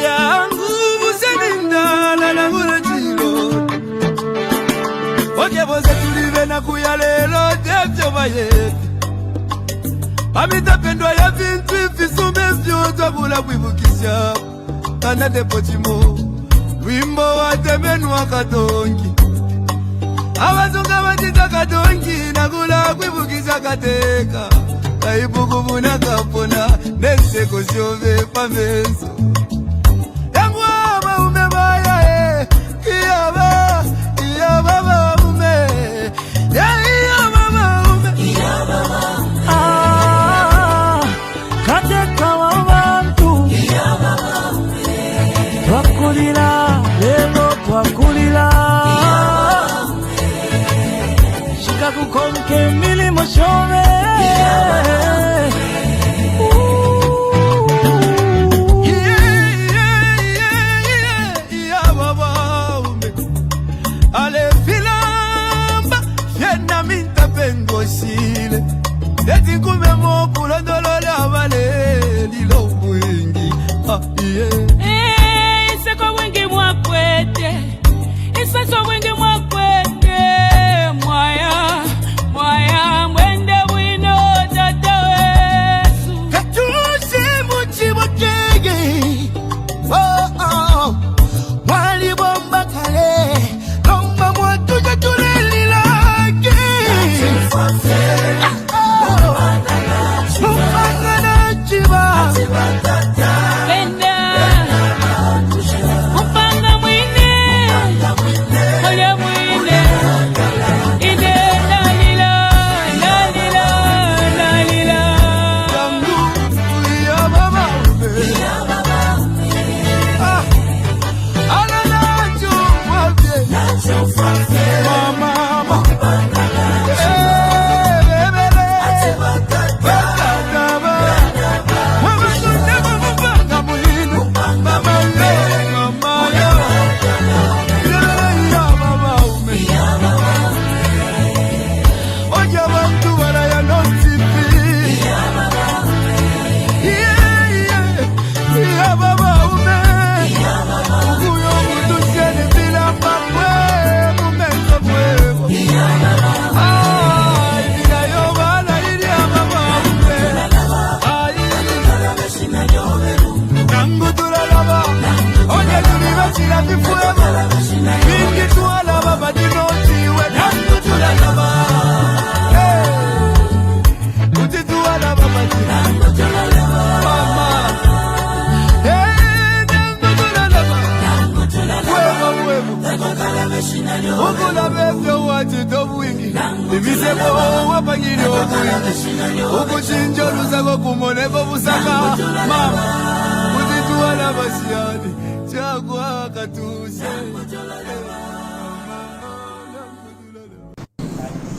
yangu buseninda na ngula chilo oke boze tulive na kuyalelo devyo bayeti amita pendwa ya vintu ifisume vyoto kula kuivukisha kana depochimo wimbo wa temenwa katongi abazunga batita katongi nakula kuivukisha kateka kaibuku buna kapona neseko siove pameso yangu maume baya iyaba maume iyaba maume kateka wabantu iyaba maume twakulira lelo twakulira shika kukonke milimo shove Eti kume mo pula dolole avale lilo mwingi Iseko wengi mwakwete Iseso wengi mwakwete Mwaya mwende wino tata wesu Katusi muchi mutege Wali bomba kale Lomba mwatu jatuleli lake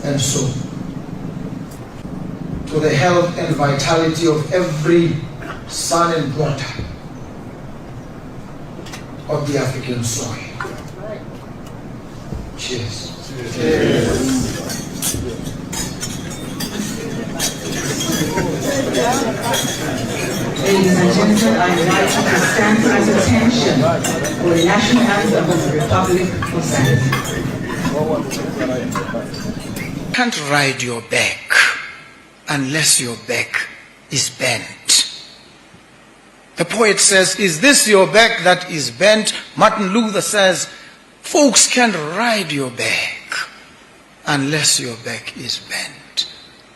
And so, to the health and vitality of every son and daughter of the African soil. Cheers. Cheers. Ladies and gentlemen, I invite you to stand at attention for the national anthem of the Republic of Zambia. You can't ride your back unless your back is bent. The poet says, is this your back that is bent? Martin Luther says, folks can't ride your back unless your back is bent.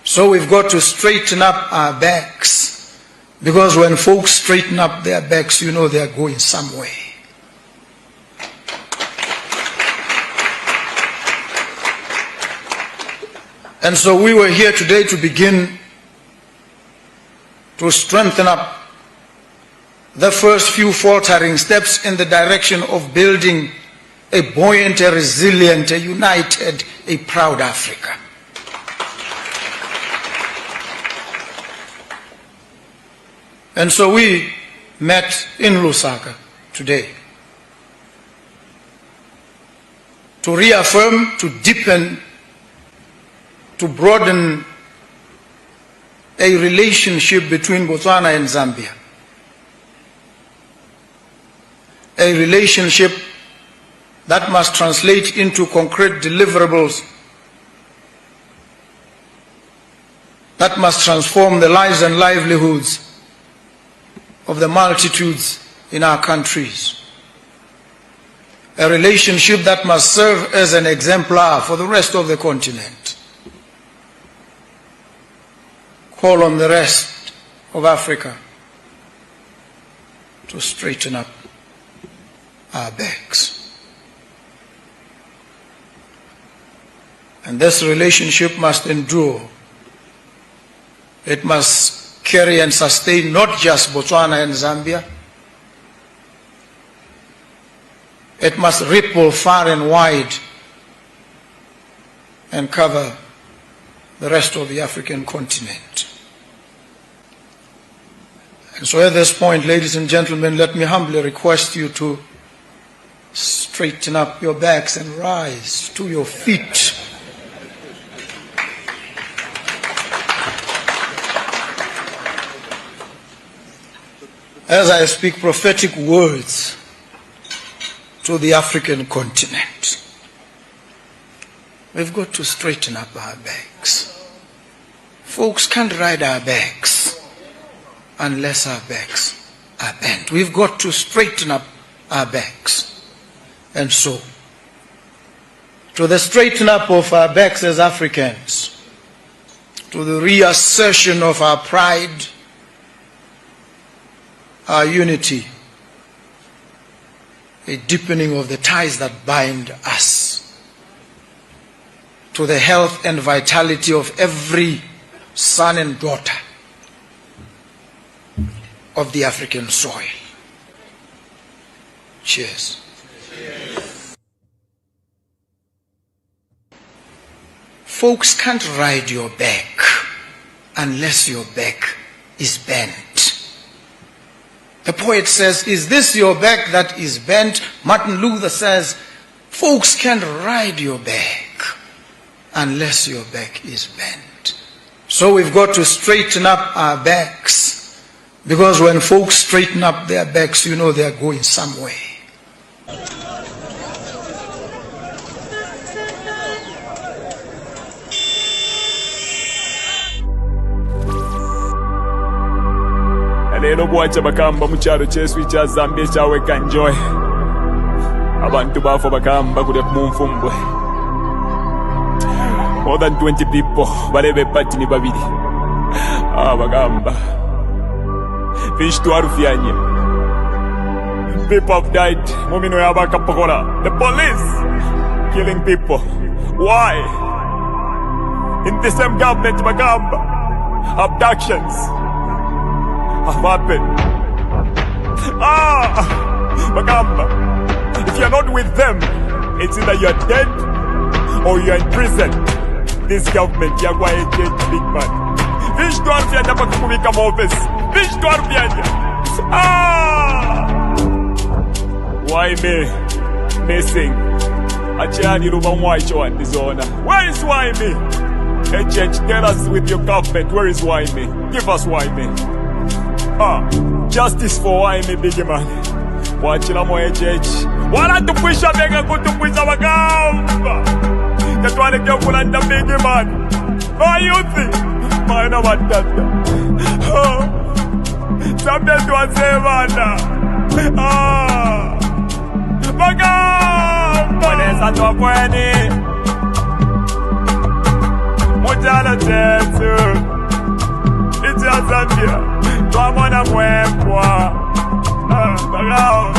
So we've got to straighten up our backs, because when folks straighten up their backs, you know they're going somewhere. And so we were here today to begin to strengthen up the first few faltering steps in the direction of building a buoyant, a resilient, a united, a proud Africa. And so we met in Lusaka today to reaffirm, to deepen, to broaden a relationship between Botswana and Zambia. a relationship that must translate into concrete deliverables, that must transform the lives and livelihoods of the multitudes in our countries. A relationship that must serve as an exemplar for the rest of the continent. Call on the rest of Africa to straighten up our backs. And this relationship must endure. It must carry and sustain not just Botswana and Zambia. It must ripple far and wide and cover the rest of the African continent. And so at this point, ladies and gentlemen, let me humbly request you to straighten up your backs and rise to your feet. As I speak prophetic words to the African continent, we've got to straighten up our backs. Folks can't ride our backs unless our backs are bent. We've got to straighten up our backs. And so, to the straighten up of our backs as Africans, to the reassertion of our pride, our unity, a deepening of the ties that bind us, to the health and vitality of every son and daughter of the African soil. Cheers. Folks can't ride your back unless your back is bent. The poet says, is this your back that is bent? Martin Luther says, folks can't ride your back unless your back is bent. So we've got to straighten up our backs, because when folks straighten up their backs, you know they're going somewhere. Lero bwacha bakamba mukyalo kyesu kya Zambia ekyaweka enjoy. Abantu baafo bakamba kule munfumbwe. More than 20 people balebe pati ni babiri. Bagamba. Fish to arufyanye. People have died. Mumino yabakapokola. The police killing people. Why? In the same government bagamba. Abductions have happened. Bagamba, if you're not with them, it's either you're dead or you're in prison. This government, you're going to change big man. Fish to Arfia, never come become office. Fish to Arfia. Why me? Missing. Achani Ruba Mwaicho and Dizona. Where is why me? HH, tell us with your government, where is why me? Give us why me. Justice for why me, big man. Wachila mo HH. Wala tupwisha bega kutupwisha bagamba. Katwale kya kulanda big man. You think? Maana watata. Sambe tuwasevana. Bagamba. Wanesa tuwa kweni. Mujala chetu. It's ya Zambia. Tuamona mwempwa. Bagao.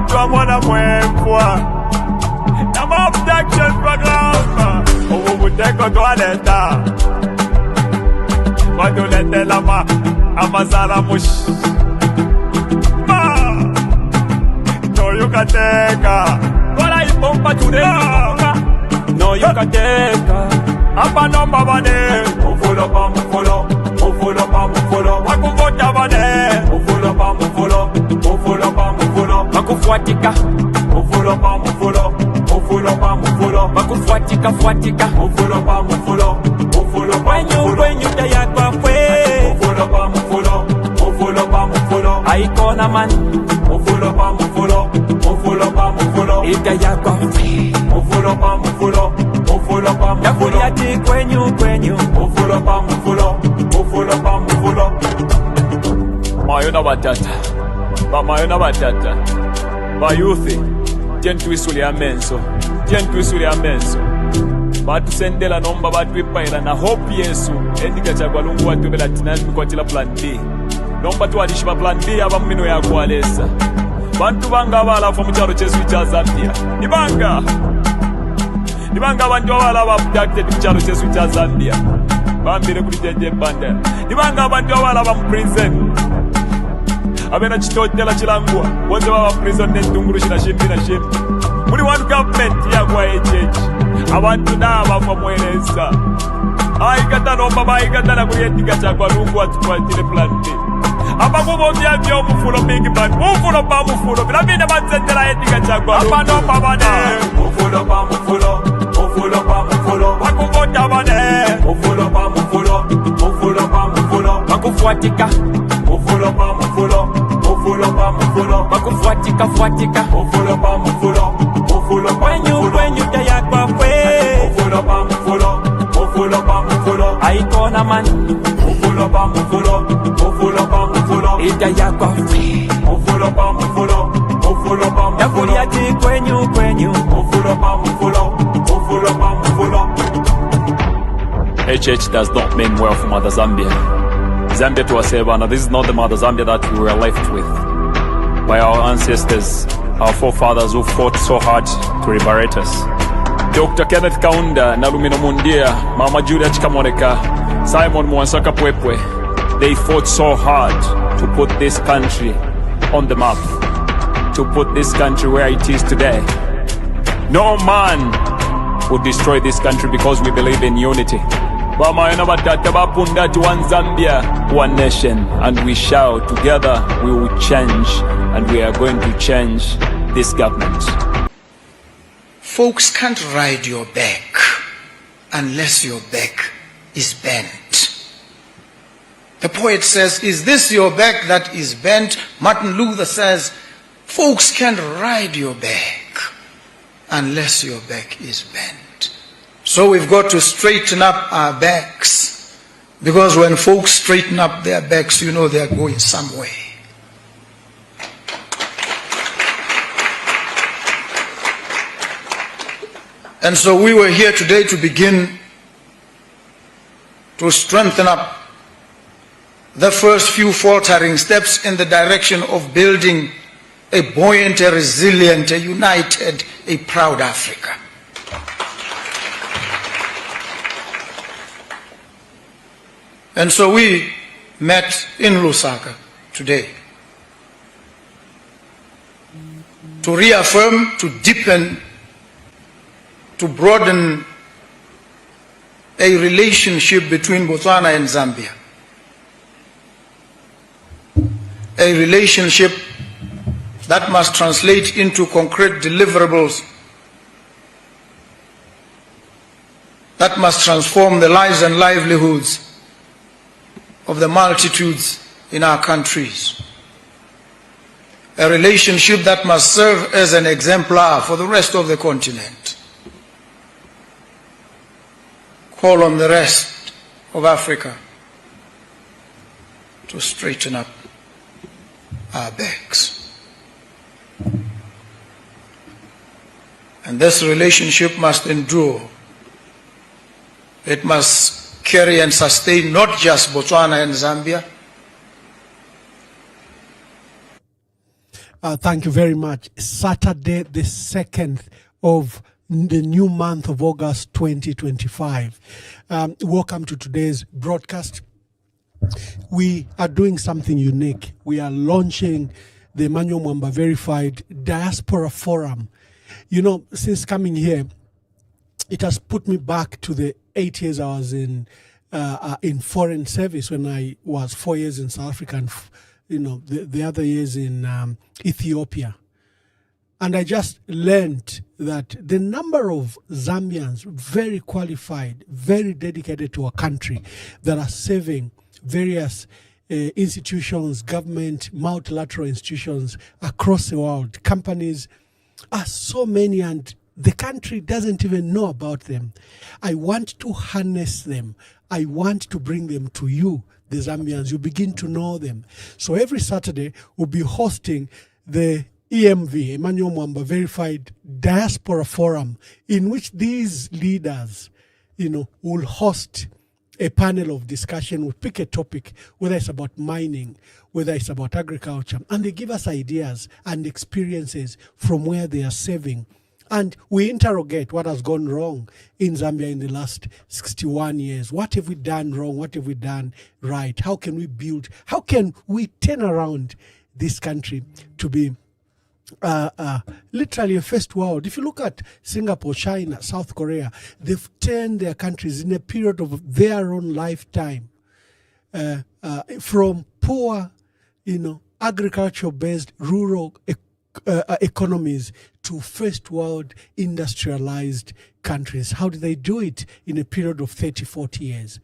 Tuamona mwempwa. Nama abductions bagao. Ubuteko tualeta. Wadulete lama. Amazala mush. No you can take her. Kola ipompa today. No you can take her. Apa nomba bane. Mufulo pa mufulo. Mufulo pa mufulo. Wakuvota bane. Mufulo pa mufulo. Mufulo pa mufulo. Wakufuatika. Mufulo pa mufulo. Mufulo pa mufulo. Wakufuatika fuatika. Mufulo pa mufulo. Mufulo pa mufulo. Wenyu taya kwa kwe. Mufulo pa mufulo. Mufulo pa mufulo. Aikona man. Mufulo pa mufulo. ita yako mufulo pa mufulo, mufulo pa mufulo, yakuliati kwenyu kwenyu, mufulo pa mufulo, mufulo pa mufulo. Mayona batata, ba mayona batata, ba youthi, tyentuisuli amenso, tyentuisuli amenso. Batu sendela nomba batu ipaila na hope Yesu, endika chagwa lungu watu bela tinani mkwatila plan B. Nomba tu alishiba plan B aba mmino ya kualesa. Bantu banga abala fa mucharo chesu cha Zambia. Nibanga bantu abala ba abducted mucharo chesu cha Zambia. Bambire kuli jeje banda. Nibanga bantu abala ba prison. Abena chitotela chilangwa. Bonze baba prison netunguru shina shimbi na shimbi. Muli one government ya kwa HH. Abantu naba fa mweleza. Aikata nomba baikata na kuyetika chakwa lungu watu kwa tile plan B. Apa kubo vya vya mufulo big man, mufulo pa mufulo, bila vina matzendela etika chakwa. Apa no pa bane, mufulo pa mufulo, mufulo pa mufulo. Wakuvota bane, mufulo pa mufulo, mufulo pa mufulo. Wakufuatika, mufulo pa mufulo, mufulo pa mufulo. Wakufuatika, fuatika, mufulo pa mufulo, mufulo pa mufulo. Kwenyu kaya kwa kwe, mufulo pa mufulo, mufulo pa mufulo. Aikona man, mufulo pa mufulo, mufulo pa mufulo. Ita yako mufulo pa mufulo, mufulo pa mufulo. Yakuliati kwenyu kwenyu, mufulo pa mufulo, mufulo pa mufulo. HH does not mean well for Mother Zambia. Zambia to Asebana, this is not the Mother Zambia that we were left with by our ancestors, our forefathers who fought so hard to liberate us. Dr. Kenneth Kaunda, Nalumino Mundia, Mama Julia Chikamoneka, Simon Mwansaka Pwepwe, they fought so hard to put this country on the map, to put this country where it is today. No man would destroy this country because we believe in unity. One Zambia, one nation, and we shall together we will change, and we are going to change this government. Folks can't ride your back unless your back is bent. The poet says, is this your back that is bent? Martin Luther says, folks can't ride your back unless your back is bent. So we've got to straighten up our backs, because when folks straighten up their backs, you know they're going some way. And so we were here today to begin to strengthen up the first few faltering steps in the direction of building a buoyant, a resilient, a united, a proud Africa. And so we met in Lusaka today to reaffirm, to deepen, to broaden a relationship between Botswana and Zambia. A relationship that must translate into concrete deliverables, that must transform the lives and livelihoods of the multitudes in our countries. A relationship that must serve as an exemplar for the rest of the continent. Call on the rest of Africa to straighten up our backs. And this relationship must endure. It must carry and sustain not just Botswana and Zambia. Thank you very much. Saturday, the 2nd of the new month of August 2025. Welcome to today's broadcast. We are doing something unique. We are launching the Emmanuel Mwamba verified Diaspora Forum. You know, since coming here, it has put me back to the 8 years I was in foreign service, when I was 4 years in South Africa and the other years in Ethiopia. And I just learned that the number of Zambians, very qualified, very dedicated to our country, that are serving various institutions, government, multilateral institutions across the world, companies are so many, and the country doesn't even know about them. I want to harness them. I want to bring them to you, the Zambians. You begin to know them. So every Saturday, we'll be hosting the EMV, Emmanuel Mwamba Verified Diaspora Forum, in which these leaders, will host a panel of discussion. We'll pick a topic, whether it's about mining, whether it's about agriculture, and they give us ideas and experiences from where they are saving. And we interrogate what has gone wrong in Zambia in the last 61 years. What have we done wrong? What have we done right? How can we build? How can we turn around this country to be literally a first world? If you look at Singapore, China, South Korea, they've turned their countries in a period of their own lifetime from poor, agriculture-based rural economies to first world industrialized countries. How did they do it in a period of 30, 40 years?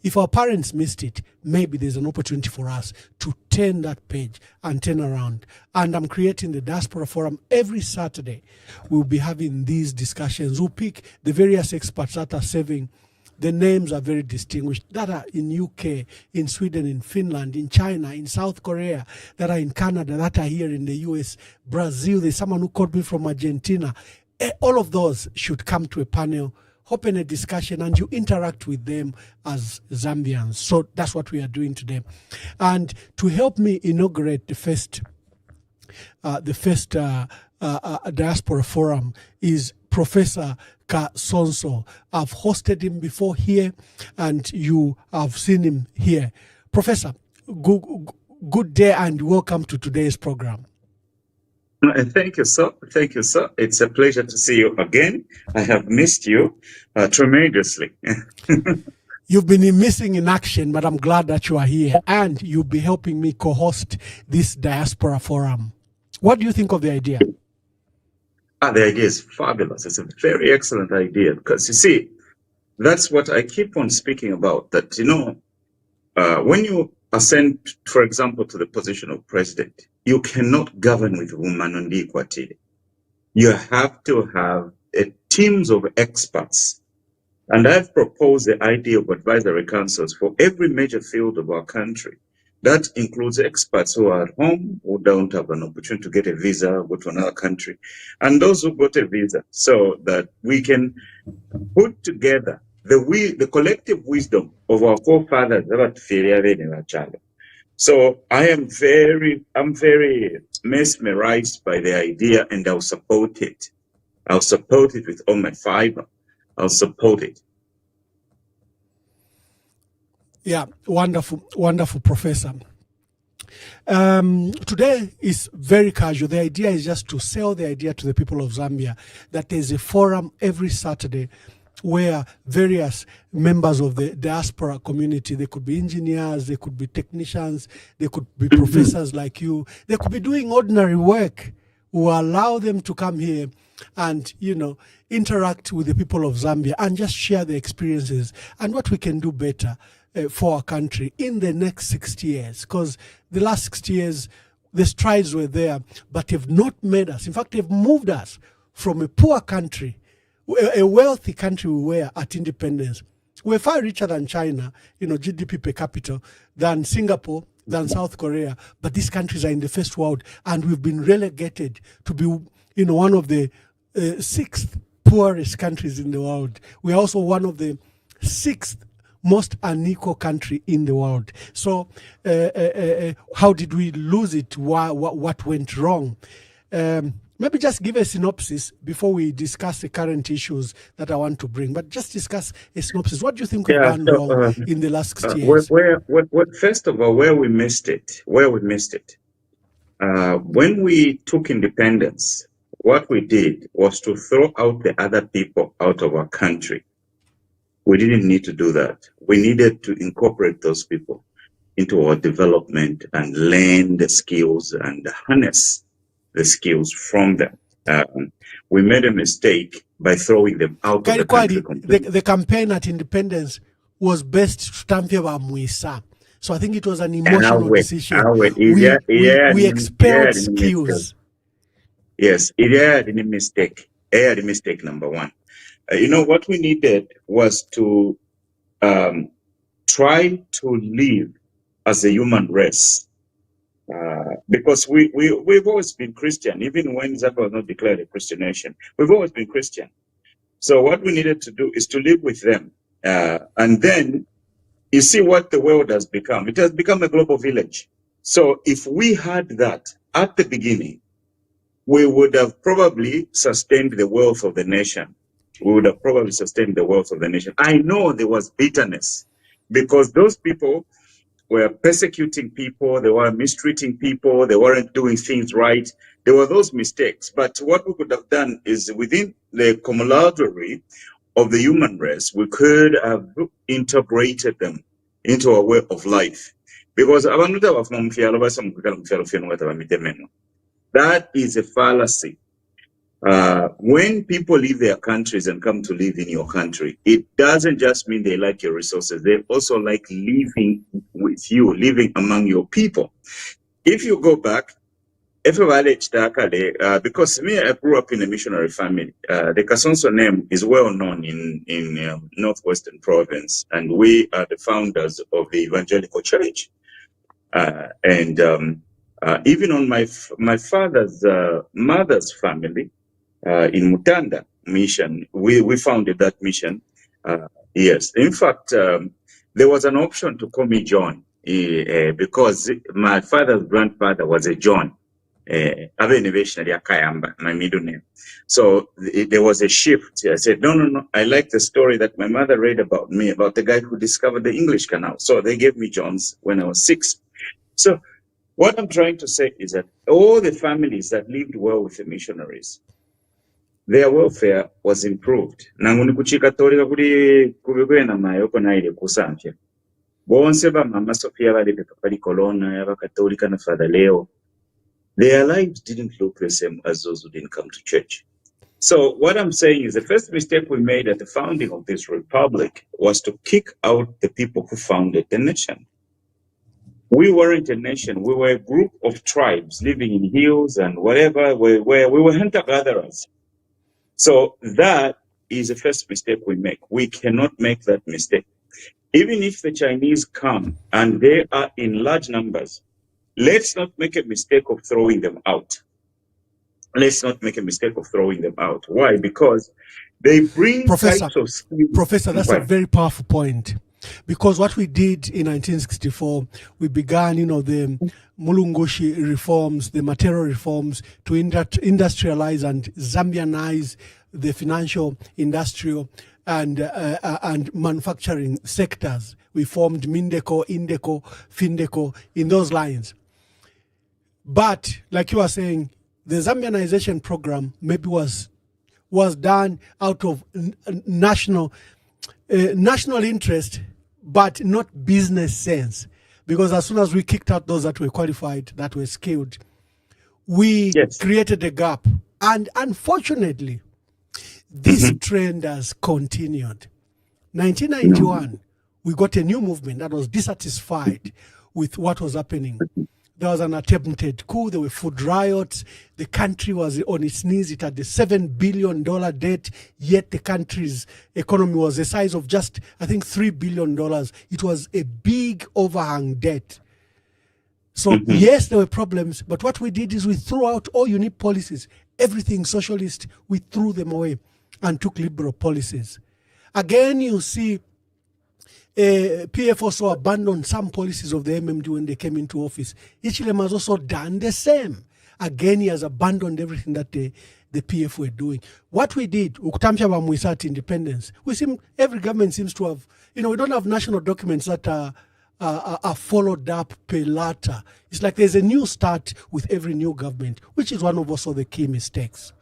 If our parents missed it, maybe there's an opportunity for us to turn that page and turn around. And I'm creating the Diaspora Forum every Saturday. We'll be having these discussions. We'll pick the various experts that are serving. The names are very distinguished, that are in UK, in Sweden, in Finland, in China, in South Korea, that are in Canada, that are here in the US, Brazil. There's someone who called me from Argentina. All of those should come to a panel, open a discussion, and you interact with them as Zambians. So that's what we are doing today. And to help me inaugurate the first Diaspora Forum is Professor Kasonso. I've hosted him before here, and you have seen him here. Professor, good day and welcome to today's program. Thank you, sir. Thank you, sir. It's a pleasure to see you again. I have missed you tremendously. You've been missing in action, but I'm glad that you are here, and you'll be helping me co-host this Diaspora Forum. What do you think of the idea? The idea is fabulous. It's a very excellent idea, because you see, that's what I keep on speaking about, that, when you ascend, for example, to the position of president, you cannot govern with woman equity. You have to have teams of experts. And I've proposed the idea of advisory councils for every major field of our country. That includes experts who are at home, who don't have an opportunity to get a visa, go to another country, and those who got a visa, so that we can put together the collective wisdom of our forefathers. So I'm very mesmerized by the idea, and I'll support it. I'll support it with all my fiber. I'll support it. Yeah, wonderful, Professor. Today is very casual. The idea is just to sell the idea to the people of Zambia that there's a forum every Saturday where various members of the diaspora community, they could be engineers, they could be technicians, they could be professors like you, they could be doing ordinary work. We'll allow them to come here and, interact with the people of Zambia and just share their experiences and what we can do better for our country in the next 60 years. Because the last 60 years, the strides were there, but they've not made us. In fact, they've moved us from a poor country, a wealthy country we were at independence. We're far richer than China, GDP per capita, than Singapore, than South Korea. But these countries are in the first world, and we've been relegated to be, one of the sixth poorest countries in the world. We're also one of the sixth most unequal country in the world. So how did we lose it? What went wrong? Maybe just give a synopsis before we discuss the current issues that I want to bring. But just discuss a synopsis. What do you think we've done wrong in the last 60 years? First of all, where we missed it. When we took independence, what we did was to throw out the other people out of our country. We didn't need to do that. We needed to incorporate those people into our development and learn the skills and harness the skills from them. We made a mistake by throwing them out of the country completely. The campaign at independence was based Muisa. So I think it was an emotional decision. We expelled skills. Yes, it had a mistake. It had a mistake, number one. What we needed was to try to live as a human race. Because we've always been Christian, even when Zambia was not declared a Christian nation. We've always been Christian. So what we needed to do is to live with them. And then you see what the world has become. It has become a global village. So if we had that at the beginning, we would have probably sustained the wealth of the nation. We would have probably sustained the wealth of the nation. I know there was bitterness because those people were persecuting people, they were mistreating people, they weren't doing things right. There were those mistakes. But what we could have done is within the camaraderie of the human race, we could have integrated them into a way of life. Because that is a fallacy. When people leave their countries and come to live in your country, it doesn't just mean they like your resources. They also like living with you, living among your people. If you go back, because me, I grew up in a missionary family. The Kasonso name is well known in Northwestern Province, and we are the founders of the Evangelical Church. Even on my father's mother's family, in Mutanda mission, we founded that mission. Yes, in fact, there was an option to call me John because my father's grandfather was a John. My middle name. So there was a shift. I said, no. I like the story that my mother read about me, about the guy who discovered the English Canal. So they gave me John's when I was 6. So what I'm trying to say is that all the families that lived well with the missionaries, their welfare was improved. Nanguni kuchika tori kuri kubigwena mayoko na ile kusampya. Bonse ba mama Sophia bali pepali kolona yaba katolika na Father Leo. Their lives didn't look the same as those who didn't come to church. So what I'm saying is the first mistake we made at the founding of this republic was to kick out the people who founded the nation. We weren't a nation. We were a group of tribes living in hills and whatever. We were hunter-gatherers. So that is the first mistake we make. We cannot make that mistake. Even if the Chinese come and they are in large numbers, let's not make a mistake of throwing them out. Let's not make a mistake of throwing them out. Why? Because they bring types of skills. Professor, that's a very powerful point. Because what we did in 1964, we began, the Mulungushi reforms, the material reforms to industrialize and Zambianize the financial, industrial, and manufacturing sectors. We formed Mindeco, Indeco, Findeco in those lines. But like you are saying, the Zambianization program maybe was done out of national interest, but not business sense. Because as soon as we kicked out those that were qualified, that were skilled, we created a gap. And unfortunately, this trend has continued. 1991, we got a new movement that was dissatisfied with what was happening. There was an attempted coup, there were food riots, the country was on its knees, it had a $7 billion debt, yet the country's economy was the size of just, I think, $3 billion. It was a big overhang debt. So yes, there were problems, but what we did is we threw out all unique policies, everything socialist, we threw them away and took liberal policies. Again, you see, PF also abandoned some policies of the MMD when they came into office. Ichilem has also done the same. Again, he has abandoned everything that the PF were doing. What we did, Ukutamsha independence, every government seems to have, we don't have national documents that are followed up per latter. It's like there's a new start with every new government, which is one of also the key mistakes.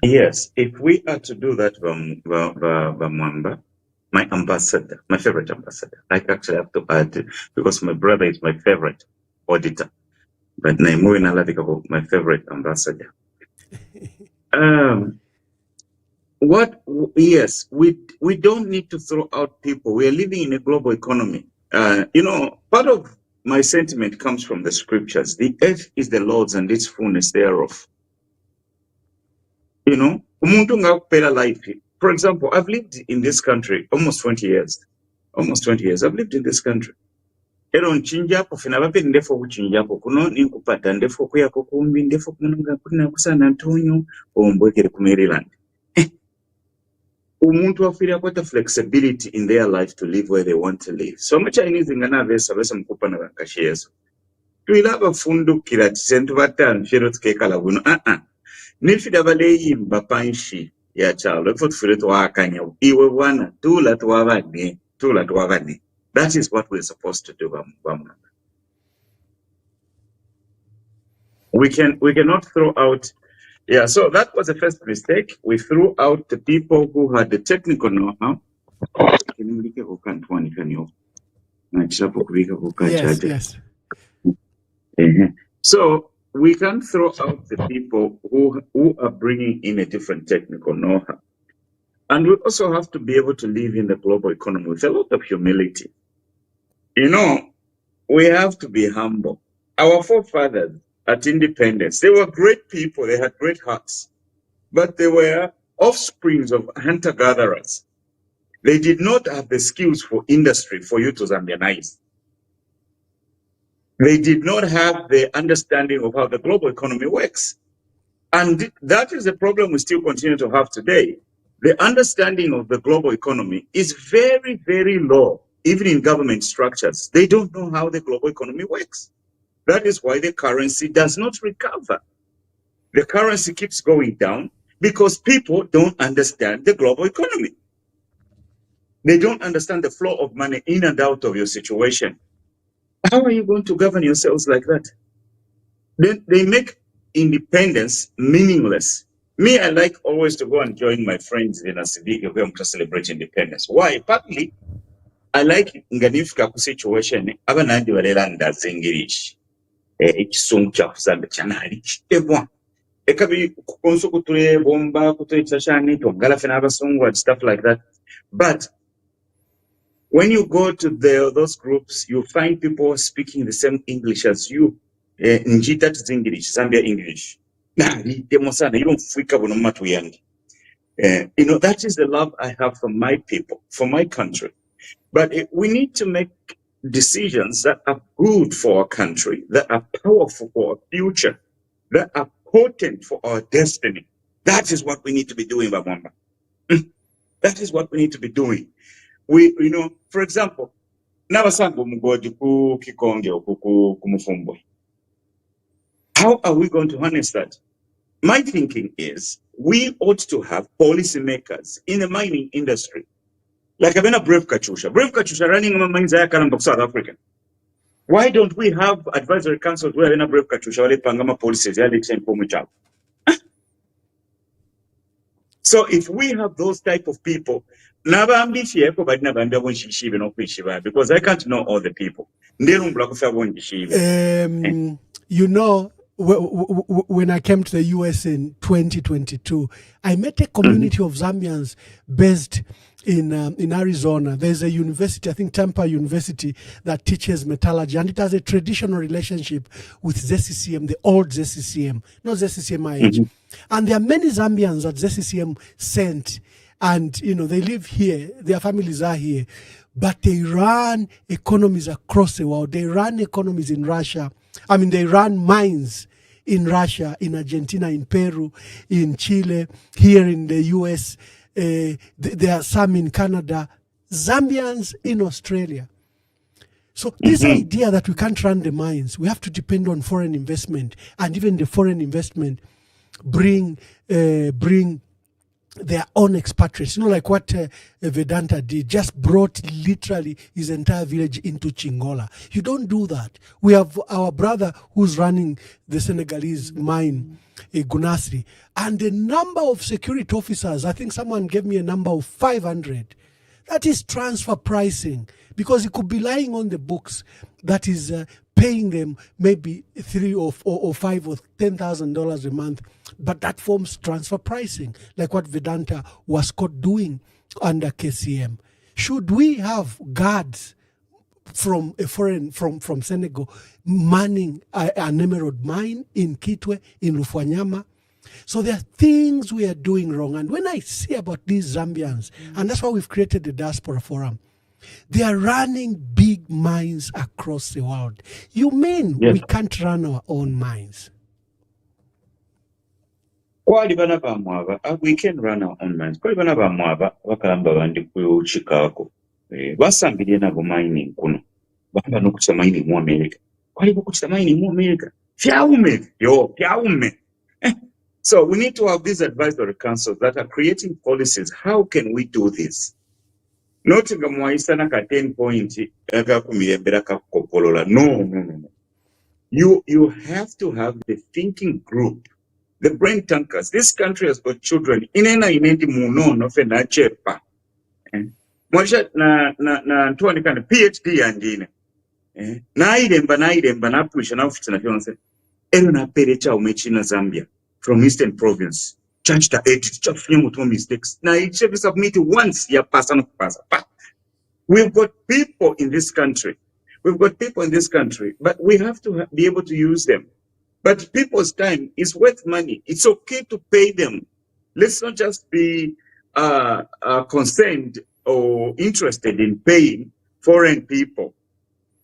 Yes, if we are to do that, Mwamba, my ambassador, my favorite ambassador. I actually have to add, because my brother is my favorite auditor, but my favorite ambassador. We don't need to throw out people. We are living in a global economy. Part of my sentiment comes from the scriptures. The earth is the Lord's and its fullness thereof. You know, umuntu ngakupela life. For example, I've lived in this country almost 20 years. Almost 20 years. I've lived in this country. Ero nchinjapo fina bape ndefo kuchinjapo kuno ninkupata ndefo kuyako kumbi ndefo kununga kuna kusana Antonio ombwekere ku Maryland. Umuntu afira kwata flexibility in their life to live where they want to live. So much Chinese ngana vesa mkupa na kashiyeso. Tuilaba fundu kila tisentu bata firo tukekala buno. Nifida bale yimba panshi ya chalo. Efo tufire tuwakanya. Iwe wana tula tuwabane. Tula tuwabane. That is what we're supposed to do. We cannot throw out. Yeah, so that was the first mistake. We threw out the people who had the technical know-how. Yes. So we can throw out the people who are bringing in a different technical know-how. And we also have to be able to live in the global economy with a lot of humility. You know, we have to be humble. Our forefathers at independence, they were great people. They had great hearts, but they were offsprings of hunter-gatherers. They did not have the skills for industry for you to Zambianize. They did not have the understanding of how the global economy works. And that is the problem we still continue to have today. The understanding of the global economy is very, very low. Even in government structures, they don't know how the global economy works. That is why the currency does not recover. The currency keeps going down because people don't understand the global economy. They don't understand the flow of money in and out of your situation. How are you going to govern yourselves like that? Then they make independence meaningless. Me, I like always to go and join my friends in a Sidiki who to celebrate independence. Why? Partly, I like nganifika ku situation abanandi balela ndaze English ekisungu kya kusamba chanali ebwa ekabi kukonso kutule bomba kutule chashani to ngala fena abasungu and stuff like that. But when you go to those groups, you find people speaking the same English as you. Njita is English, Zambia English. You don't freak out no matter what. You know, that is the love I have for my people, for my country. But we need to make decisions that are good for our country, that are powerful for our future, that are potent for our destiny. That is what we need to be doing, Mwamba. That is what we need to be doing. We, you know, for example, Navasango Mugodi ku Kikonge ku Kumufumbo. How are we going to harness that? My thinking is we ought to have policymakers in the mining industry. Like I've been a Brave Kachusha running on mines of South Africa. Why don't we have advisory councils where a Brave Kachusha Pangama policies? So if we have those type of people, because I can't know all the people. You know, when I came to the US in 2022, I met a community of Zambians based in Arizona. There's a university, I think Tampa University, that teaches metallurgy, and it has a traditional relationship with ZCCM, the old ZCCM, not ZCCM. And there are many Zambians that ZCCM sent, and you know they live here, their families are here, but they run economies across the world. They run economies in Russia. I mean, they run mines in Russia, in Argentina, in Peru, in Chile, here in the US. There are some in Canada, Zambians in Australia. So this idea that we can't run the mines, we have to depend on foreign investment, and even the foreign investment bring their own expatriates. You know, like what Vedanta did, just brought literally his entire village into Chingola. You don't do that. We have our brother who's running the Senegalese mine, Gunasri, and the number of security officers, I think someone gave me a number of 500. That is transfer pricing, because he could be lying on the books that is paying them maybe $3 or $5 or $10,000 a month, but that forms transfer pricing, like what Vedanta was caught doing under KCM. Should we have guards from a foreign, from Senegal, manning an emerald mine in Kitwe, in Lufwanyama. So there are things we are doing wrong. And when I see about these Zambians, and that's why we've created the Diaspora Forum, they are running big mines across the world. You mean we can't run our own mines? We can run our own mines. Basambirye nabo mining kuno. Bamba nokuchita mining mu America. Kwali kuchita mining mu America. Fyaume. So we need to have these advisory councils that are creating policies. How can we do this? Not nga mwaisana ka 10 point akakumirembera kakopolola. No. You have to have the thinking group, the brain tankers. This country has got children. Inena inendi munono fe na chepa. Mwaisha na ntuwa nikana PhD yangine. Nairemba na pusha na ufita na fionse. Eno na perecha umechina Zambia from Eastern Province. Change the edit, just few more mistakes. Now it should be submitted once, ya pasa no pasa. But we've got people in this country. But we have to be able to use them. But people's time is worth money. It's okay to pay them. Let's not just be concerned or interested in paying foreign people.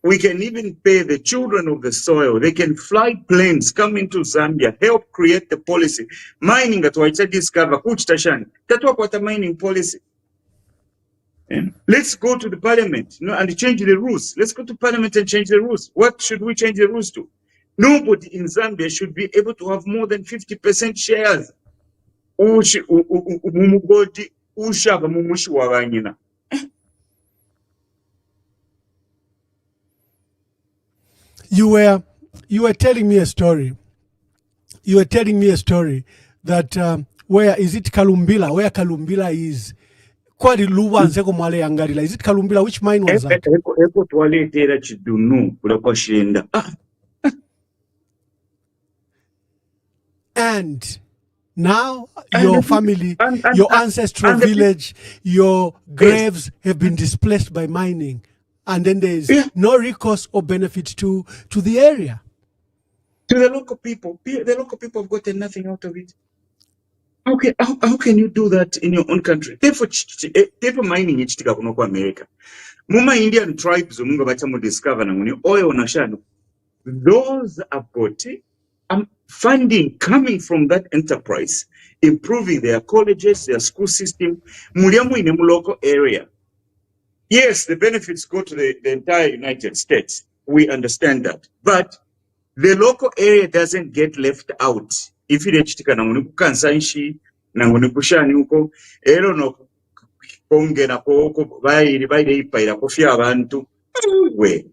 We can even pay the children of the soil. They can fly planes, come into Zambia, help create the policy. Mining at Waita discover, Kuchitashani. That's what a mining policy. Let's go to the parliament and change the rules. Let's go to parliament and change the rules. What should we change the rules to? Nobody in Zambia should be able to have more than 50% shares. You were telling me a story. That where is it Kalumbila? Where Kalumbila is? Kwadi lubanze ko mwale yangarila. Is it Kalumbila? Which mine was that? Eko twale tera chidunu kuloko shenda. And now your family, your ancestral village, your graves have been displaced by mining. And then there is no recourse or benefit to the area. To the local people. The local people have gotten nothing out of it. How can you do that in your own country? Therefore mining it to America. Muma Indian tribes munga bachamu discover na muni oil na shano. Those are got funding coming from that enterprise, improving their colleges, their school system, muliamu in a local area. Yes, the benefits go to the entire United States. We understand that. But the local area doesn't get left out. If you chitika na nguni kukansanshi, na nguni kushani uko, ero no konge na koko, baile ipaira kofia abantu.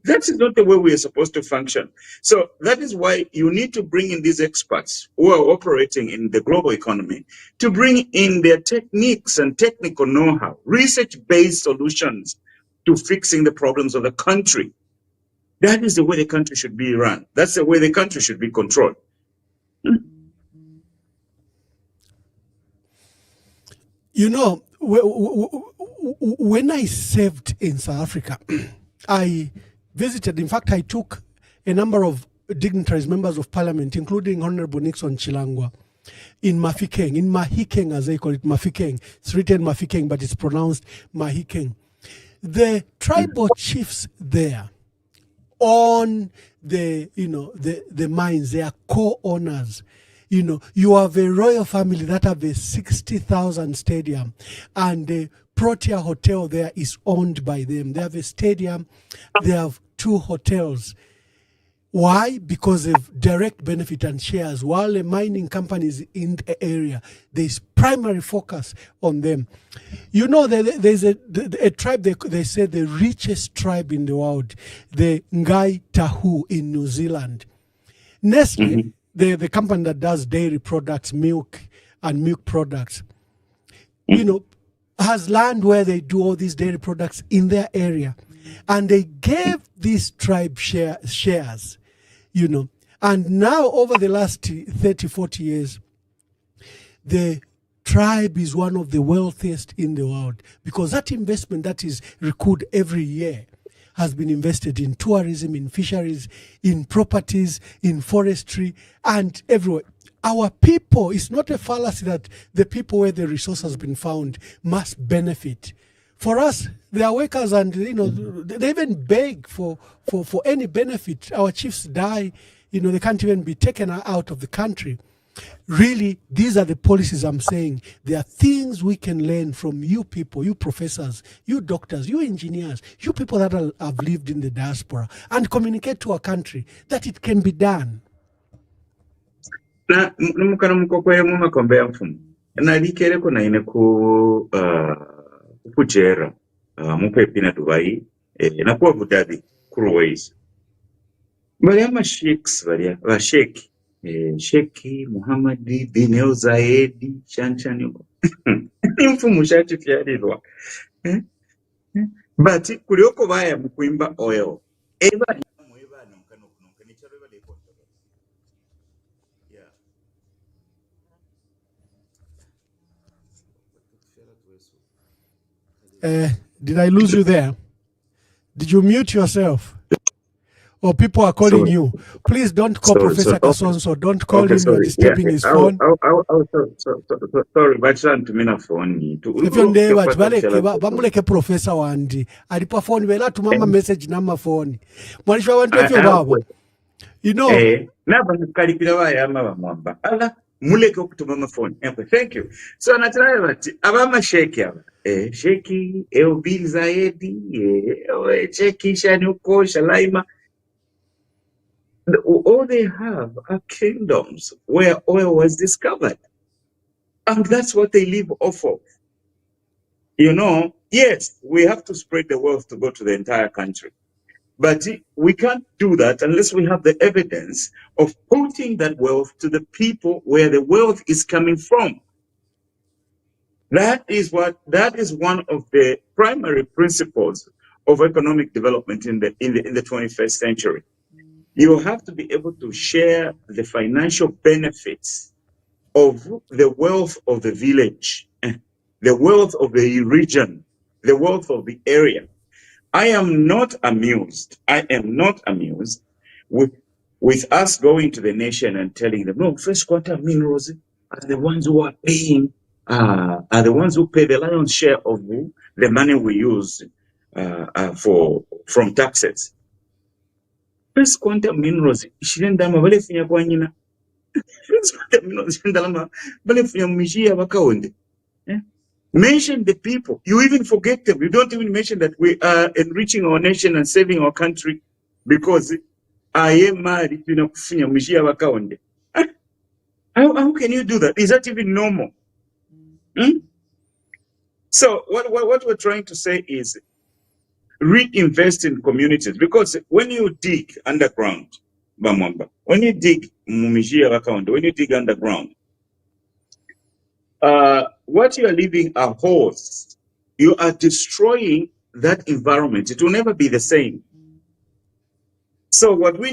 That is not the way we are supposed to function. So that is why you need to bring in these experts who are operating in the global economy to bring in their techniques and technical know-how, research-based solutions to fixing the problems of the country. That is the way the country should be run. That's the way the country should be controlled. You know, when I served in South Africa, I visited, in fact, I took a number of dignitaries, members of parliament, including Honorable Nixon Chilangwa, in Mahikeng, as they call it, Mafikeng. It's written Mafikeng, but it's pronounced Mahikeng. The tribal chiefs there own the mines. They are co-owners. You know, you have a royal family that have a 60,000 stadium, and the Protea Hotel there is owned by them. They have a stadium, they have 2 hotels. Why? Because of direct benefit and shares. While the mining companies in the area, there's primary focus on them. You know, there's a tribe, they say the richest tribe in the world, the Ngai Tahu in New Zealand. Nestle, the company that does dairy products, milk and milk products, you know, has land where they do all these dairy products in their area. And they gave this tribe shares, you know. And now over the last 30, 40 years, the tribe is one of the wealthiest in the world because that investment that is recouped every year has been invested in tourism, in fisheries, in properties, in forestry, and everywhere. Our people, it's not a fallacy that the people where the resource has been found must benefit. For us, they are workers, and they even beg for any benefit. Our chiefs die, they can't even be taken out of the country. Really, these are the policies I'm saying. There are things we can learn from you people, you professors, you doctors, you engineers, you people that have lived in the diaspora, and communicate to our country that it can be done. Na numukana mukoko ya muma kombe ya mfumu. Na likere kuna ine kujera mupe pina Dubai na kuwa budadi kuruweizi. Bali ama sheiks bali sheikh Sheki Muhammadi Bineo Zaedi Chanchani yuko. Mfumu shati fiyarirwa. But kulioko baya mukuimba oil. Eba did I lose you there? Did you mute yourself? Or people are calling you? Please don't call Professor Kasonso. Don't call him. You're disturbing his phone. Sorry, but to me na phone. If you're there, bamuleke Professor Wandi. Alipa phone wela tumama message na ma phone. Mwanisho wantu efyo babo. Na banikalipira bayama Mwamba. Ala muleke okutumama phone. Thank you. So nataraye bati abama sheki aba. Sheki Bill Zaedi, Sheki Shanuko Shalaima. All they have are kingdoms where oil was discovered. And that's what they live off of. Yes, we have to spread the wealth to go to the entire country. But we can't do that unless we have the evidence of putting that wealth to the people where the wealth is coming from. That is one of the primary principles of economic development in the 21st century. You have to be able to share the financial benefits of the wealth of the village, the wealth of the region, the wealth of the area. I am not amused with us going to the nation and telling them, no, first quarter minerals are the ones who are paying, are the ones who pay the lion's share of the money we use from taxes. First quantum minerals, shirendama bale funya kwa nyina. First quantum minerals, shirendama bale funya mishia wakaonde. Mention the people. You even forget them. You don't even mention that we are enriching our nation and saving our country because I am married to funya mishia wakaonde. How can you do that? Is that even normal? So what we're trying to say is reinvest in communities, because when you dig underground, Bamwamba, when you dig Mumijia account, when you dig underground, what you are leaving are holes. You are destroying that environment. It will never be the same. So why we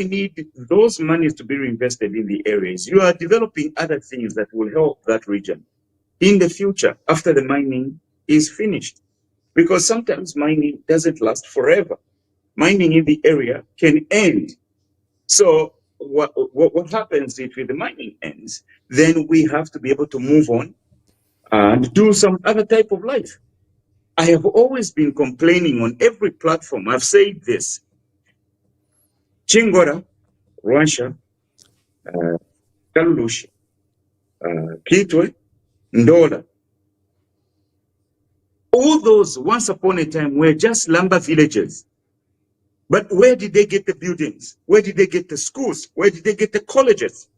need those monies to be reinvested in the areas, you are developing other things that will help that region in the future after the mining is finished. Because sometimes mining doesn't last forever. Mining in the area can end. So what happens if the mining ends? Then we have to be able to move on and do some other type of life. I have always been complaining on every platform. I've said this. Chingora, Rwansha, Kalulushi, Kitwe, Ndola. All those, once upon a time, were just lumber villages. But where did they get the buildings? Where did they get the schools? Where did they get the colleges?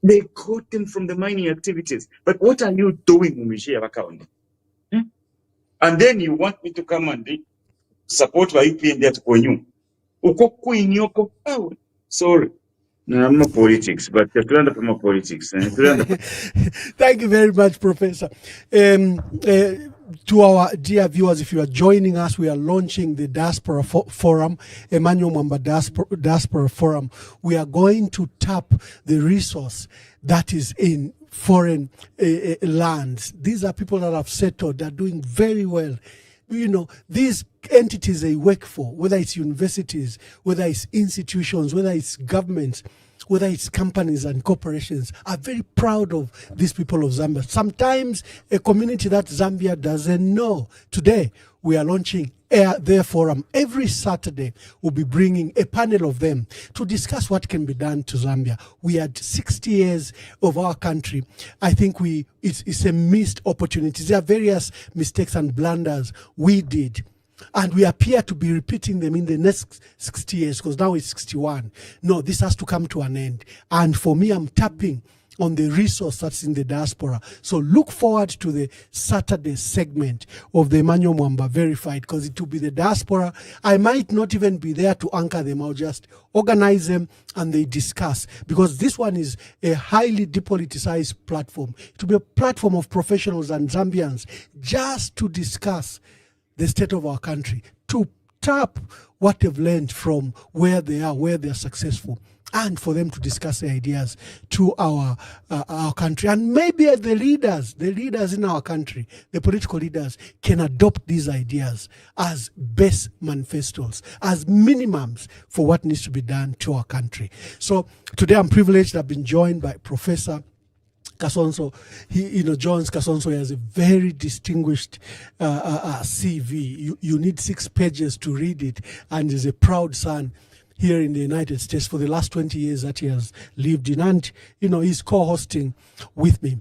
They got them from the mining activities. But what are you doing, Mumishia Wakaundi? And then you want me to come and support my UPN at Konyu. Oh, sorry. No, I'm not politics, but you have to learn from politics. Thank you very much, Professor. To our dear viewers, if you are joining us, we are launching the Diaspora Forum, Emmanuel Mwamba Diaspora Forum. We are going to tap the resource that is in foreign lands. These are people that have settled, they're doing very well. these entities they work for, whether it's universities, whether it's institutions, whether it's governments, whether it's companies and corporations, are very proud of these people of Zambia. Sometimes a community that Zambia doesn't know. Today, we are launching their forum. Every Saturday, we'll be bringing a panel of them to discuss what can be done to Zambia. We had 60 years of our country. I think it's a missed opportunity. There are various mistakes and blunders we did, and we appear to be repeating them in the next 60 years, because now it's 61. No, this has to come to an end. And for me, I'm tapping on the resource that's in the diaspora. So look forward to the Saturday segment of the Emmanuel Mwamba Verified, because it will be the diaspora. I might not even be there to anchor them. I'll just organize them and they discuss, because this one is a highly depoliticized platform. It will be a platform of professionals and Zambians just to discuss the state of our country, to tap what they've learned from where they are, where they're successful, and for them to discuss their ideas to our country. And maybe the leaders in our country, the political leaders, can adopt these ideas as best manifestos, as minimums for what needs to be done to our country. So today I'm privileged. I've been joined by Professor Kasonso. Jones Kasonso has a very distinguished CV. You need 6 pages to read it, and is a proud son here in the United States for the last 20 years that he has lived in, and he's co-hosting with me.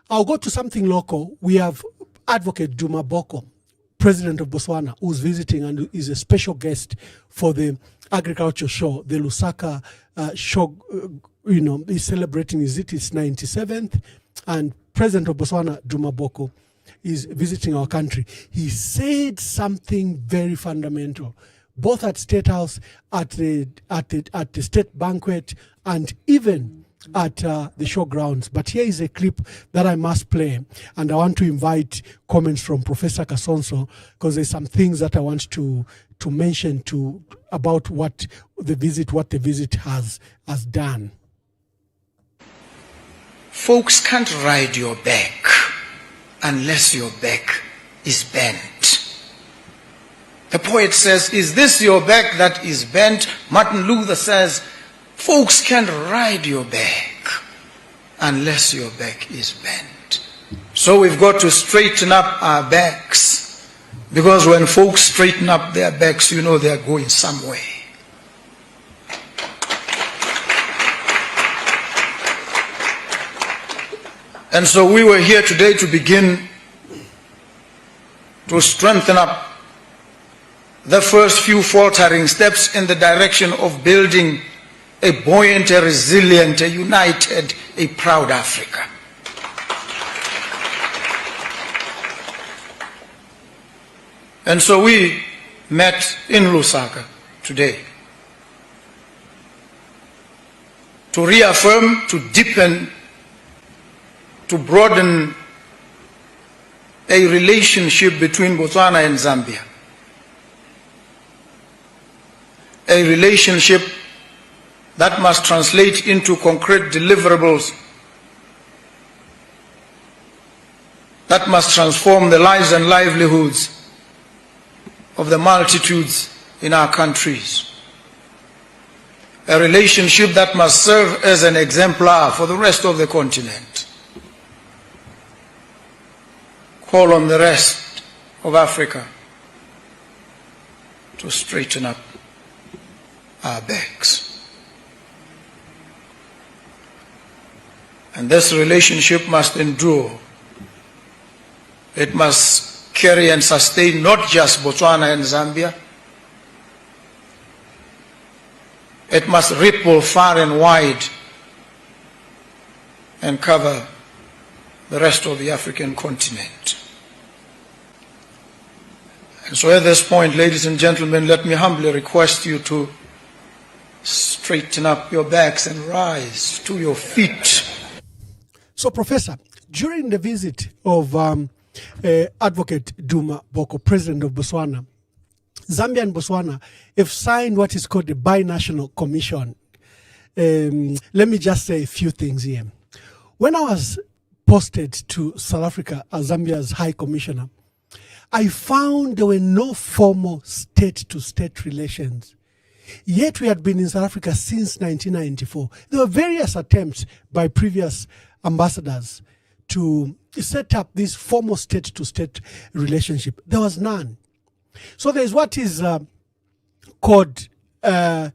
I'll go to something local. We have Advocate Duma Boko, President of Botswana, who's visiting and is a special guest for the agriculture show, the Lusaka show. He's celebrating its 97th, and President of Botswana, Duma Boko, is visiting our country. He said something very fundamental, both at State House, at the state banquet, and even at the showgrounds. But here is a clip that I must play, and I want to invite comments from Professor Kasonso, because there's some things that I want to mention about what the visit has done. Folks can't ride your back unless your back is bent. The poet says, "Is this your back that is bent?" Martin Luther says, folks can't ride your back unless your back is bent. So we've got to straighten up our backs, because when folks straighten up their backs, they're going somewhere. And so we were here today to begin to strengthen up the first few faltering steps in the direction of building a buoyant, a resilient, a united, a proud Africa. And so we met in Lusaka today to reaffirm, to deepen, to broaden a relationship between Botswana and Zambia. A relationship that must translate into concrete deliverables, that must transform the lives and livelihoods of the multitudes in our countries. A relationship that must serve as an exemplar for the rest of the continent. Call on the rest of Africa to straighten up our backs. And this relationship must endure. It must carry and sustain not just Botswana and Zambia. It must ripple far and wide and cover the rest of the African continent. And so at this point, ladies and gentlemen, let me humbly request you to straighten up your backs and rise to your feet. So, Professor, during the visit of Advocate Duma Boko, President of Botswana, Zambia and Botswana have signed what is called the Binational Commission. Let me just say a few things here. When I was posted to South Africa as Zambia's High Commissioner, I found there were no formal state-to-state relations. Yet we had been in South Africa since 1994. There were various attempts by previous ambassadors to set up this formal state-to-state relationship. There was none. So there's what is called a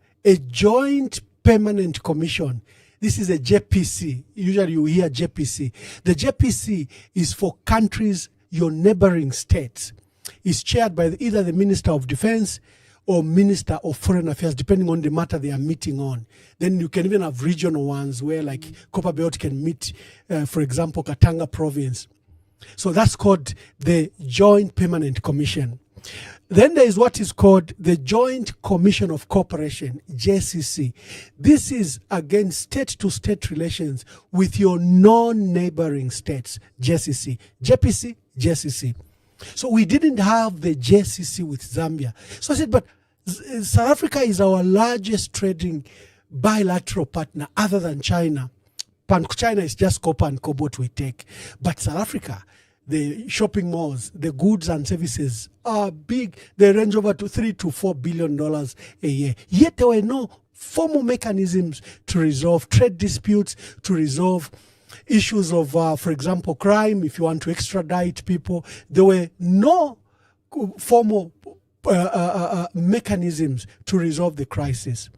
joint permanent commission. This is a JPC. Usually you hear JPC. The JPC is for countries, your neighboring states. It's chaired by either the Minister of Defense or Minister of Foreign Affairs, depending on the matter they are meeting on. Then you can even have regional ones where like Copperbelt can meet, for example, Katanga province. So that's called the Joint Permanent Commission. Then there is what is called the Joint Commission of Cooperation, JCC. This is, again, state-to-state relations with your non-neighboring states, JCC. JPC, JCC. So we didn't have the JCC with Zambia. So I said, but South Africa is our largest trading bilateral partner other than China. China is just copper and cobalt we take. But South Africa, the shopping malls, the goods and services are big. They range over to $3 to $4 billion a year. Yet there were no formal mechanisms to resolve trade disputes, to resolve issues of, for example, crime. If you want to extradite people, there were no formal mechanisms to resolve the crisis.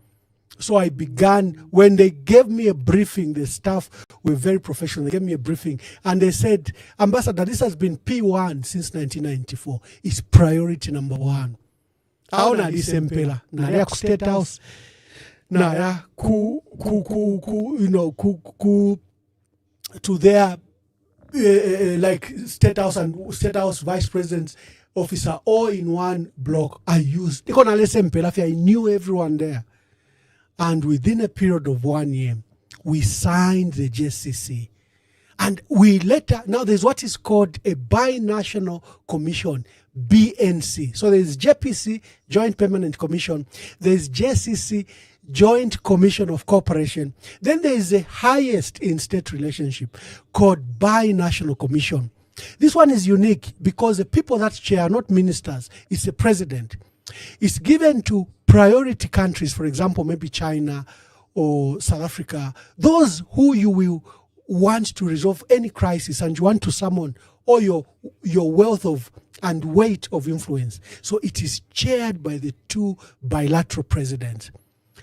So I began, when they gave me a briefing, the staff were very professional. They gave me a briefing and they said, Ambassador, this has been P1 since 1994. It's priority number one. Aona disempela. Naya ku State House. Naya to their like State House and State House Vice President's officer all in one block. I knew everyone there. And within a period of 1 year, we signed the JCC. And we later, now there's what is called a binational commission, BNC. So there's JPC, Joint Permanent Commission. There's JCC, Joint Commission of Cooperation. Then there is the highest in state relationship called binational commission. This one is unique because the people that chair are not ministers, it's the president. It's given to priority countries, for example, maybe China or South Africa, those who you will want to resolve any crisis and you want to summon all your wealth of and weight of influence. So it is chaired by the two bilateral presidents.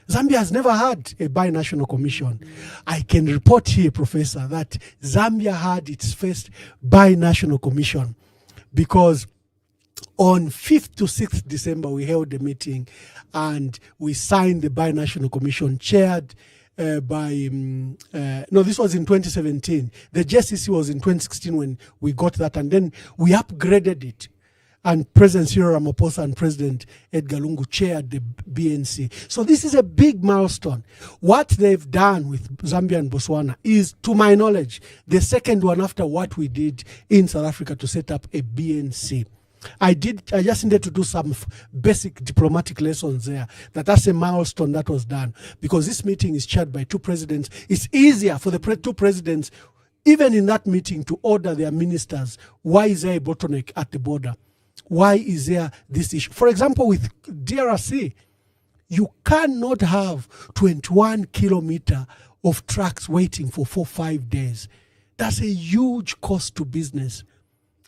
Zambia has never had a binational commission. I can report here, Professor, that Zambia had its first binational commission because on 5th to 6th December, we held a meeting and we signed the binational commission chaired by, no, this was in 2017. The JCC was in 2016 when we got that, and then we upgraded it. And President Cyril Ramaphosa and President Edgar Lungu chaired the BNC. So this is a big milestone. What they've done with Zambia and Botswana is, to my knowledge, the second one after what we did in South Africa to set up a BNC. I just needed to do some basic diplomatic lessons there. That's a milestone that was done. Because this meeting is chaired by two presidents. It's easier for the two presidents, even in that meeting, to order their ministers. Why is there a bottleneck at the border? Why is there this issue? For example, with DRC, you cannot have 21 kilometers of trucks waiting for 4-5 days. That's a huge cost to business.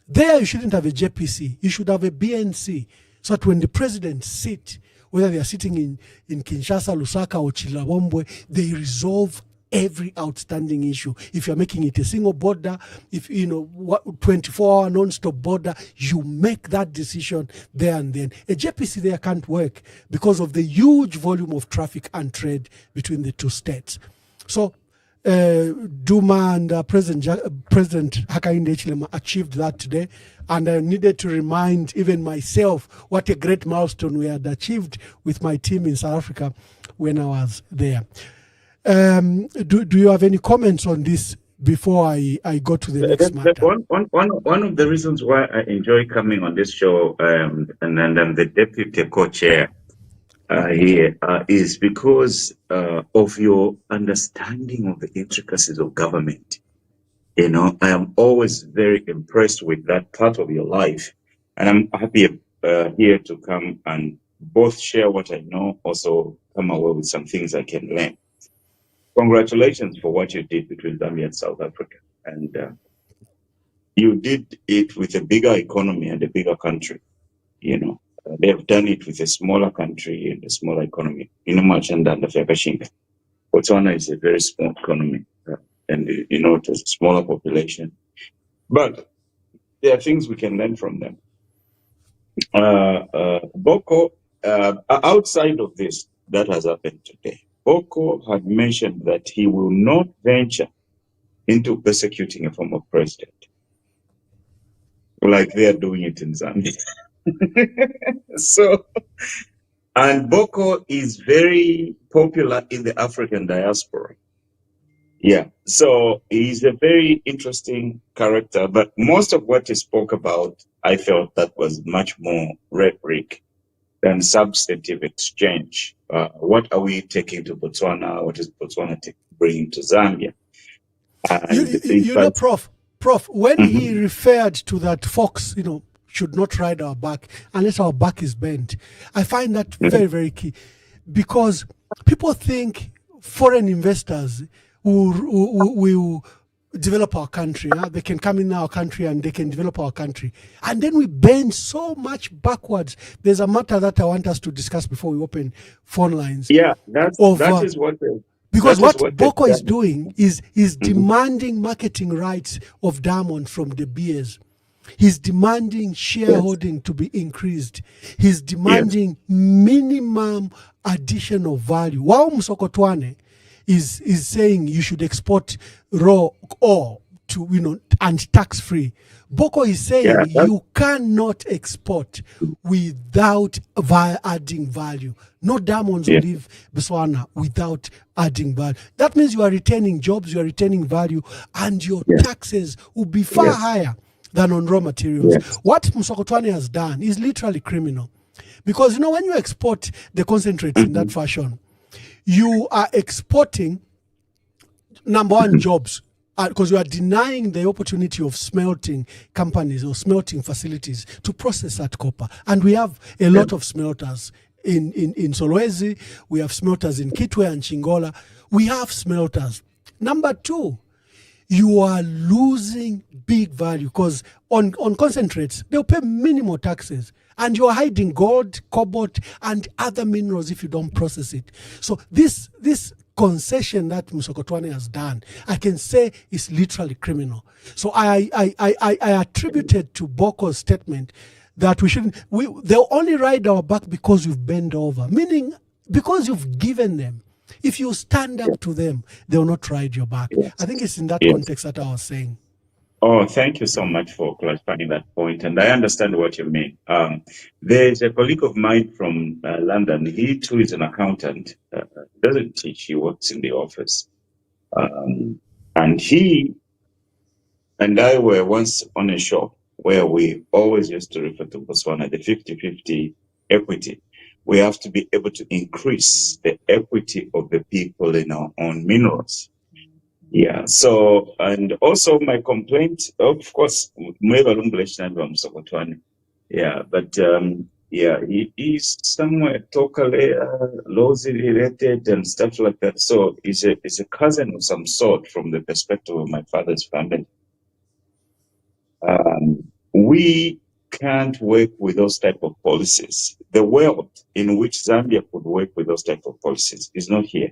There you shouldn't have a JPC. You should have a BNC. So that when the presidents sit, whether they are sitting in Kinshasa, Lusaka, or Chilabombwe, they resolve every outstanding issue. If you're making it a single border, if 24-hour non-stop border, you make that decision there and then. A JPC there can't work because of the huge volume of traffic and trade between the two states. So Duma and President Hakainde Hichilema achieved that today, and I needed to remind even myself what a great milestone we had achieved with my team in South Africa when I was there. Do you have any comments on this before I go to the next matter? One of the reasons why I enjoy coming on this show, and I'm the deputy co-chair here, is because of your understanding of the intricacies of government. I am always very impressed with that part of your life, And I'm happy here to come and both share what I know, also come away with some things I can learn. Congratulations for what you did between Zambia and South Africa. And you did it with a bigger economy and a bigger country. You know, they have done it with a smaller country and a smaller economy. You know, much and Botswana is a very small economy, and you know, it has a smaller population. But there are things we can learn from them. Boko, outside of this that has happened today, Boko had mentioned that he will not venture into persecuting a former president, like they are doing it in Zambia. So, and Boko is very popular in the African diaspora. Yeah, so he's a very interesting character, but most of what he spoke about, I felt that was much more rhetoric than substantive exchange. What are we taking to Botswana? What is Botswana bringing to Zambia? You know, Prof, when he referred to that fox, you know, should not ride our back unless our back is bent, I find that very, very key, because people think foreign investors will develop our country. They can come in our country and they can develop our country. And then we bend so much backwards. There's a matter that I want us to discuss before we open phone lines. Yeah, that is what... Because what Boko is doing is demanding marketing rights of Diamond from De Beers. He's demanding shareholding to be increased. He's demanding minimum additional value. While Msokotwane is saying you should export raw ore to, you know, and tax-free. Boko is saying you cannot export without adding value. No diamonds will leave Botswana without adding value. That means you are retaining jobs, you are retaining value, and your taxes will be far higher than on raw materials. What Msokotwane has done is literally criminal. Because, you know, when you export the concentrates in that fashion, you are exporting, number one, jobs, because you are denying the opportunity of smelting companies or smelting facilities to process that copper. And we have a lot of smelters in Solwezi, we have smelters in Kitwe and Chingola. We have smelters. Number two, you are losing big value, because on concentrates, they'll pay minimal taxes. And you're hiding gold, cobalt, and other minerals if you don't process it. So this concession that Msokotwane has done, I can say is literally criminal. So I attributed to Boko's statement that they'll only ride our back because we've bent over, meaning because you've given them. If you stand up to them, they'll not ride your back. I think it's in that context that I was saying. Oh, thank you so much for clarifying that point. And I understand what you mean. There's a colleague of mine from London. He too is an accountant. Doesn't teach, he works in the office. And he and I were once on a show where we always used to refer to Botswana, the 50-50 equity. We have to be able to increase the equity of the people in our own minerals. Yeah, so, and also my complaint, of course, yeah, but he is somewhere totally lawsy related and stuff like that. So he's a cousin of some sort from the perspective of my father's family. We can't work with those type of policies. The world in which Zambia could work with those type of policies is not here.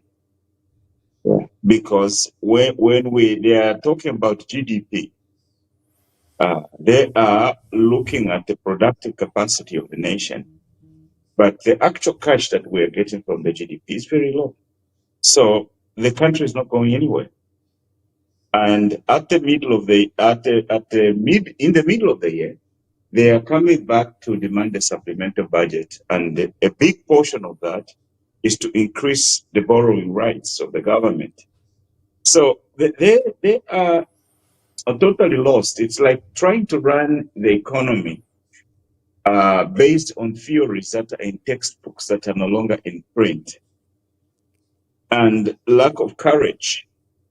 Because when they are talking about GDP, they are looking at the productive capacity of the nation, but the actual cash that we are getting from the GDP is very low. So the country is not going anywhere. And at the middle of the in the middle of the year, they are coming back to demand a supplemental budget, and a big portion of that is to increase the borrowing rights of the government. So they are totally lost. It's like trying to run the economy based on theories that are in textbooks that are no longer in print, and lack of courage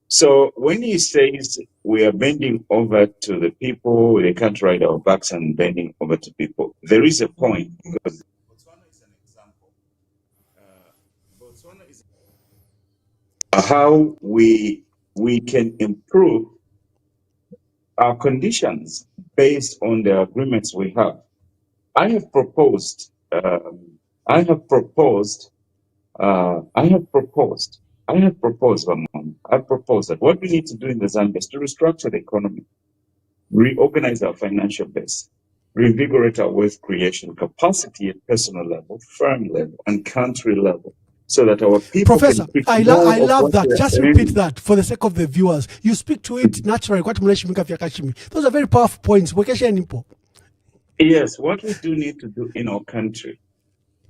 So when he says we are bending over to the people, they can't ride our backs and bending over to people, there is a point, because Botswana is an example. Botswana is how we can improve our conditions based on the agreements we have. I have proposed, Ramon, I have proposed that what we need to do in the Zambia is to restructure the economy, reorganize our financial base, reinvigorate our wealth creation capacity at personal level, firm level, and country level, so that our people Professor, can pick I more of love what that. they're Just earning. repeat that for the sake of the viewers. You speak to it naturally. Those are very powerful points. Yes, what we do need to do in our country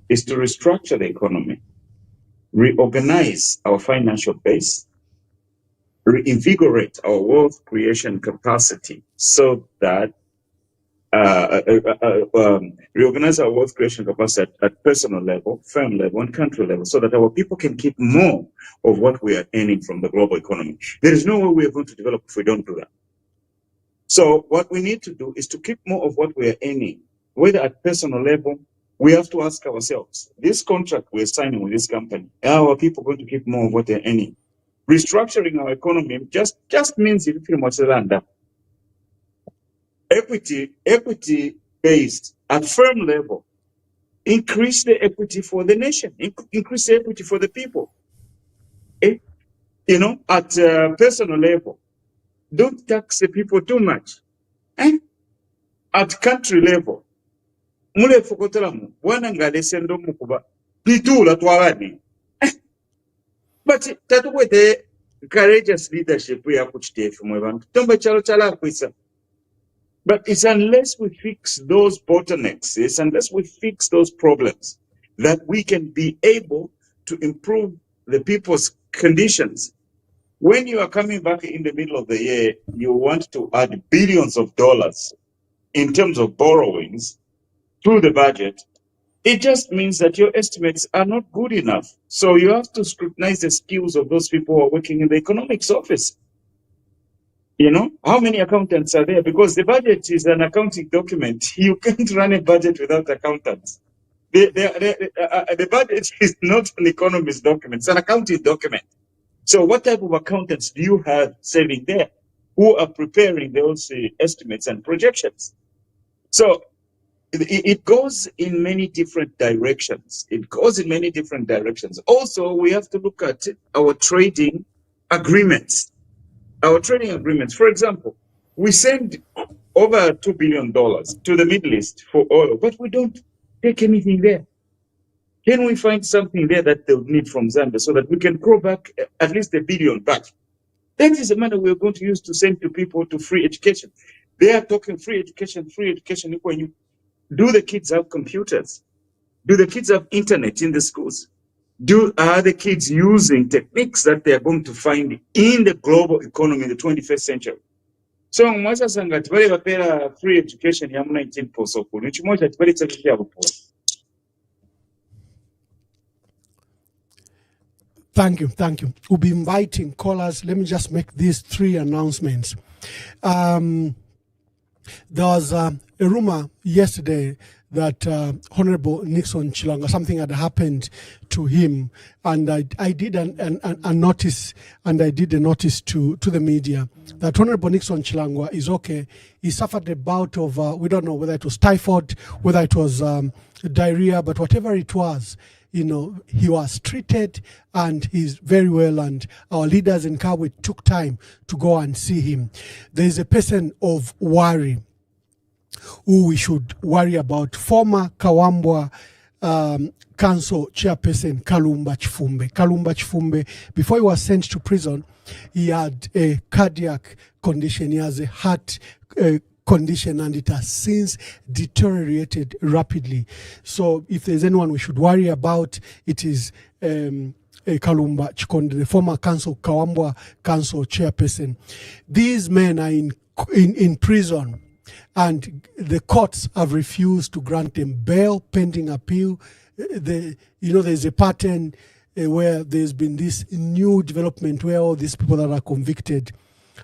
is to restructure the economy, reorganize our financial base, reinvigorate our wealth creation capacity, so that reorganize our wealth creation capacity at personal level, firm level, and country level, so that our people can keep more of what we are earning from the global economy. There is no way we are going to develop if we don't do that. So what we need to do is to keep more of what we are earning, whether at personal level. We have to ask ourselves, this contract we're signing with this company, are our people going to keep more of what they're earning? Restructuring our economy just means if you much land equity based at firm level, increase the equity for the nation, increase the equity for the people. At personal level, don't tax the people too much. At country level, mule fokotelamu wana ngalesendo mukuba pitula twabani. But tatukwete courageous leadership ya kuchitefu mwebantu tomba chalo chala kwisa. But it's unless we fix those bottlenecks, it's unless we fix those problems, that we can be able to improve the people's conditions. When you are coming back in the middle of the year, you want to add billions of dollars in terms of borrowings to the budget. It just means that your estimates are not good enough. So you have to scrutinize the skills of those people who are working in the economics office. How many accountants are there? Because the budget is an accounting document. You can't run a budget without accountants. The budget is not an economist document, it's an accounting document. So what type of accountants do you have serving there who are preparing those estimates and projections? So it goes in many different directions. Also, we have to look at our trading agreements. For example, we send over $2 billion to the Middle East for oil, but we don't take anything there. Can we find something there that they'll need from Zambia so that we can grow back at least $1 billion back? That is the money we're going to use to send to people to free education. They are talking free education. Do the kids have computers? Do the kids have internet in the schools? Are the kids using techniques that they are going to find in the global economy in the 21st century? So mwasa sanga tibali bapera free education ya 19 posokulu. Nchimoja tibali tsakikia bupo. Thank you. We'll be inviting callers. Let me just make these 3 announcements. There was a rumor yesterday that Honorable Nixon Chilanga, something had happened to him, and I did a notice, and I did a notice to the media that Honorable Nixon Chilanga is okay. He suffered a bout of, we don't know whether it was typhoid, whether it was diarrhea, but whatever it was, he was treated and he's very well, and our leaders in Kabwe took time to go and see him. There is a person of worry who we should worry about, former Kawambwa Council Chairperson Kalumba Chifumbe. Before he was sent to prison, he had a cardiac condition, he has a heart condition, and it has since deteriorated rapidly. So if there's anyone we should worry about, it is Kalumba Chikonde, the former Kawambwa Council Chairperson. These men are in prison, and the courts have refused to grant them bail pending appeal. There's a pattern. where there's been this new development where all these people that are convicted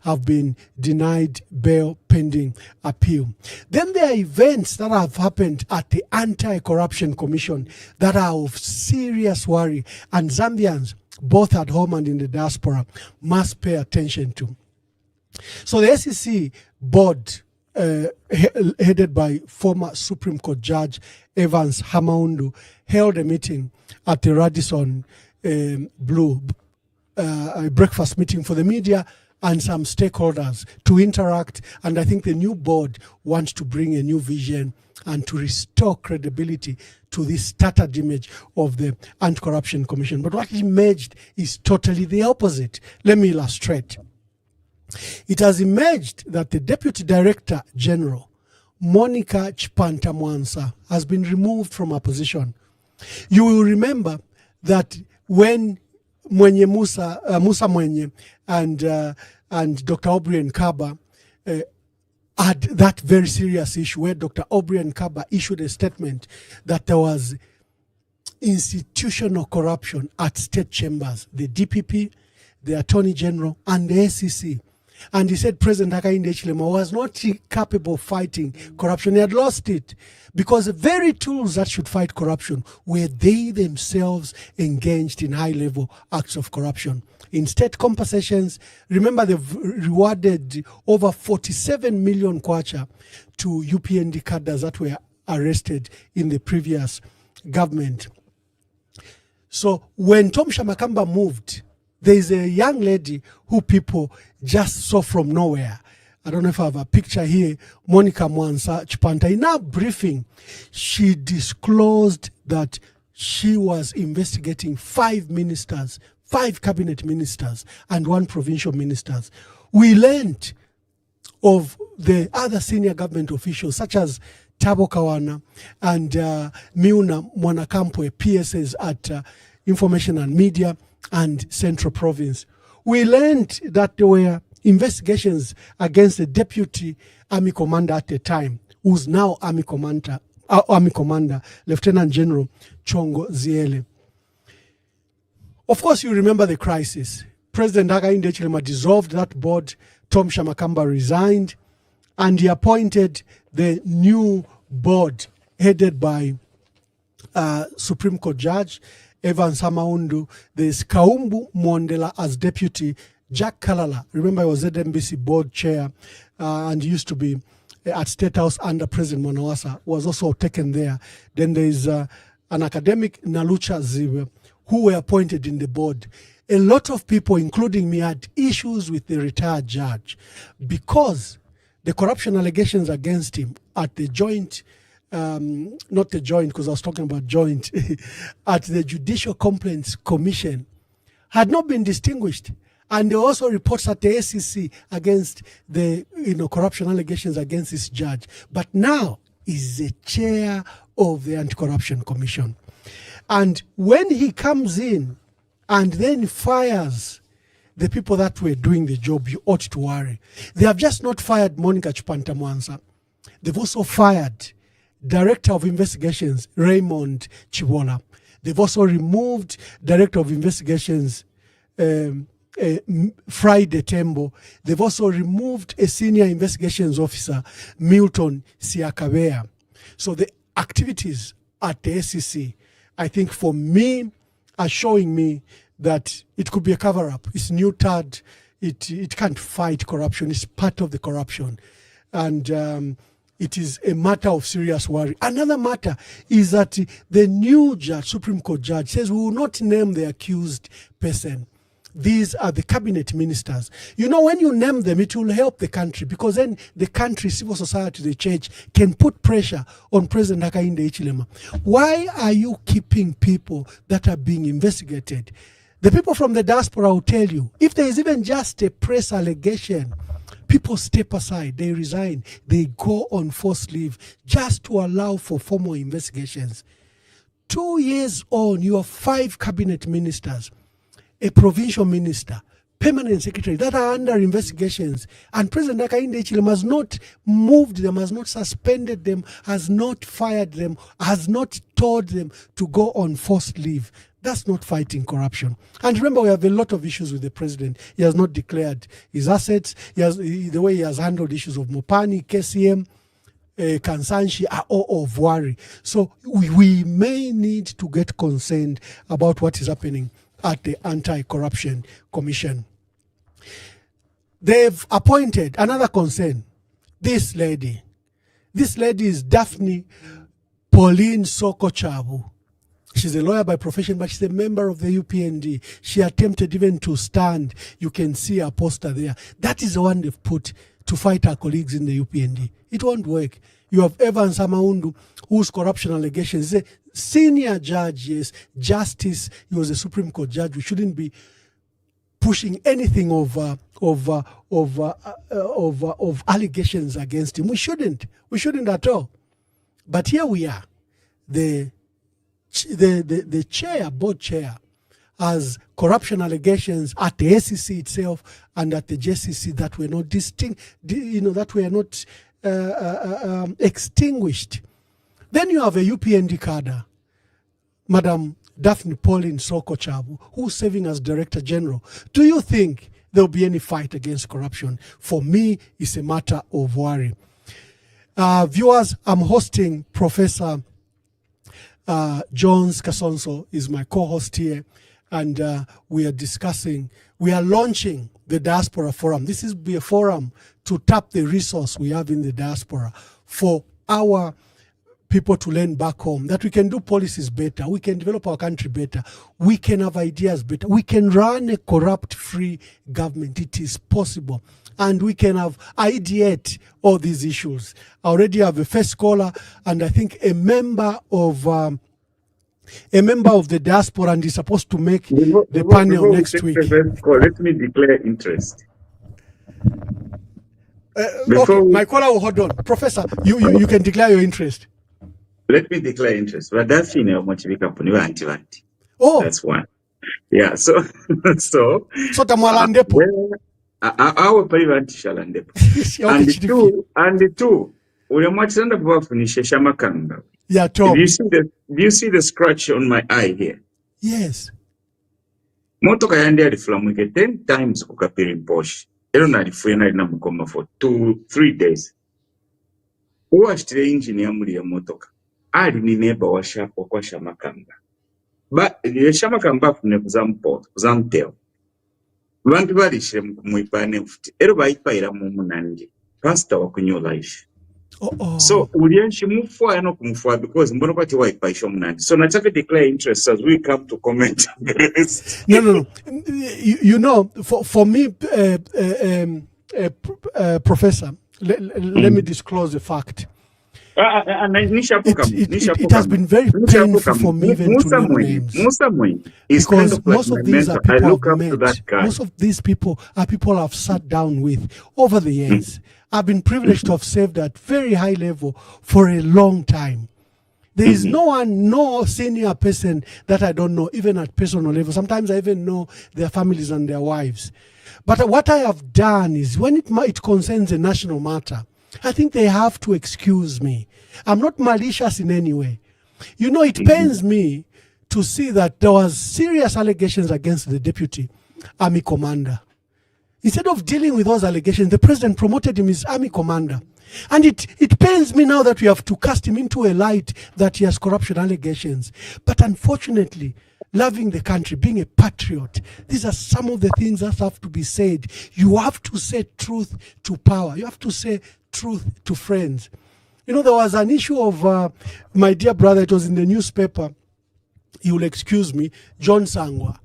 have been denied bail pending appeal. Then there are events that have happened at the Anti-Corruption Commission that are of serious worry, and Zambians, both at home and in the diaspora, must pay attention to. So the SEC board, headed by former Supreme Court Judge Evans Hamaundu, held a meeting at the Radisson Blue, a breakfast meeting for the media and some stakeholders to interact. And I think the new board wants to bring a new vision and to restore credibility to this started image of the Anti-Corruption Commission. But what emerged is totally the opposite. Let me illustrate. It has emerged that the Deputy Director General, Monica Chipanta Mwansa, has been removed from her position. You will remember that when Mwenye Musa Mwenye and Dr. O'Brien Kaba had that very serious issue where Dr. O'Brien Kaba issued a statement that there was institutional corruption at state chambers, the DPP, the Attorney General, and the SEC. And he said President Hakainde Hichilema was not capable of fighting corruption. He had lost it because the very tools that should fight corruption were they themselves engaged in high-level acts of corruption. In state compensations, remember they've rewarded over 47 million kwacha to UPND cadres that were arrested in the previous government. So when Tom Shamakamba moved, there's a young lady who people just saw from nowhere. I don't know if I have a picture here. Monica Mwansa Chipanta. In her briefing, she disclosed that she was investigating 5 ministers, 5 cabinet ministers, and 1 provincial ministers. We learned of the other senior government officials, such as Tabo Kawana and Miuna Mwanakampwe, PSs at Information and Media and Central Province. We learned that there were investigations against the deputy army commander at the time, who's now army commander, Lieutenant General Chongo Ziele. Of course, you remember the crisis. President Hakainde Hichilema dissolved that board. Tom Shamakamba resigned, and he appointed the new board headed by Supreme Court Judge Evans Hamaundu. There's Kaumbu Mwandela as deputy. Jack Kalala, remember he was ZMBC board chair and he used to be at State House under President Mwanawasa, was also taken there. Then there's an academic, Nalucha Ziwe, who were appointed in the board. A lot of people, including me, had issues with the retired judge because the corruption allegations against him at the joint, not the joint because I was talking about joint, at the Judicial Complaints Commission had not been distinguished. And there were also reports at the SEC against the corruption allegations against this judge. But now is the chair of the Anti-Corruption Commission. And when he comes in and then fires the people that were doing the job, you ought to worry. They have just not fired Monica Chipanta Mwansa. They've also fired Director of Investigations, Raymond Chibola. They've also removed Director of Investigations, Friday Tembo. They've also removed a senior investigations officer, Milton Siakabea. So the activities at the SEC, I think for me, are showing me that it could be a cover-up. It's new TAD. It can't fight corruption. It's part of the corruption. And it is a matter of serious worry. Another matter is that the new judge, Supreme Court judge, says we will not name the accused person. These are the cabinet ministers. When you name them, it will help the country because then the country, civil society, the church can put pressure on President Hakainde Hichilema. Why are you keeping people that are being investigated? The people from the diaspora will tell you, if there is even just a press allegation, people step aside, they resign, they go on forced leave just to allow for formal investigations. 2 years on, you have 5 cabinet ministers, a provincial minister, permanent secretary that are under investigations, and President Hakainde Hichilema has not moved them, has not suspended them, has not fired them, has not told them to go on forced leave. That's not fighting corruption. And remember, we have a lot of issues with the president. He has not declared his assets. The way he has handled issues of Mopani, KCM, Kansanshi are all of worry. So we may need to get concerned about what is happening at the Anti-Corruption Commission. They've appointed another concern. This lady is Daphne Pauline Soko-Chabu. She's a lawyer by profession, but she's a member of the UPND. She attempted even to stand. You can see her poster there. That is the one they've put to fight her colleagues in the UPND. It won't work. You have Evans Amaundu, whose corruption allegations is a senior judge, yes, justice. He was a Supreme Court judge. We shouldn't be pushing anything of allegations against him. We shouldn't at all. But here we are. The board chair, has corruption allegations at the SEC itself and at the JCC that were not extinguished. Then you have a UPND cadre, Madam Daphne Pauline Soko-Chabu, who's serving as Director General. Do you think there'll be any fight against corruption? For me, it's a matter of worry. Viewers, I'm hosting Professor Jones Kasonso is my co-host here, and we are launching the Diaspora Forum. This is be a forum to tap the resource we have in the diaspora for our people to learn back home, that we can do policies better, we can develop our country better, we can have ideas better, we can run a corrupt-free government. It is possible. And we can have ideate all these issues. I already have a first caller, and I think a member of the diaspora, and is supposed to make the panel next week. Let me declare interest. Okay, my caller will hold on. Professor, you can declare your interest. Let me declare interest. Oh, that's one. Yeah. So our private shalandepo. And two, ule mwachanda kubafunisha shamakanga. Yeah, Tom. Do you see the scratch on my eye here? Yes. Motoka yandi alifulamuke 10 times kukapiri mposhi. Ero nalifuye na mukoma for 2-3 days. Uwashitire engine ya muli ya motoka. Ali ni neighbor wa shamakanga. But the shamakanga afune kuzamteo. Bantu balishire muipane mfuti. Ero baipaira mumunanji. Pastor wa kunyo life. So ulienshi mufwa no kumufwa because mbono kwati waipaisha mumunanji. So nataka declare interest as we come to comment. No. You know, for me, Professor, let me disclose the fact. It has been very painful for me even to know names. Because most of these are people I've met. Most of these people are people I've sat down with over the years. I've been privileged to have served at very high level for a long time. There is no senior person that I don't know, even at personal level. Sometimes I even know their families and their wives. But what I have done is, when it concerns a national matter, I think they have to excuse me. I'm not malicious in any way. You know, it pains me to see that there was serious allegations against the deputy army commander. Instead of dealing with those allegations, the president promoted him as army commander. And it pains me now that we have to cast him into a light that he has corruption allegations. But unfortunately, loving the country, being a patriot, these are some of the things that have to be said. You have to say truth to power. You have to say truth to friends. You know, there was an issue of, my dear brother, it was in the newspaper, you will excuse me, John Sangwa,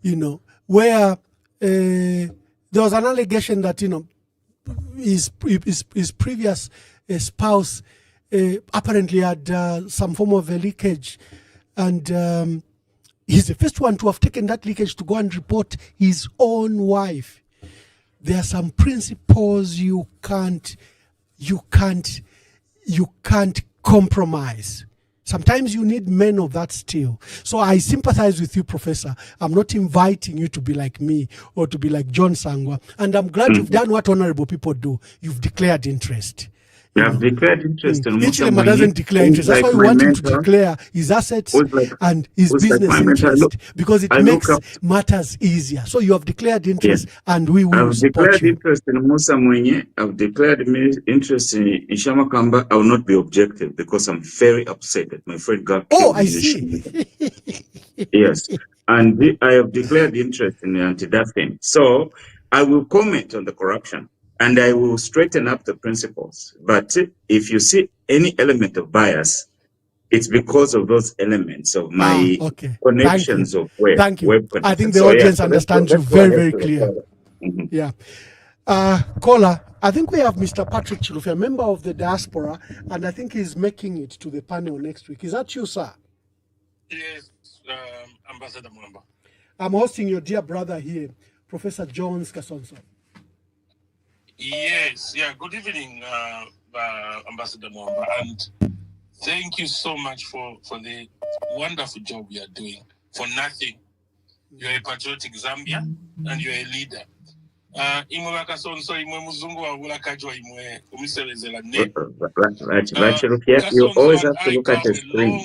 you know, where there was an allegation that, you know, his previous spouse apparently had some form of a leakage, and he's the first one to have taken that leakage to go and report his own wife. There are some principles you can't compromise. Sometimes you need men of that steel. So I sympathize with you, Professor. I'm not inviting you to be like me or to be like John Sangwa. And I'm glad you've done what honorable people do. You've declared interest. You have declared interest in Musa Hichilema doesn't declare interest. That's why we want him to declare his assets and his business interest, because it makes matters easier. So you have declared interest, and we will support declared you. interest in Musa Mwenye. I've declared interest in Shamakamba. I will not be objective because I'm very upset that my friend got killed. I see. Yes. And I have declared interest in the anti-daphne. So I will comment on the corruption and I will straighten up the principles. But if you see any element of bias, it's because of those elements of my connections of web. Thank you. Web I think the audience understands you very, very clear. Yeah. Caller, I think we have Mr. Patrick Chilufi, a member of the Diaspora, and I think he's making it to the panel next week. Is that you, sir? Yes, Ambassador Mwamba. I'm hosting your dear brother here, Professor Jones Kasonso. Yes, good evening, Ambassador Mwamba, and thank you so much for the wonderful job you are doing. For nothing, you're a patriotic Zambian and you're a leader. You always have to look at the screen.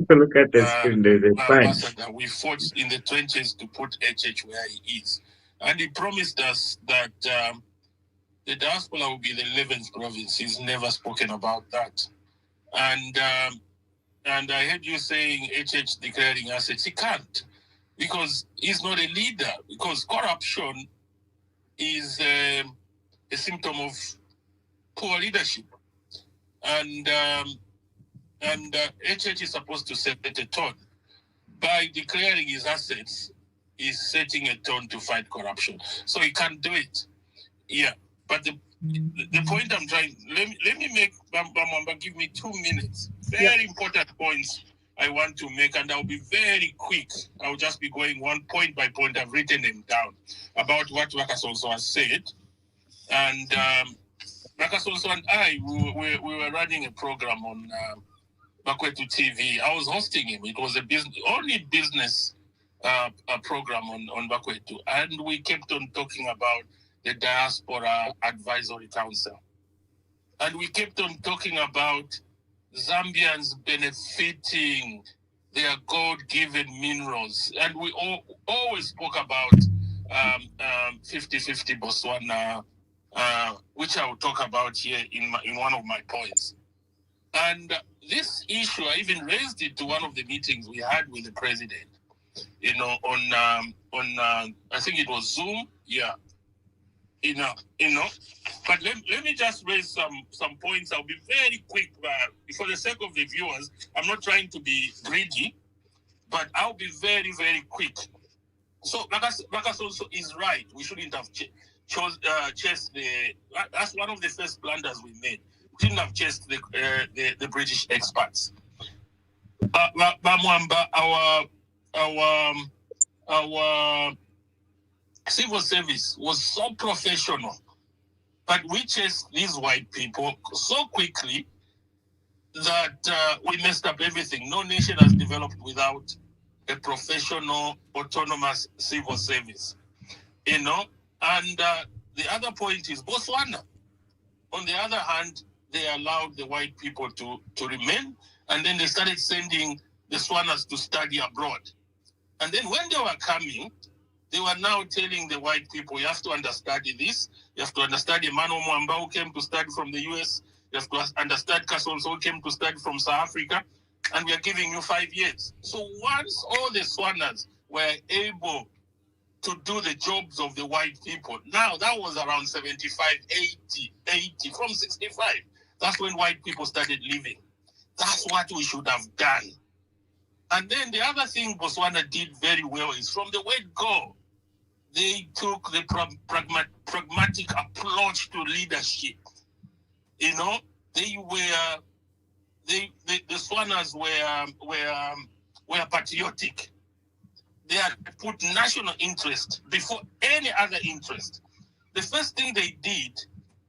Look at the screen, there's a Ambassador, we fought in the trenches to put HH where he is. And he promised us that the diaspora will be the 11th province. He's never spoken about that. And I heard you saying HH declaring assets. He can't, because he's not a leader, because corruption is a symptom of poor leadership. And HH is supposed to set a tone. By declaring his assets, he's setting a tone to fight corruption. So he can't do it. Yeah. But the point I'm trying, let me make, Mwamba, give me 2 minutes. Very important points I want to make, and I'll be very quick. I'll just be going one point by point. I've written them down about what Wakasonso has said. And Wakasonso and I, we were running a program on Bakwetu TV. I was hosting him. It was only business program on Bakwetu. And we kept on talking about the Diaspora Advisory Council. And we kept on talking about Zambians benefiting their God-given minerals. And we always spoke about 50-50 Botswana, which I will talk about here in one of my points. And this issue, I even raised it to one of the meetings we had with the president, on I think it was Zoom, But let me just raise some points. I'll be very quick, for the sake of the viewers. I'm not trying to be greedy, but I'll be very, very quick. So Bakasonso is right. We shouldn't have chased that's one of the first blunders we made. We shouldn't have chased the British expats. Mwamba, our civil service was so professional, but we chased these white people so quickly that we messed up everything. No nation has developed without a professional, autonomous civil service. And the other point is Botswana. On the other hand, they allowed the white people to remain, and then they started sending the Swanas to study abroad. And then when they were coming, they were now telling the white people, you have to understand this. You have to understand Emmanuel Mwamba, who came to study from the US. You have to understand Kasonso, who came to study from South Africa. And we are giving you 5 years. So once all the Swanas were able to do the jobs of the white people, now that was around 75, 80, from 65. That's when white people started leaving. That's what we should have done. And then the other thing Botswana did very well is from the word go, they took the pragmatic approach to leadership. The Swanas were patriotic. They had put national interest before any other interest. The first thing they did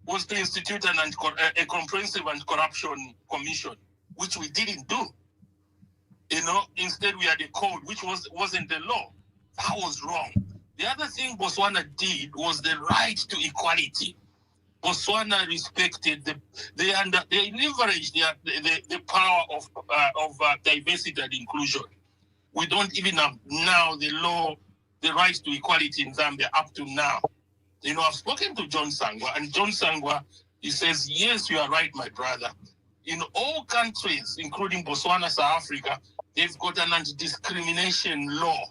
was to institute a comprehensive anti-corruption commission, which we didn't do. Instead we had a code which wasn't the law. That was wrong. The other thing Botswana did was the right to equality. Botswana respected they leveraged the power of diversity and inclusion. We don't even have now the right to equality in Zambia up to now. You know, I've spoken to John Sangwa, and John Sangwa, he says, yes, you are right, my brother. In all countries, including Botswana, South Africa, they've got an anti-discrimination law.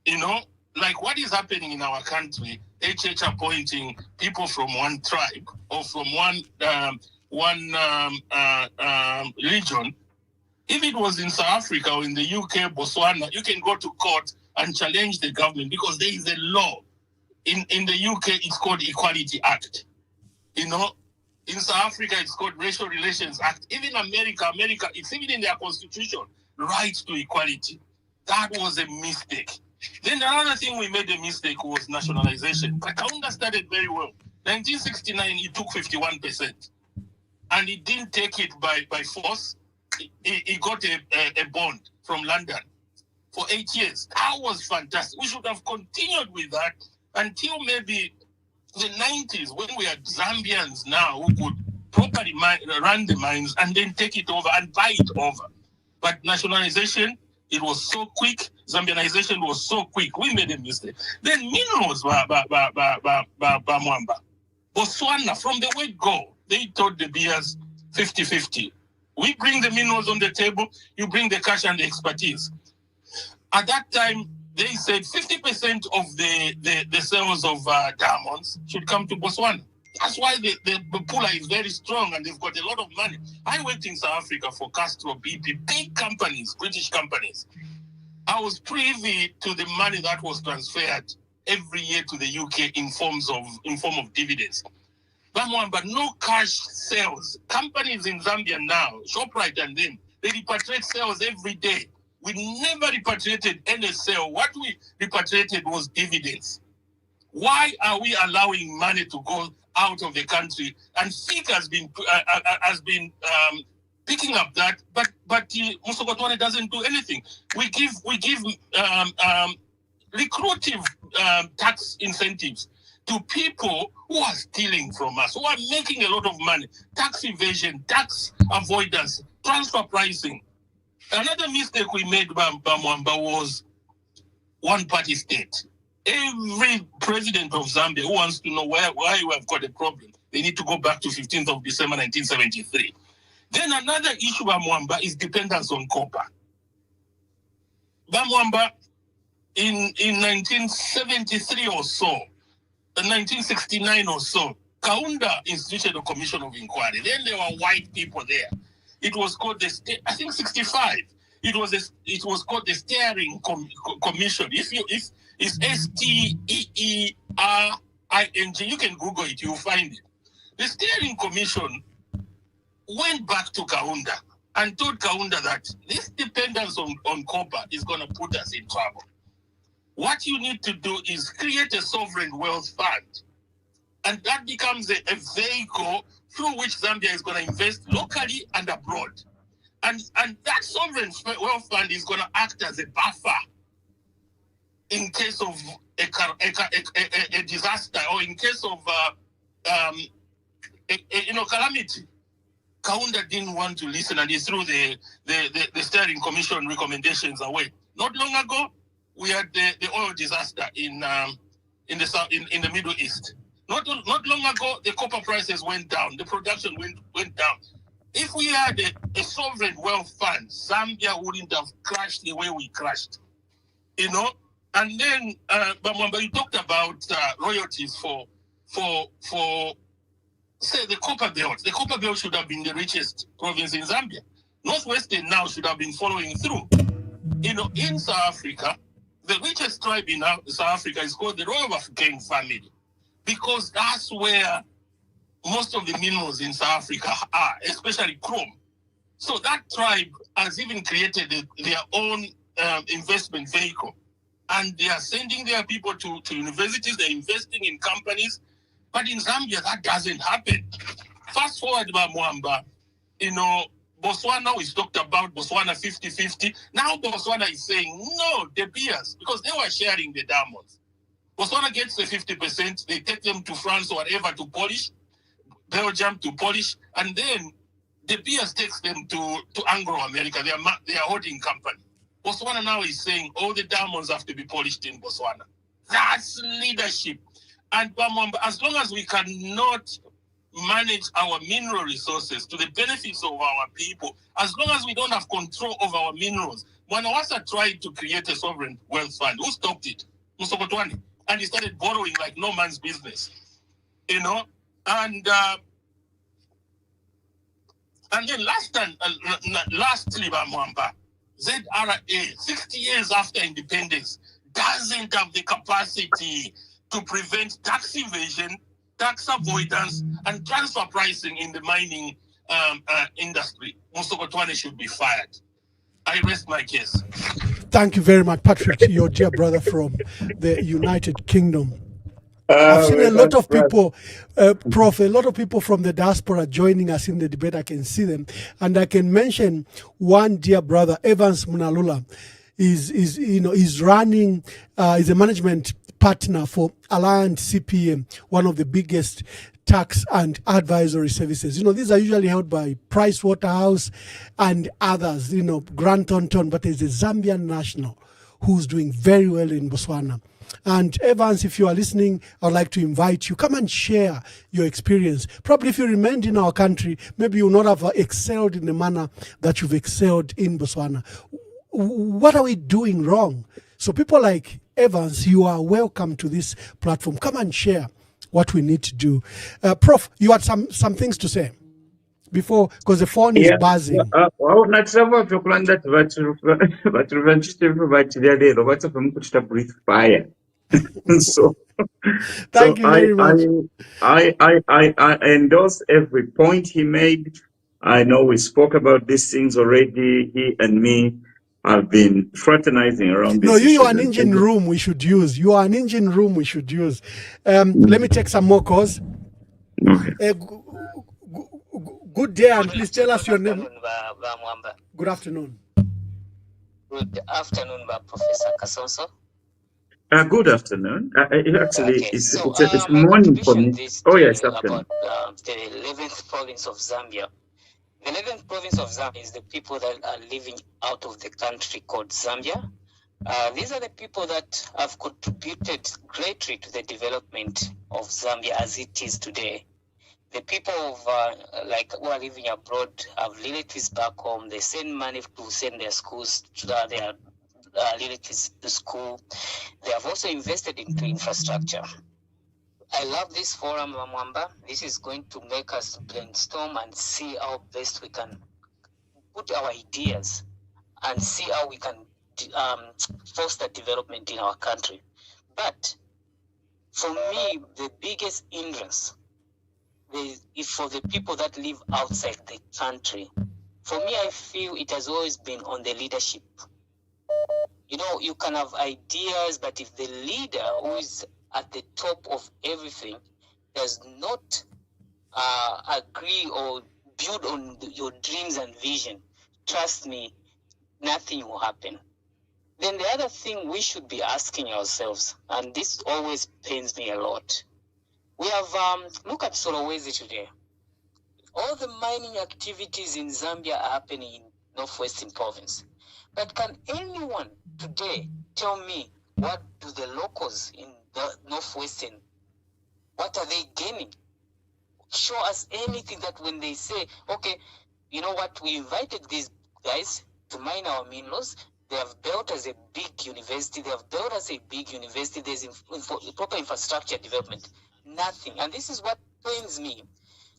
You know, like what is happening in our country, HH appointing people from one tribe or from one region. If it was in South Africa or in the UK, Botswana, you can go to court and challenge the government because there is a law. In the UK, it's called Equality Act. You know, in South Africa, it's called Racial Relations Act. Even America, it's even in their constitution, right to equality. That was a mistake. Then another thing we made a mistake was nationalization. Kaunda started very well. 1969, he took 51%. And he didn't take it by force. He got a bond from London for 8 years. That was fantastic. We should have continued with that until maybe the 90s, when we had Zambians now who could properly run the mines and then take it over and buy it over. But nationalization, it was so quick. Zambianization was so quick. We made a mistake. Then minerals, Mwamba. Botswana, from the word go, they told the beers 50-50. We bring the minerals on the table, you bring the cash and the expertise. At that time, they said 50% of the sales of diamonds should come to Botswana. That's why the Pula is very strong and they've got a lot of money. I worked in South Africa for Castro, BP, big companies, British companies. I was privy to the money that was transferred every year to the UK in form of dividends. But no cash sales. Companies in Zambia now, ShopRite and them, they repatriate sales every day. We never repatriated any sale. What we repatriated was dividends. Why are we allowing money to go out of the country? And FIC has been picking up that, but Musokotwane doesn't do anything. We give recruitive tax incentives to people who are stealing from us, who are making a lot of money. Tax evasion, tax avoidance, transfer pricing. Another mistake we made, Mwamba, was one-party state. Every president of Zambia who wants to know why we have got a problem, they need to go back to 15th of December 1973. Then another issue, Mwamba, is dependence on copper. Mwamba, in 1973 or so, 1969 or so, Kaunda instituted a commission of inquiry. Then there were white people there. It was called I think 65. It was called the Steering Commission. It's STEERING. You can Google it. You'll find it. The Steering Commission went back to Kaunda and told Kaunda that this dependence on copper is going to put us in trouble. What you need to do is create a sovereign wealth fund. And that becomes a vehicle through which Zambia is going to invest locally and abroad. And that sovereign wealth fund is going to act as a buffer in case of a disaster or in case of calamity. Kaunda didn't want to listen and he threw the Steering Commission recommendations away. Not long ago, we had the oil disaster in the Middle East. Not long ago, the copper prices went down. The production went down. If we had a sovereign wealth fund, Zambia wouldn't have crashed the way we crashed. You know? And then, Bamwamba, you talked about royalties for say, the copper belt. The copper belt should have been the richest province in Zambia. Northwestern now should have been following through. You know, in South Africa, the richest tribe in South Africa is called the Royal African family, because that's where most of the minerals in South Africa are, especially chrome. So that tribe has even created their own investment vehicle. And they are sending their people to universities, they're investing in companies. But in Zambia, that doesn't happen. Fast forward, Mwamba, you know, Botswana, we talked about Botswana 50-50. Now Botswana is saying, no, De Beers, because they were sharing the diamonds. Botswana gets the 50%, they take them to France or whatever to polish. Belgium to polish, and then De Beers takes them to Anglo-America, their holding company. Botswana now is saying all the diamonds have to be polished in Botswana. That's leadership. And as long as we cannot manage our mineral resources to the benefits of our people, as long as we don't have control of our minerals. Mwanawasa tried to create a sovereign wealth fund. Who stopped it? Musokotwane. And he started borrowing like no man's business. You know? And then lastly, Mwamba, ZRA, 60 years after independence, doesn't have the capacity to prevent tax evasion, tax avoidance, and transfer pricing in the mining industry. Musokotwane should be fired. I rest my case. Thank you very much, Patrick, your dear brother from the United Kingdom. I've seen a lot of people, Prof, a lot of people from the diaspora joining us in the debate. I can see them. And I can mention one dear brother, Evans Mnalula, is running, is a management partner for Alliant CPM, one of the biggest tax and advisory services. These are usually held by Price Waterhouse and others, Grant Thornton, but there's a Zambian national who's doing very well in Botswana. And Evans, if you are listening, I'd like to invite you, come and share your experience. Probably if you remained in our country, maybe you would not have excelled in the manner that you've excelled in Botswana. What are we doing wrong? So people like Evans, you are welcome to this platform. Come and share what we need to do. Prof, you had some things to say before, because the phone is buzzing. Breathe fire. So thank you very much. I endorse every point he made. I know we spoke about these things already. He and me have been fraternizing around this. No, you are an engine room we should use. You are an engine room we should use. Let me take some more calls. Okay. Good day, and please tell us your name. Good afternoon. Good afternoon, Professor Kasonso. Good afternoon. It's morning for me. Oh, yes, afternoon. About the 11th province of Zambia. The 11th province of Zambia is the people that are living out of the country called Zambia. These are the people that have contributed greatly to the development of Zambia as it is today. The people of who are living abroad have relatives back home. They send money to send their schools to their relatives to school. They have also invested into infrastructure. I love this forum, Mwamba. This is going to make us brainstorm and see how best we can put our ideas and see how we can foster development in our country. But for me, the biggest hindrance is for the people that live outside the country. For me, I feel it has always been on the leadership. You can have ideas, but if the leader who is at the top of everything does not agree or build on your dreams and vision, trust me, nothing will happen. Then the other thing we should be asking ourselves, and this always pains me a lot, we have, look at Solowezi today. All the mining activities in Zambia are happening in Northwestern Province. But can anyone today tell me what do the locals in the Northwestern, what are they gaining? Show us anything that when they say, okay, you know what, we invited these guys to mine our minerals, they have built us a big university, there's proper infrastructure development. Nothing. And this is what pains me.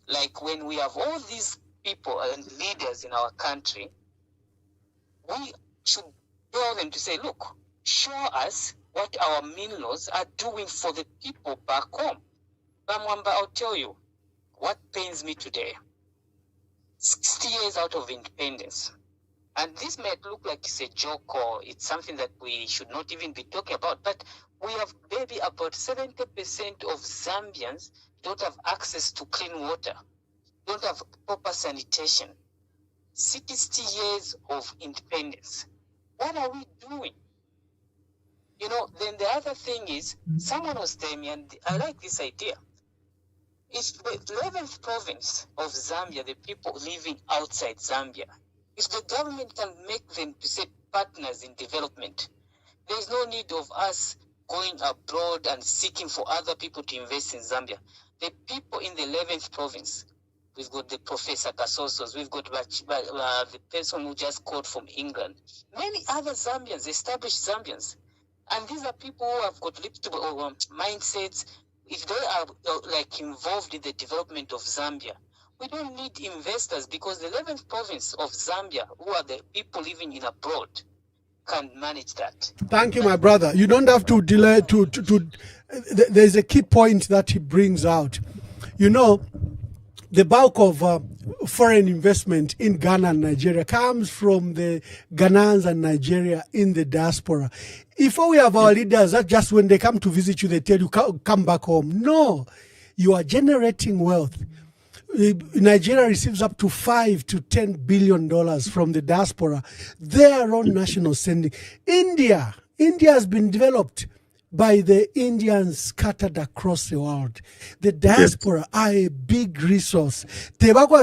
Like when we have all these people and leaders in our country, we should tell them to say, look, show us what our minerals are doing for the people back home. Mwamba, I'll tell you what pains me today. 60 years out of independence. And this might look like it's a joke or it's something that we should not even be talking about, but we have maybe about 70% of Zambians don't have access to clean water, don't have proper sanitation. 60 years of independence. What are we doing? Then the other thing is, someone was telling me, and I like this idea. It's the 11th province of Zambia, the people living outside Zambia. If the government can make them to say partners in development, there's no need of us going abroad and seeking for other people to invest in Zambia. The people in the 11th province, we've got the Professor Kasosos, we've got the person who just called from England, many other Zambians, established Zambians. And these are people who have got mindsets. If they are involved in the development of Zambia, we don't need investors, because the 11th province of Zambia, who are the people living in abroad, can manage that. Thank you, my brother. You don't have to delay there's a key point that he brings out. You know, the bulk of foreign investment in Ghana and Nigeria comes from the Ghanaians and Nigeria in the diaspora. If we have our leaders that just when they come to visit you, they tell you, come back home. No, you are generating wealth. Nigeria receives up to $5 to $10 billion from the diaspora, their own national sending. India has been developed by the Indians scattered across the world. The diaspora are a big resource. If we're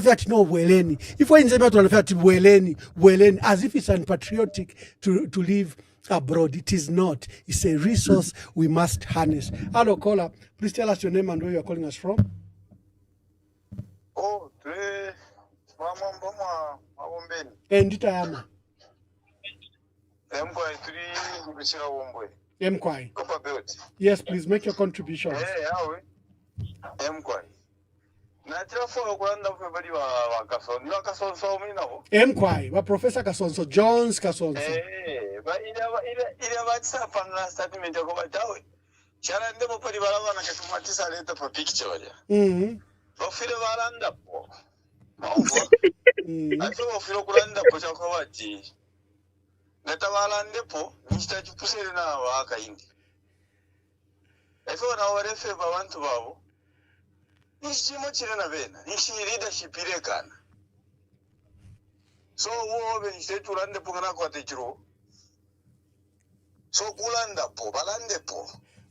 in Zambia, as if it's unpatriotic to live abroad. It is not. It's a resource we must harness. Hello, caller. Please tell us your name and where you're calling us from. Oh, Enditayama. Mkwai. Yes, please make your contributions. Mkwai, wa Professor Kasonso, Jones Kasonso. So when say to run the Pugana Quatechro, so Kulanda po, Balande po.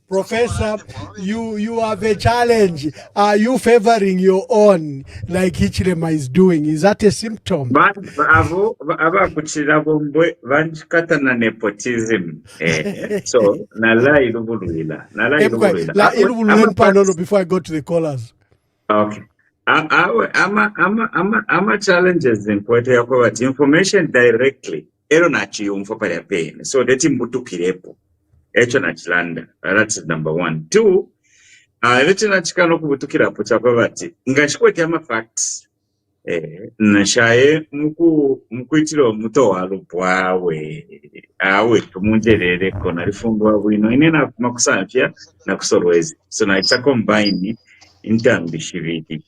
Professor, you have a challenge. Are you favoring your own like Hichilema is doing? Is that a symptom? Nepotism. So nala ilubulila. Before I go to the callers. Okay. Ama challenges in Puerto Rico, information directly. Ero nachi umfapa ya pain. So deti mbutu kirepo. Echo nachilanda. That's number 1. 2. Lechi nachikano kubutukira pocha bati. Ngashikwe ama facts. Nashaye mukuitiro muto walupwawe. Awe tumunjerere kona rifungwa wino. Inena makusanfia na kusorwezi. So na it's a combine in terms of shiriki.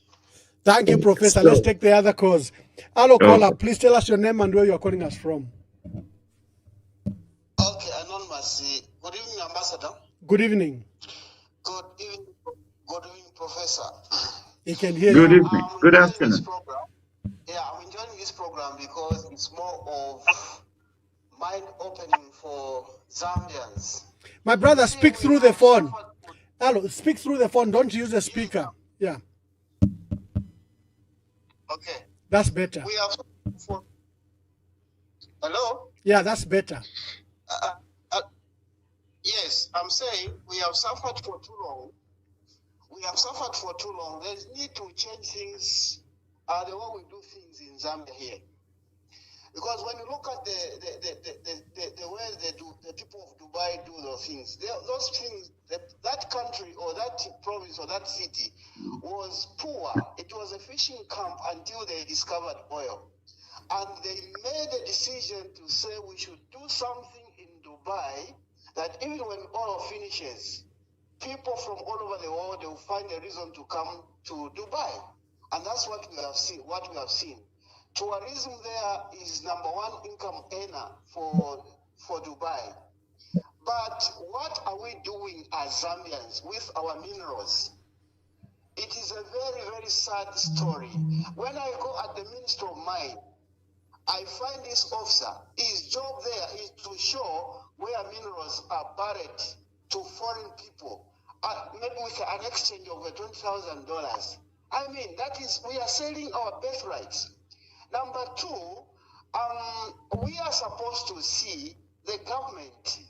Thank you, Professor. Let's take the other calls. Hello, caller. Please tell us your name and where you are calling us from. Okay, anonymous. Good evening, Ambassador. Good evening. Good evening, Professor. You can hear Good you. evening. Good afternoon. I'm enjoying this program because it's more of mind opening for Zambians. My brother, speak through the phone. Hello, speak through the phone. Don't use the speaker. Yeah. Okay. That's better. We have. Hello? Yeah, that's better. Yes, I'm saying we have suffered for too long. There's need to change things, the way we do things in Zambia here. Because when you look at the way the people of Dubai do those things, that country or that province or that city was poor. It was a fishing camp until they discovered oil. And they made a decision to say we should do something in Dubai that even when oil finishes, people from all over the world, they will find a reason to come to Dubai. And that's what we have seen. Tourism there is number 1 income earner for Dubai. But what are we doing as Zambians with our minerals? It is a very, very sad story. When I go at the Ministry of Mine, I find this officer, his job there is to show where minerals are buried to foreign people. maybe with an exchange of $20,000. I mean, that is, we are selling our birthrights. Number two, we are supposed to see the government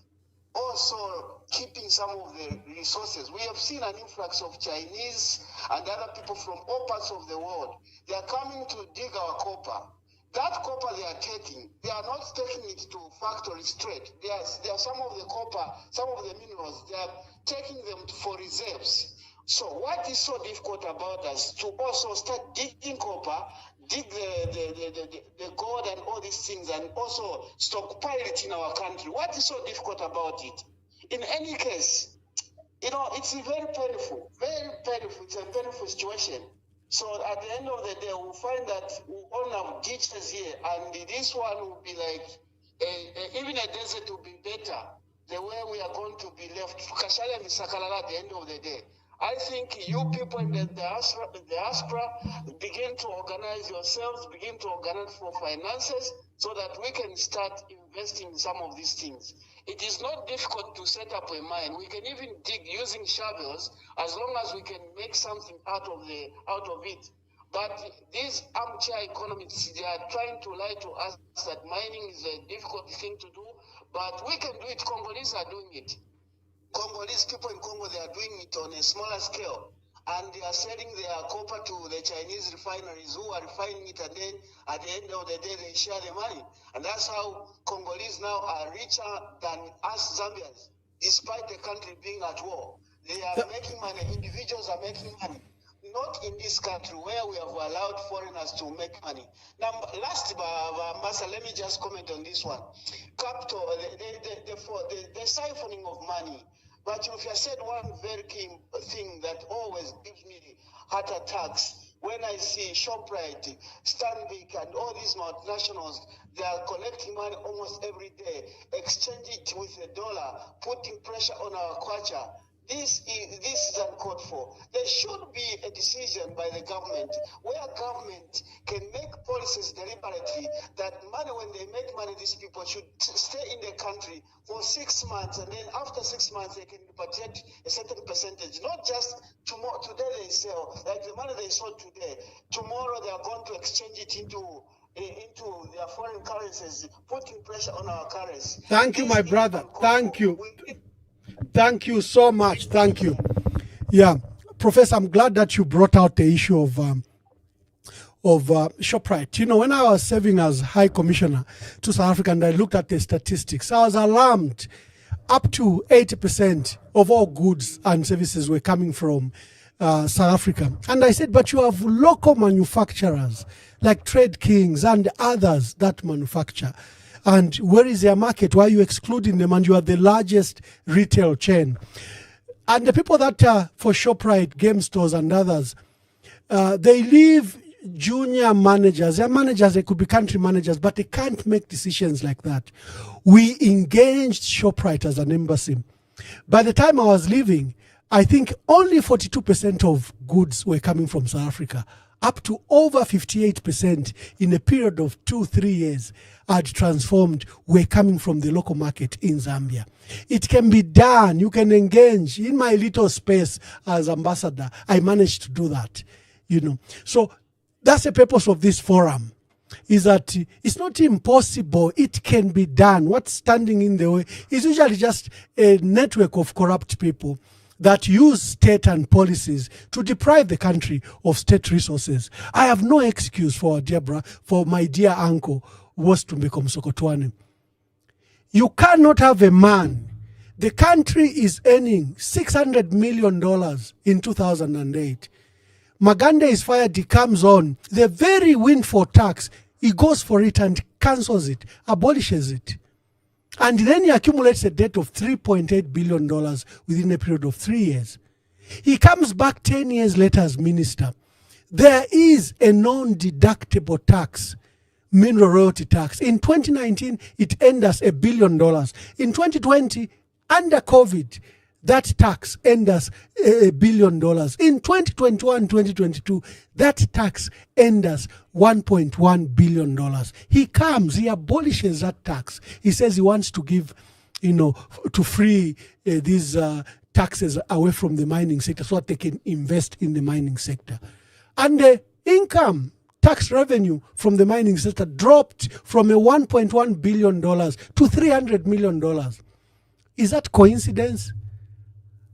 also keeping some of the resources. We have seen an influx of Chinese and other people from all parts of the world. They are coming to dig our copper. That copper they are taking, they are not taking it to factories straight. They are some of the copper, some of the minerals, they are taking them for reserves. So what is so difficult about us to also start digging copper, dig the gold and all these things, and also stockpile it in our country? What is so difficult about it? In any case, it's very painful, very painful. It's a painful situation. So at the end of the day, we'll find that we all have ditches here, and this one will be like, even a desert will be better, the way we are going to be left. Kashali and Sakalala at the end of the day. I think you people in the diaspora begin to organize yourselves, begin to organize for finances so that we can start investing in some of these things. It is not difficult to set up a mine. We can even dig using shovels as long as we can make something out of it. But these armchair economists, they are trying to lie to us that mining is a difficult thing to do, but we can do it. Congolese are doing it. Congolese people in Congo, they are doing it on a smaller scale, and they are selling their copper to the Chinese refineries who are refining it, and then at the end of the day they share the money. And that's how Congolese now are richer than us Zambians, despite the country being at war. They are making money, individuals are making money. Not in this country where we have allowed foreigners to make money. Now, last, Masa, let me just comment on this one. Capital, the siphoning of money. But if you said one very key thing that always gives me heart attacks, when I see ShopRite, Stanbic, and all these multinationals, they are collecting money almost every day, exchange it with a dollar, putting pressure on our kwacha. This is uncalled for. There should be a decision by the government where government can make policies deliberately that money, when they make money, these people should stay in the country for 6 months, and then after 6 months they can repatriate a certain percentage. Not just tomorrow, today they sell, like the money they sold today, tomorrow they are going to exchange it into their foreign currencies, putting pressure on our currency. Thank you, my brother. Thank you. Thank you so much. Thank you. Yeah, Professor, I'm glad that you brought out the issue of ShopRite. You know, when I was serving as High Commissioner to South Africa and I looked at the statistics, I was alarmed. Up to 80% of all goods and services were coming from South Africa. And I said, but you have local manufacturers like Trade Kings and others that manufacture. And where is their market? Why are you excluding them? And you are the largest retail chain. And the people that for ShopRite, game stores and others, they leave junior managers. They're managers, they could be country managers, but they can't make decisions like that. We engaged ShopRite as an embassy. By the time I was leaving, I think only 42% of goods were coming from South Africa, up to over 58% in a period of 2-3 years had transformed, were coming from the local market in Zambia. It can be done. You can engage. In my little space as ambassador, I managed to do that, you know. So that's the purpose of this forum, is that it's not impossible. It can be done. What's standing in the way is usually just a network of corrupt people that use state and policies to deprive the country of state resources. I have no excuse for Deborah, for my dear uncle, was to become Sokotwane. You cannot have a man. The country is earning $600 million in 2008. Maganda is fired, he comes on. The very windfall tax, he goes for it and cancels it, abolishes it. And then he accumulates a debt of $3.8 billion within a period of 3 years. He comes back 10 years later as minister. There is a non-deductible tax, mineral royalty tax. In 2019, it earned us $1 billion. In 2020, under COVID, that tax earned us $1 billion. In 2021, 2022, that tax earned us $1.1 billion. He comes, he abolishes that tax. He says he wants to give, you know, to free these taxes away from the mining sector so that they can invest in the mining sector. And the income tax revenue from the mining sector dropped from a $1.1 billion to $300 million. Is that coincidence?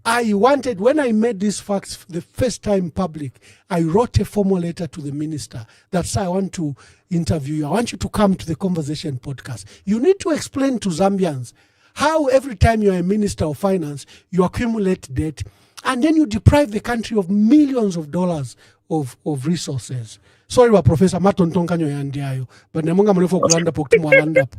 I wanted, when I made these facts the first time public, I wrote a formal letter to the minister that said, I want to interview you. I want you to come to the Conversation podcast. You need to explain to Zambians how every time you're a minister of finance, you accumulate debt and then you deprive the country of millions of dollars of resources. Sorry, wa Professor Maton Tonkanyo yandiayo, but nemonga mrefu kulanda po kimu alanda po.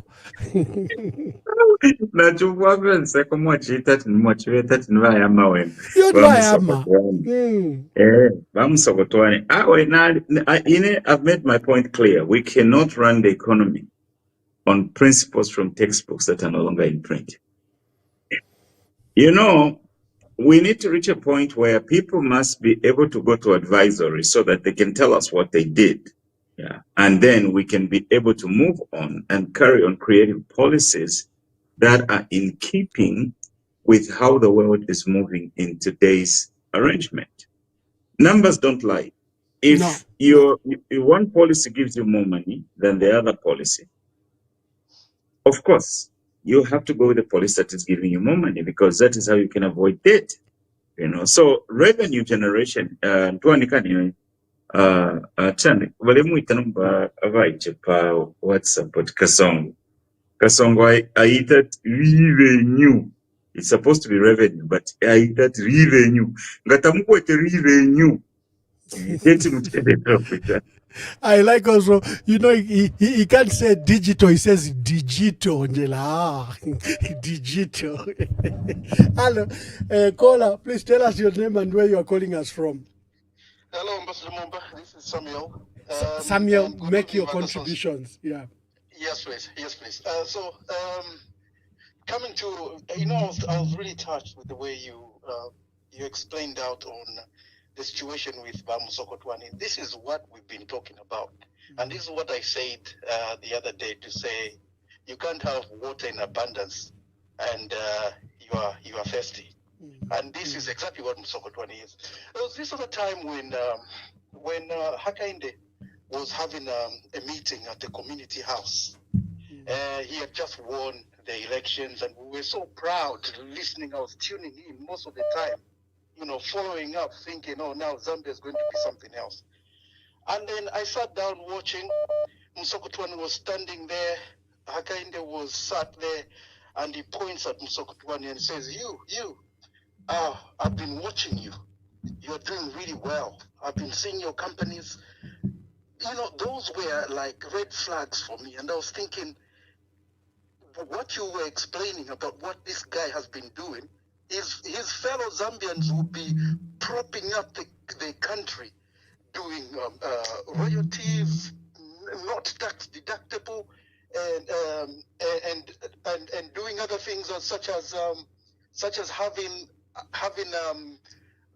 Na chukwa seko mwachita tinumwachweta tinuwa yama wenu. Yodwa yama. Bamusokotwani. I've made my point clear. We cannot run the economy on principles from textbooks that are no longer in print. You know, we need to reach a point where people must be able to go to advisory so that they can tell us what they did. Yeah. And then we can be able to move on and carry on creating policies that are in keeping with how the world is moving in today's arrangement. Numbers don't lie. If one policy gives you more money than the other policy, of course, you have to go with the policy that is giving you more money because that is how you can avoid debt. You know, so revenue generation, WhatsApp, but Kasongo, I eat that revenue. It's supposed to be revenue, but I eat that revenue. Gatamuko te revenue. I like also, you know, he can't say digital, he says digital. Digital. Hello, caller, please tell us your name and where you are calling us from. Hello, Ambassador Mwamba. This is Samuel. Samuel, make your contributions. Yeah. Yes, please. Yes, please. Coming to, you know, I was really touched with the way you explained out on the situation with Bamusokotwani. This is what we've been talking about. And this is what I said the other day to say, you can't have water in abundance and you are thirsty. And this is exactly what Musokotwani is. There was this other time when Hakainde was having a meeting at the community house. He had just won the elections and we were so proud listening. I was tuning in most of the time, you know, following up, thinking, oh, now Zambia is going to be something else. And then I sat down watching. Musokotwani was standing there. Hakainde was sat there and he points at Musokotwani and says, I've been watching you. You're doing really well. I've been seeing your companies. You know, those were like red flags for me. And I was thinking, what you were explaining about what this guy has been doing, his fellow Zambians would be propping up the country, doing royalties, not tax deductible, and doing other things such as having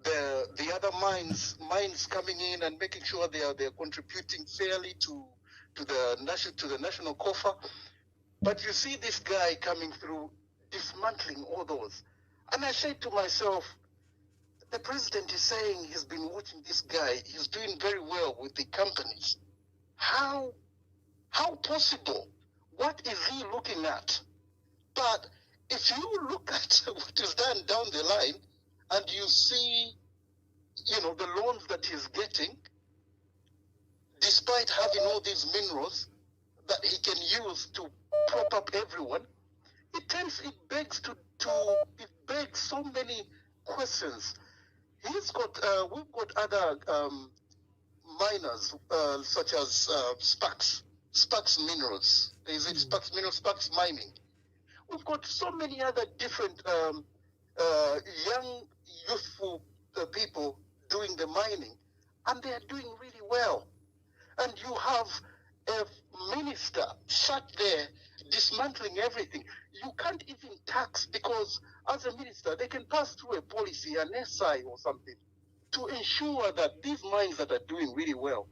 the other mines coming in and making sure they're contributing fairly to the national coffer. But you see this guy coming through, dismantling all those. And I said to myself, the president is saying he's been watching this guy. He's doing very well with the companies. How possible? What is he looking at? But if you look at what is done down the line and you see, you know, the loans that he's getting, despite having all these minerals that he can use to prop up everyone, it begs so many questions. We've got other miners such as Sparks Minerals. Is it Sparks Minerals, Sparks Mining? We've got so many other different young, youthful people doing the mining, and they are doing really well. And you have a minister sat there dismantling everything. You can't even tax because as a minister, they can pass through a policy, an SI or something, to ensure that these mines that are doing really well,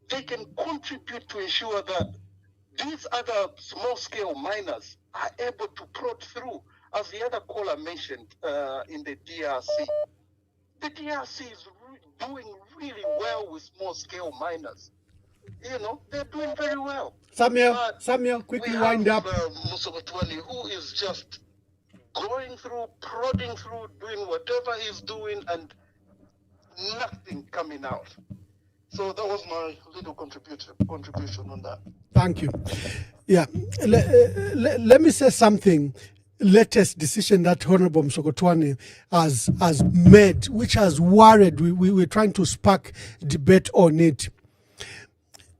they can contribute to ensure that these other small-scale miners are able to plot through as the other caller mentioned, in the DRC, the DRC is doing really well with small-scale miners. You know, they're doing very well. Samuel, quickly wind up. Musovotwani, who is just going through, prodding through, doing whatever he's doing, and nothing coming out. So that was my little contribution on that. Thank you. Yeah, let me say something. Latest decision that Honorable Msokotwane has made, which has worried. We were trying to spark debate on it.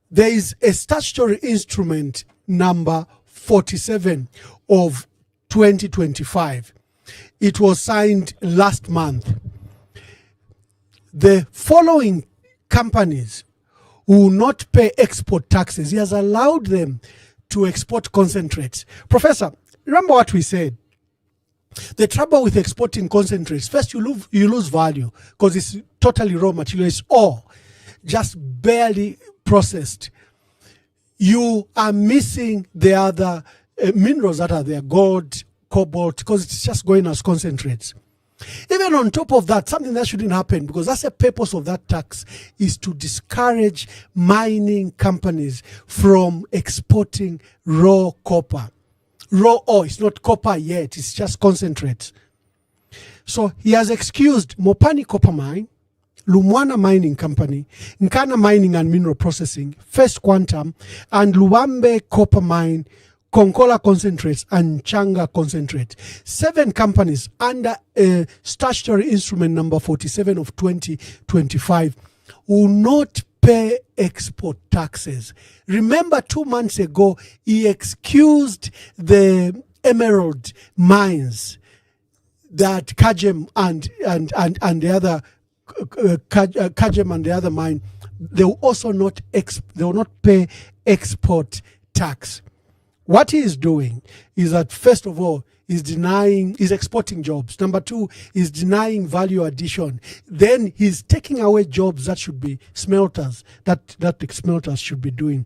There is a statutory instrument number 47 of 2025. It was signed last month. The following companies will not pay export taxes. He has allowed them to export concentrates. Professor, remember what we said. The trouble with exporting concentrates, first you lose value because it's totally raw material. It's ore, just barely processed. You are missing the other minerals that are there, gold, cobalt, because it's just going as concentrates. Even on top of that, something that shouldn't happen, because that's the purpose of that tax, is to discourage mining companies from exporting raw copper. Raw ore, it's not copper yet, it's just concentrates. So he has excused Mopani Copper Mine, Lumwana Mining Company, Nkana Mining and Mineral Processing, First Quantum, and Luwambe Copper Mine, Konkola Concentrates, and Changa Concentrate. 7 companies under statutory instrument number 47 of 2025 will not pay export taxes. Remember 2 months ago, he excused the emerald mines that Kajem and the other Kajem and the other mine, they will also not pay export tax. What he is doing is that, first of all, he's exporting jobs. Number 2, he's denying value addition. Then he's taking away jobs that should be smelters, that the smelters should be doing.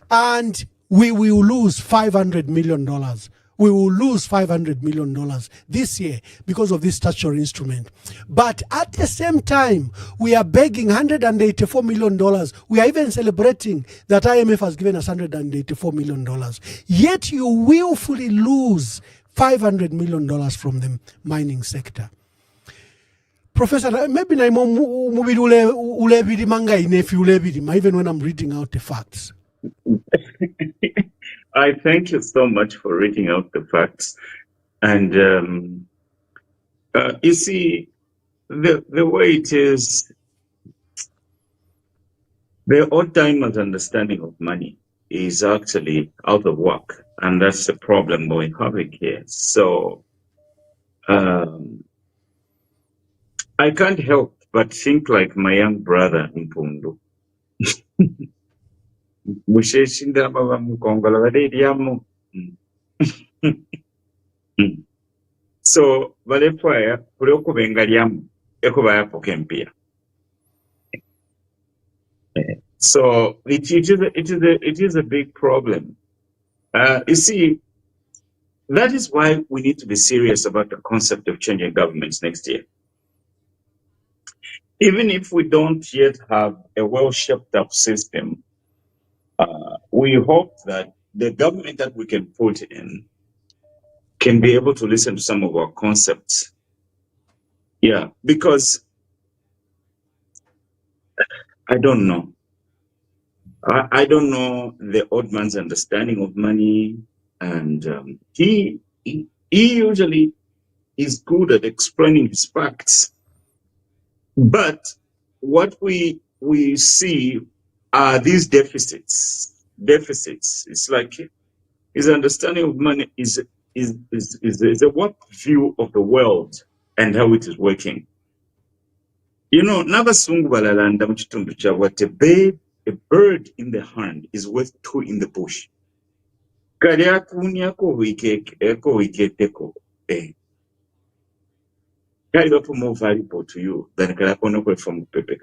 And we will lose $500 million. We will lose $500 million this year because of this statutory instrument. But at the same time, we are begging $184 million. We are even celebrating that IMF has given us $184 million. Yet you willfully lose $500 million from the mining sector. Professor, maybe even when I'm reading out the facts. I thank you so much for reading out the facts. And you see, the way it is, the old-timers' understanding of money is actually out of whack. And that's the problem we're having here. So I can't help but think like my young brother Mpundu. So balefaya kuliokubenga lyamu ekubaya pokempia. So it is a big problem. You see, that is why we need to be serious about the concept of changing governments next year. Even if we don't yet have a well-shaped up system, we hope that the government that we can put in can be able to listen to some of our concepts. Yeah, because I don't know. I don't know the old man's understanding of money, and he usually is good at explaining his facts. But what we see are these deficits. It's like his understanding of money is a warped view of the world and how it is working. You know, Navasungu balalanda muchitundu cha what a bird in the hand is worth 2 in the bush. More valuable to you than from Pepe.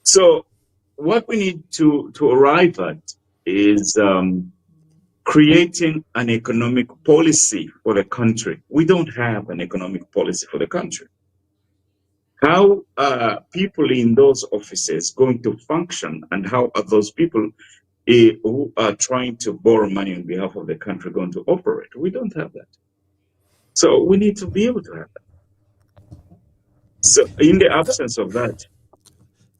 So what we need to arrive at is creating an economic policy for the country. We don't have an economic policy for the country. How are people in those offices going to function, and how are those people who are trying to borrow money on behalf of the country going to operate? We don't have that. So we need to be able to have that. So in the absence of that,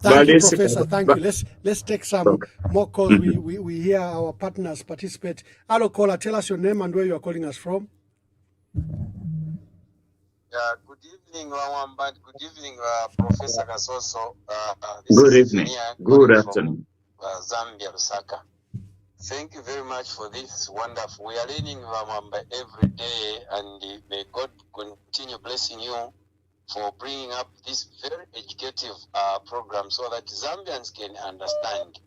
thank you, Professor. Thank you. Let's take some more calls. Mm-hmm. We hear our partners participate. Hello, caller. Tell us your name and where you are calling us from. Good evening, Mwamba. Good evening, Professor Kasoso. Good evening. Good afternoon. Zambia, Lusaka. Thank you very much for this wonderful. We are learning Mwamba every day, and may God continue blessing you for bringing up this very educative program so that Zambians can understand.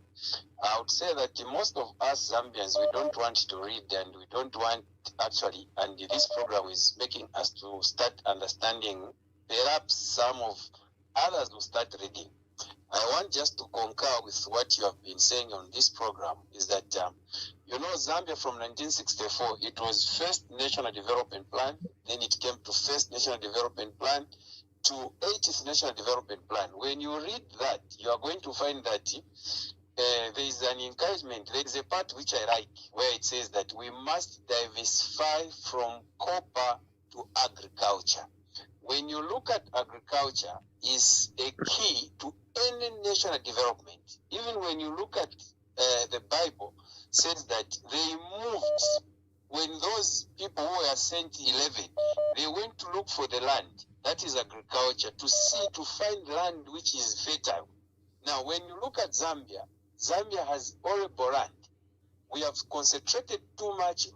I would say that most of us Zambians, we don't want to read, and we don't want actually, and this program is making us to start understanding. Perhaps some of others will start reading. I want just to concur with what you have been saying on this program, is that, Zambia from 1964, it was first National Development Plan, then it came to first National Development Plan, to 80th National Development Plan. When you read that, you are going to find that there is an encouragement. There is a part which I like where it says that we must diversify from copper to agriculture. When you look at agriculture, is a key to any national development. Even when you look at the Bible, says that they moved, when those people who were sent 11, they went to look for the land. That is agriculture, to find land which is fertile. Now, when you look at Zambia, Zambia has horrible land. We have concentrated too much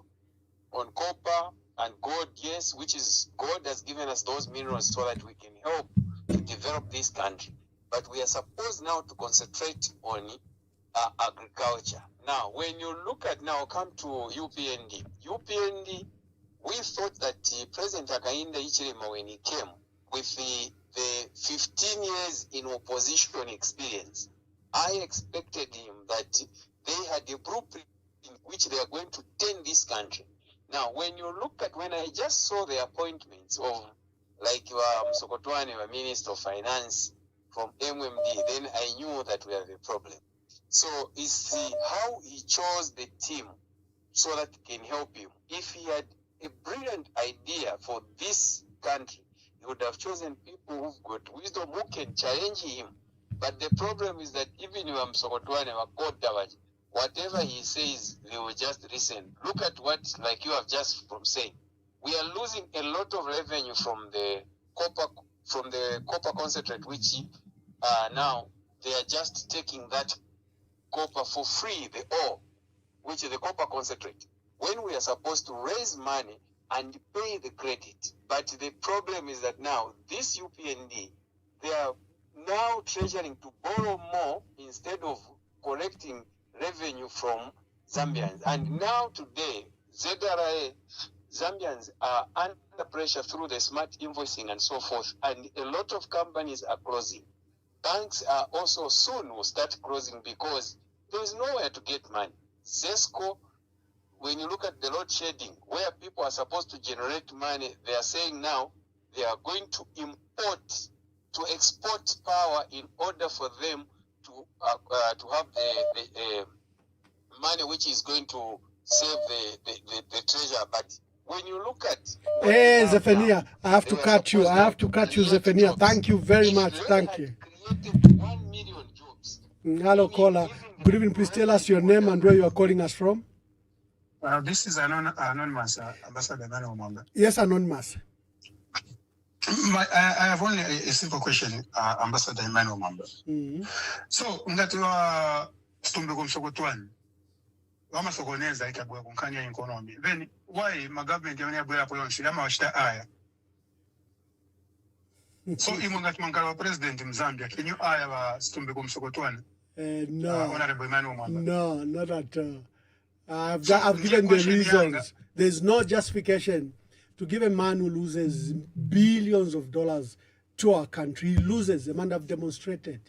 on copper and gold, yes, which is God has given us those minerals so that we can help to develop this country. But we are supposed now to concentrate on agriculture. Now, when you look at come to UPND. UPND, we thought that President Hakainde Hichilema, when he came with the 15 years in opposition experience, I expected him that they had a blueprint in which they are going to turn this country. Now, when you look at, when I just saw the appointments of, like Msokotwane, Minister of Finance from MMD, then I knew that we have a problem. So it's how he chose the team so that it can help him. If he had a brilliant idea for this country, he would have chosen people who've got wisdom, who can challenge him. But the problem is that even Msokotwane, whatever he says, they will just listen. Look at what, like you have just from saying, we are losing a lot of revenue from the copper concentrate, which now they are just taking that copper for free, the ore, which is the copper concentrate, when we are supposed to raise money and pay the credit. But the problem is that now this UPND, they are now treasuring to borrow more instead of collecting revenue from Zambians. And now today, ZRA, Zambians are under pressure through the smart invoicing and so forth, and a lot of companies are closing. Banks are also soon will start closing because there is nowhere to get money. ZESCO, when you look at the load shedding, where people are supposed to generate money, they are saying now they are going to export power in order for them to have the money which is going to save the treasure. But when you look at Zephania, I have to cut you. Zephania. Thank you very much. Thank you. 1 million jobs. Hello, caller. Good evening. Please tell us your name and where you are calling us from. This is anonymous, Ambassador Emmanuel Mwamba. Yes, anonymous. I have only a simple question, Ambassador Emmanuel Mwamba. So, ngatiwa stumbe kumsokotwani, wama sokoneza ikabwa kunkanya economy. Then why my government yoni abwe hapo yonshi lama washita aya? So imungati mangala wa president Mzambia, can you aya wa stumbe kumsokotwani? No. Honorable Emmanuel Mwamba. No, not at all. I've given the reasons. There's no justification to give a man who loses billions of dollars to our country. He loses, the man have demonstrated.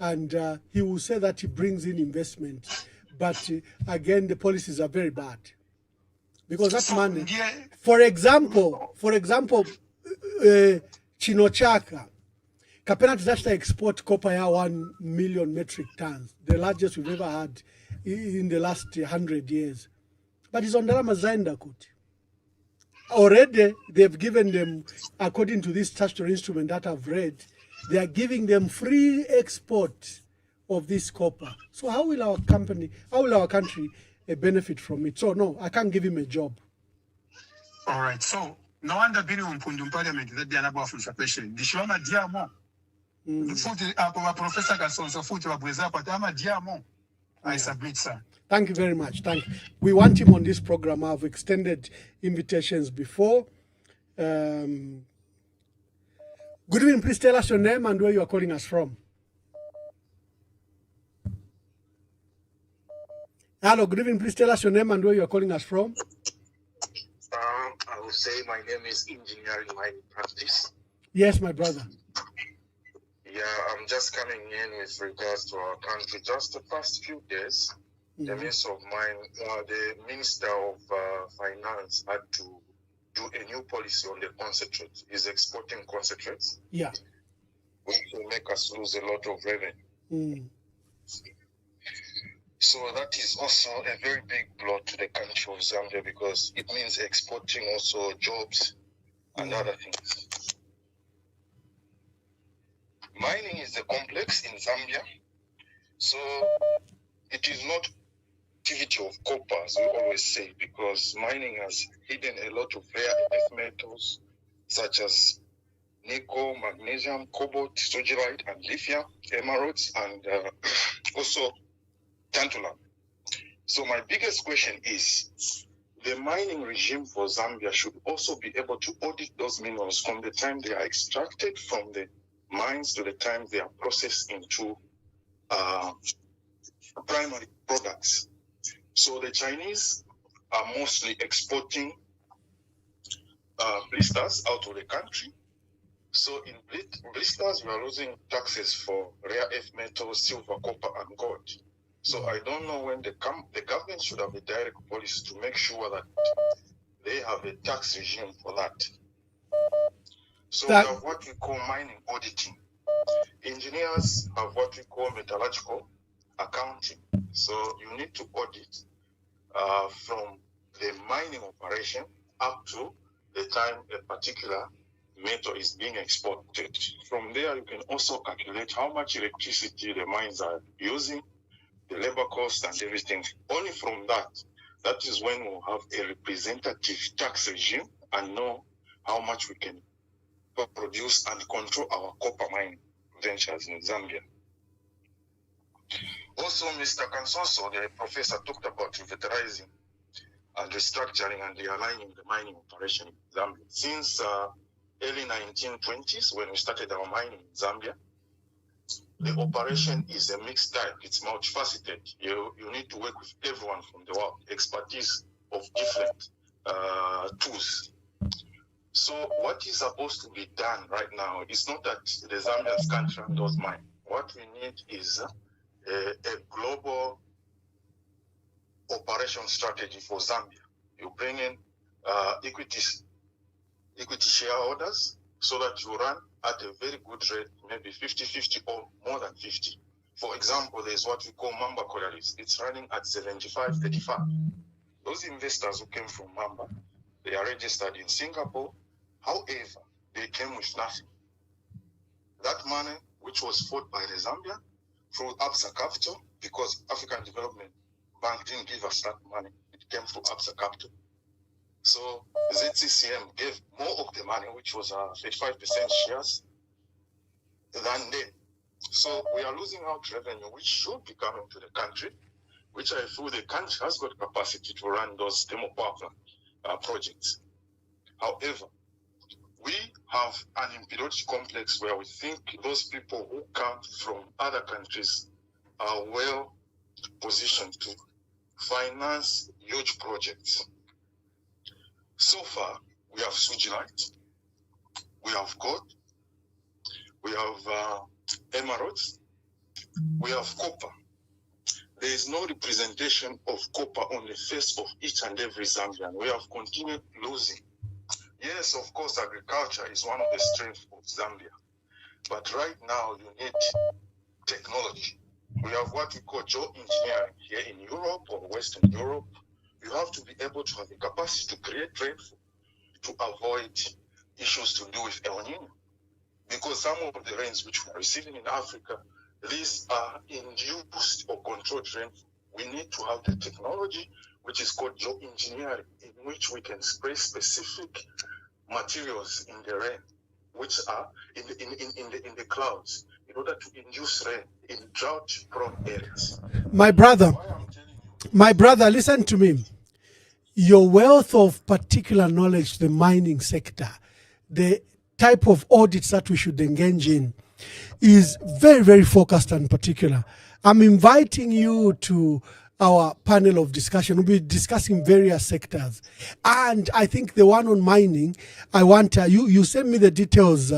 And he will say that he brings in investment. But again, the policies are very bad. Because that money, for example, Chinochaka, kapena tizashita export copper ya 1 million metric tons, the largest we've ever had in the last 100 years. But it's on Ndalama Zaenda kuti. Already, they've given them, according to this statutory instrument that I've read, they are giving them free export of this copper. So how will our country benefit from it? So no, I can't give him a job. All right. So no wonder being on Pundum Parliament that they are about for question. The Shoma Diamo. The foot Professor Gasson, foot of Brazil, but I'm a Diamo. I submit, sir. Thank you very much. Thank you. We want him on this program. I've extended invitations before. Good evening. Please tell us your name and where you are calling us from. Hello, good evening. Please tell us your name and where you are calling us from. I would say my name is Engineering Mining Practice. Yes, my brother. Yeah, I'm just coming in with regards to our country. Just the past few days, the Minister of Finance had to do a new policy on the concentrate. He's exporting concentrates. Yeah. Which will make us lose a lot of revenue. So that is also a very big blow to the country of Zambia because it means exporting also jobs and other things. Mining is a complex in Zambia, so it is not activity of copper, as we always say, because mining has hidden a lot of rare earth metals such as nickel, magnesium, cobalt, sodalite, and lithium, emeralds, and also tantalum. So my biggest question is, the mining regime for Zambia should also be able to audit those minerals from the time they are extracted from the mines to the time they are processed into primary products. So the Chinese are mostly exporting blisters out of the country. So in blisters, we are losing taxes for rare earth metals, silver, copper, and gold. So I don't know when the government should have a direct policy to make sure that they have a tax regime for that. So we have what we call mining auditing. Engineers have what we call metallurgical accounting. So you need to audit from the mining operation up to the time a particular metal is being exported. From there, you can also calculate how much electricity the mines are using, the labor cost and everything. Only from that is when we'll have a representative tax regime and know how much we can produce and control our copper mining ventures in Zambia. Also, Mr. Kansoso, the professor, talked about revitalizing and restructuring and realigning the mining operation in Zambia. Since early 1920s, when we started our mining in Zambia, the operation is a mixed type. It's multifaceted. You need to work with everyone from the world, expertise of different tools. So what is supposed to be done right now is not that the Zambians can't run those mines. What we need is a global operation strategy for Zambia. You bring in equity shareholders so that you run at a very good rate, maybe 50-50 or more than 50. For example, there's what we call Mwamba Collieries. It's running at 75-35. Those investors who came from Mwamba, they are registered in Singapore. However, they came with nothing. That money, which was fought by the Zambia through ABSA Capital, because African Development Bank didn't give us that money. It came through ABSA Capital. So ZCCM gave more of the money, which was 35% shares, than them. So we are losing out revenue, which should be coming to the country, which I feel the country has got capacity to run those thermal power plant projects. However, we have an imperiology complex where we think those people who come from other countries are well positioned to finance huge projects. So far, we have sodalite, we have gold, we have emeralds, we have copper. there is no representation of copper on the face of each and every Zambian. We have continued losing. Yes, of course, agriculture is one of the strengths of Zambia. But right now, you need technology. We have what we call geoengineering here in Europe or Western Europe. You have to be able to have the capacity to create rainfall to avoid issues to do with El Nino. Because some of the rains which we are receiving in Africa, these are induced or controlled rainfall. We need to have the technology which is called geoengineering, in which we can spray specific materials in the rain, which are in the clouds, in order to induce rain in drought-prone areas. My brother, listen to me. Your wealth of particular knowledge, the mining sector, the type of audits that we should engage in is very, very focused and particular. I'm inviting you to our panel of discussion. We'll be discussing various sectors. And I think the one on mining, I want you send me the details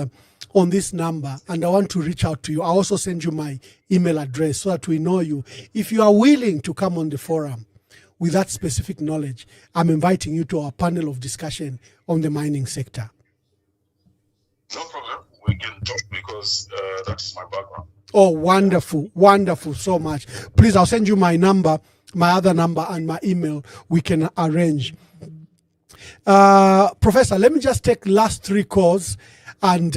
on this number, and I want to reach out to you. I'll also send you my email address so that we know you. If you are willing to come on the forum with that specific knowledge, I'm inviting you to our panel of discussion on the mining sector. No problem. We can talk because that's my background. Oh, wonderful. Wonderful so much. Please, I'll send you my number, my other number, and my email. We can arrange. Professor, let me just take last 3 calls and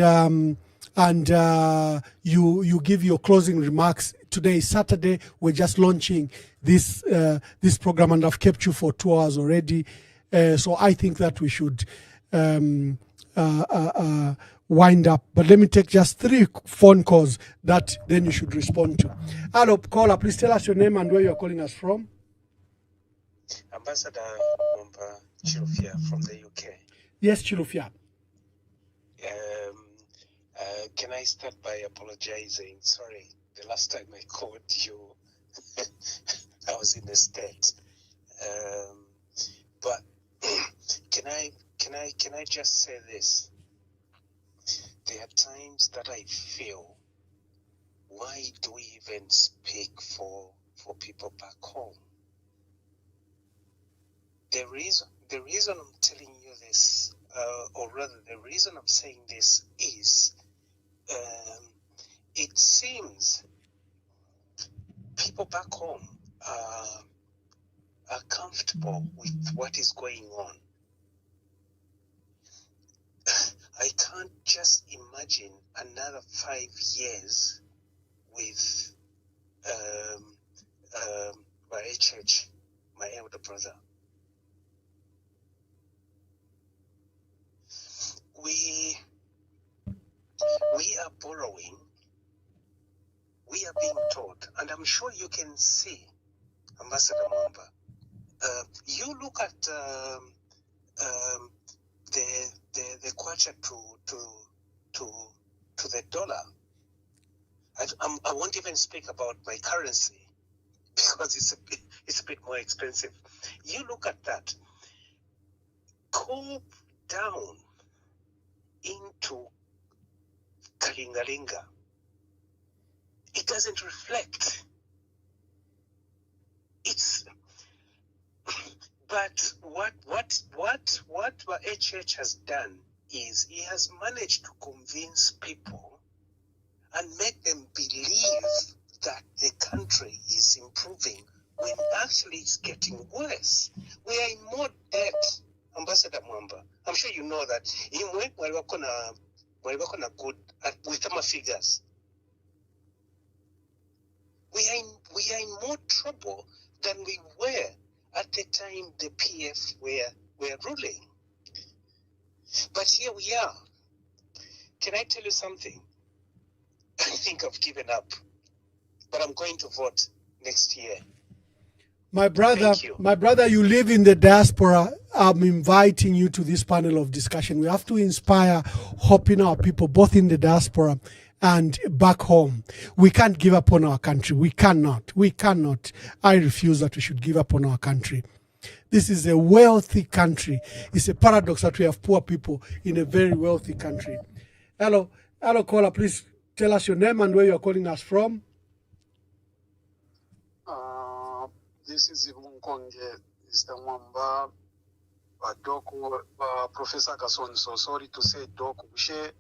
you give your closing remarks. Today is Saturday. We're just launching this program, and I've kept you for 2 hours already. So I think that we should wind up. But let me take just 3 phone calls that then you should respond to. Hello, caller, please tell us your name and where you're calling us from. Ambassador Mwamba Chilufya from the UK. Yes, Chilufya. Can I start by apologizing? Sorry, the last time I called you, I was in a state. But can I just say this? There are times that I feel, why do we even speak for people back home? The reason I'm telling you this, or rather the reason I'm saying this is, it seems people back home are comfortable with what is going on. I can't just imagine another 5 years with my HH, my elder brother. We are borrowing. We are being taught, and I'm sure you can see, Ambassador Mwamba. You look at the kwacha to the dollar. I won't even speak about my currency because it's a bit more expensive. You look at that. Go down into Kalingalinga. It doesn't reflect. But what HH has done is he has managed to convince people and make them believe that the country is improving when actually it's getting worse. We are in more debt, Ambassador Mwamba. I'm sure you know that. We're good with my figures. We are in more trouble than we were at the time the PF were ruling. But here we are. Can I tell you something? I think I've given up, but I'm going to vote next year. My brother, you live in the diaspora. I'm inviting you to this panel of discussion. We have to inspire hope in our people, both in the diaspora and back home. We can't give up on our country. We cannot. I refuse that we should give up on our country. This is a wealthy country. It's a paradox that we have poor people in a very wealthy country. Hello, caller, please tell us your name and where you're calling us from. this is Mkonge, Mr. Mwamba, Doc, Professor Kasonso. Sorry to say Doc, Ushe,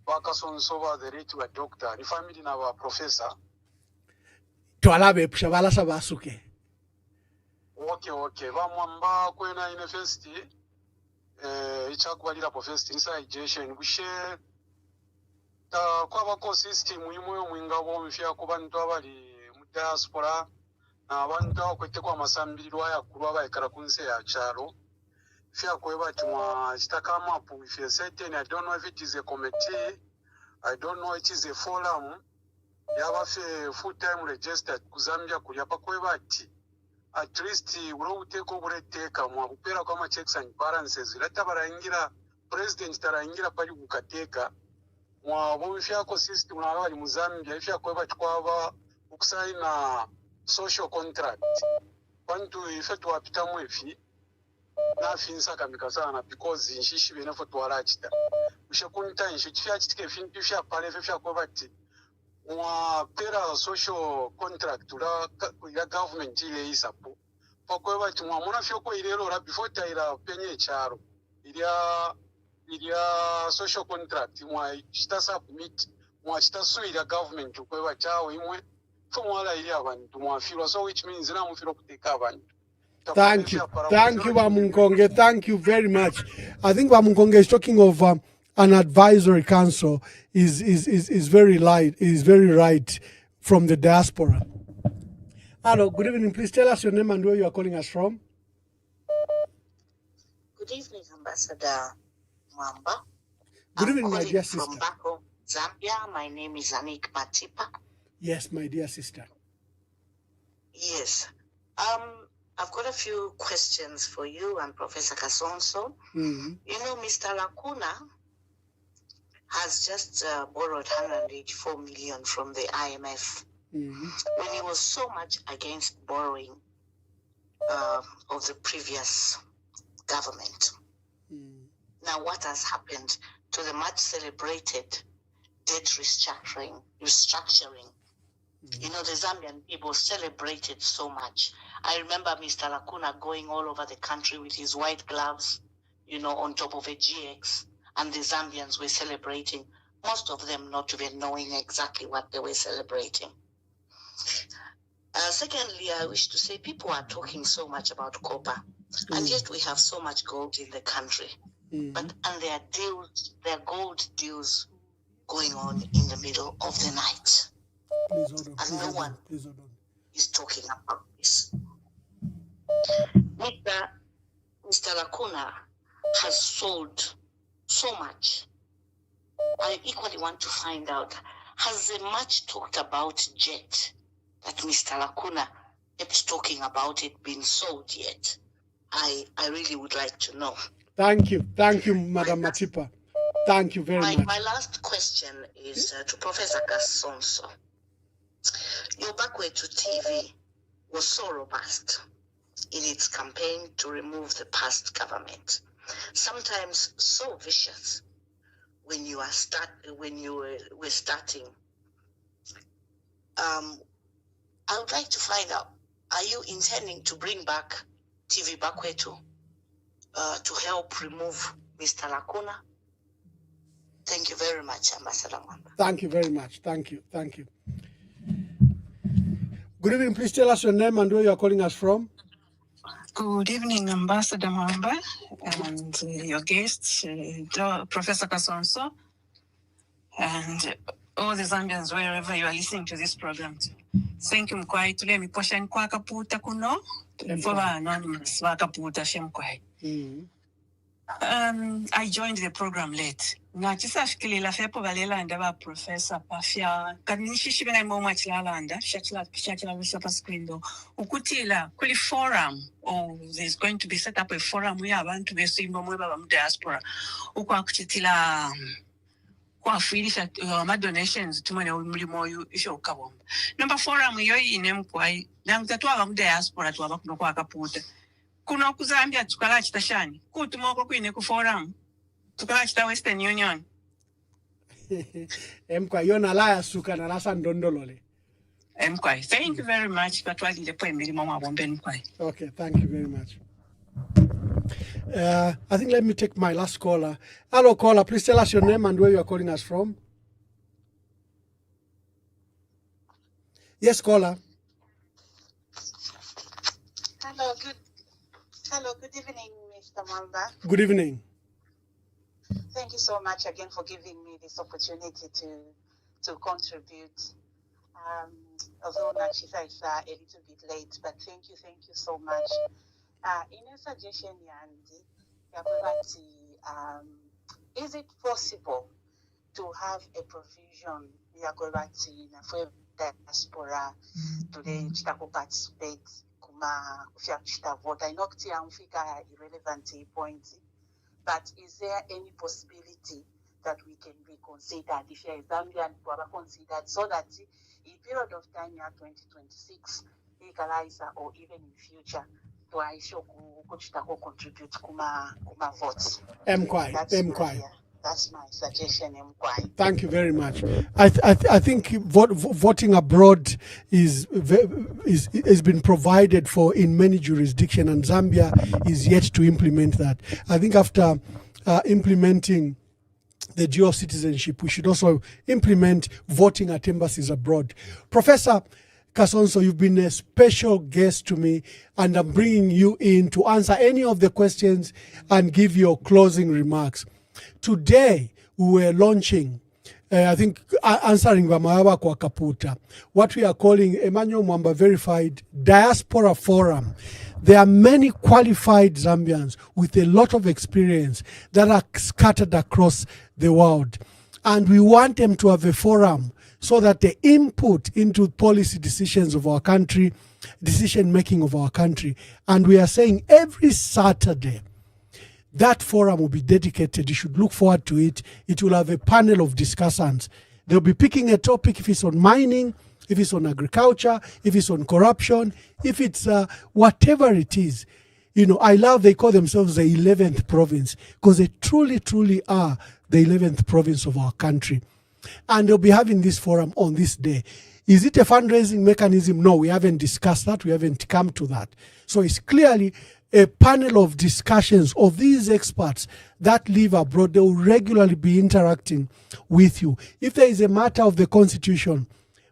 Wakasonso, the rate wa doctor. The family na wa professor. Tualabe pushabala sabasuke. Okay. Mwamba kwena university. Ichakwalira professor inside Jason. Ushe, kwa bako system imwe mwingabo mfya kubantu abali mu diaspora. Abantu akwete kwa masambiriro ayakuru abayekara kunse ya charo fya kweba tumwa chitakama apu if you certain I don't know if it is a committee, I don't know it is a forum yaba fe full time registered kuzambia kuri apa kweba ati at least uro uteko bureteka mwa kupera kwa checks and balances leta barangira president tarangira pali kukateka mwa bo fya ko system na bali muzambia fya kweba twaba ukusaina social contract. Kwantu ifetu wapita mwefi na finsa kamika sana because inshishi benefo tuwarachita. Ushakunta inshichifia chitike fintu fya pale fya kwa bati. Mwa pera social contract ya government ile isapo. Kwa bati mwa muna fyo kwa ilero la before taira penye charo. Ilia social contract mwa chita submit mwa chita sui ya government kwa bati hao imwe. So which means Thank you, Bamunkonge. Thank you very much. I think Bamunkonge is talking of an advisory council is very light, is very right from the diaspora. Hello, good evening. Please tell us your name and where you are calling us from. Good evening, Ambassador Mwamba. Good evening, my dear sister. From back home, Zambia. My name is Anik Matipa. Yes, my dear sister. Yes. I've got a few questions for you and Professor Kasonso. Mm-hmm. You know, Mr. Lacuna has just borrowed 184 million from the IMF. Mm-hmm. When he was so much against borrowing of the previous government. Mm. Now, what has happened to the much celebrated debt restructuring? You know, the Zambian people celebrated so much. I remember Mr. Lacuna going all over the country with his white gloves, you know, on top of a GX, and the Zambians were celebrating, most of them not even knowing exactly what they were celebrating. Secondly, I wish to say people are talking so much about copper, and yet we have so much gold in the country. Mm-hmm. And there are gold deals going on in the middle of the night. Please hold on. And no one is talking about this. Mr. Lacuna has sold so much. I equally want to find out, has the much talked about jet that Mr. Lacuna kept talking about it been sold yet? I really would like to know. Thank you, Madam Matipa. Thank you very much. My last question is to Professor Kasonso. Your backway to TV was so robust in its campaign to remove the past government. Sometimes so vicious when you were starting. I would like to find out: are you intending to bring back TV Bakwetu to help remove Mr. Lacuna? Thank you very much, Ambassador Mwamba. Thank you very much. Thank you. Good evening. Please tell us your name and where you are calling us from. Good evening, Ambassador Mwamba, and your guests, Professor Kasonso, and all the Zambians, wherever you are listening to this program. Thank you, Mkwai. Tule mi posha nkwa kaputa kuno. Mfoba anonymous wakaputa shemkwai. I joined the program late. Na chisa shikili la fepo valela ndaba Professor Pafia. Kadinishi shibenga moma chilalanda. Shachila vishapa screen. Ukutila kuli forum. Oh, there's going to be set up a forum. We have to be seeing Mweba Diaspora. Ukwa kuchitila kwa filisha ma donations tumane umlimo isho ukabomba. Number forum yoyi inemkwai. Nangutatuwa mu Diaspora tuwa kuno kwa kaputa. Kuno kuzambia tukala chitashani. Kutumoko kuine ku forum. Tukala chita Western Union. Emkwa yona laya suka na lasa ndondolole. Thank you very much. Okay, thank you very much. I think let me take my last caller. Hello, caller. Please tell us your name and where you are calling us from. Yes, caller. Hello, good evening, Mr. Mwamba. Good evening. Thank you so much again for giving me this opportunity to contribute. Although Nachisa is a little bit late, but thank you so much. In a suggestion, Yandi, is it possible to have a provision for diaspora today to participate kuma vote? I know Tiamfika irrelevant points, but is there any possibility that we can be considered if you are Zambian who are considered so that in period of time year 2026 or even in future to aisho contribute kuma votes? That's my suggestion. Thank you very much. I think voting abroad has been provided for in many jurisdictions, and Zambia is yet to implement that. I think after implementing the dual citizenship, we should also implement voting at embassies abroad. Professor Kasonso, you've been a special guest to me, and I'm bringing you in to answer any of the questions and give your closing remarks. Today, we were launching, answering Vamawa kwa Kaputa, what we are calling Emmanuel Mwamba Verified Diaspora Forum. There are many qualified Zambians with a lot of experience that are scattered across the world. And we want them to have a forum so that the input into policy decisions of our country, decision making of our country. And we are saying every Saturday, that forum will be dedicated. You should look forward to it. It will have a panel of discussants. They'll be picking a topic, if it's on mining, if it's on agriculture, if it's on corruption, if it's whatever it is. You know, I love they call themselves the 11th province because they truly, truly are the 11th province of our country. And they'll be having this forum on this day. Is it a fundraising mechanism? No, we haven't discussed that. We haven't come to that. So it's clearly a panel of discussions of these experts that live abroad. They will regularly be interacting with you. If there is a matter of the constitution,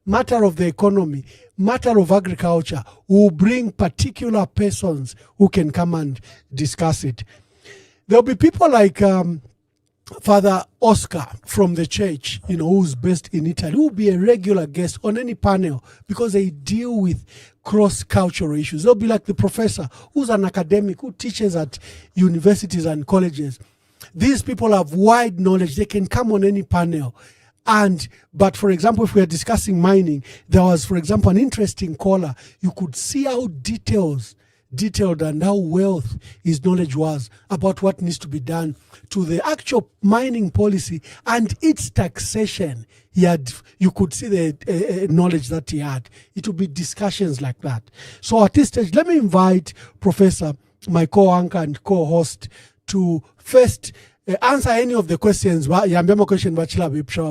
matter of the economy, matter of agriculture, we'll bring particular persons who can come and discuss it. There'll be people like Father Oscar from the church, you know, who's based in Italy, who will be a regular guest on any panel because they deal with cross-cultural issues. They'll be like the professor who's an academic, who teaches at universities and colleges. These people have wide knowledge. They can come on any panel. But for example, if we are discussing mining, there was, for example, an interesting caller. You could see how detailed and how wealth his knowledge was about what needs to be done to the actual mining policy and its taxation. You could see the knowledge that he had. It would be discussions like that. So at this stage, let me invite Professor, my co-anchor and co-host, to first answer any of the questions,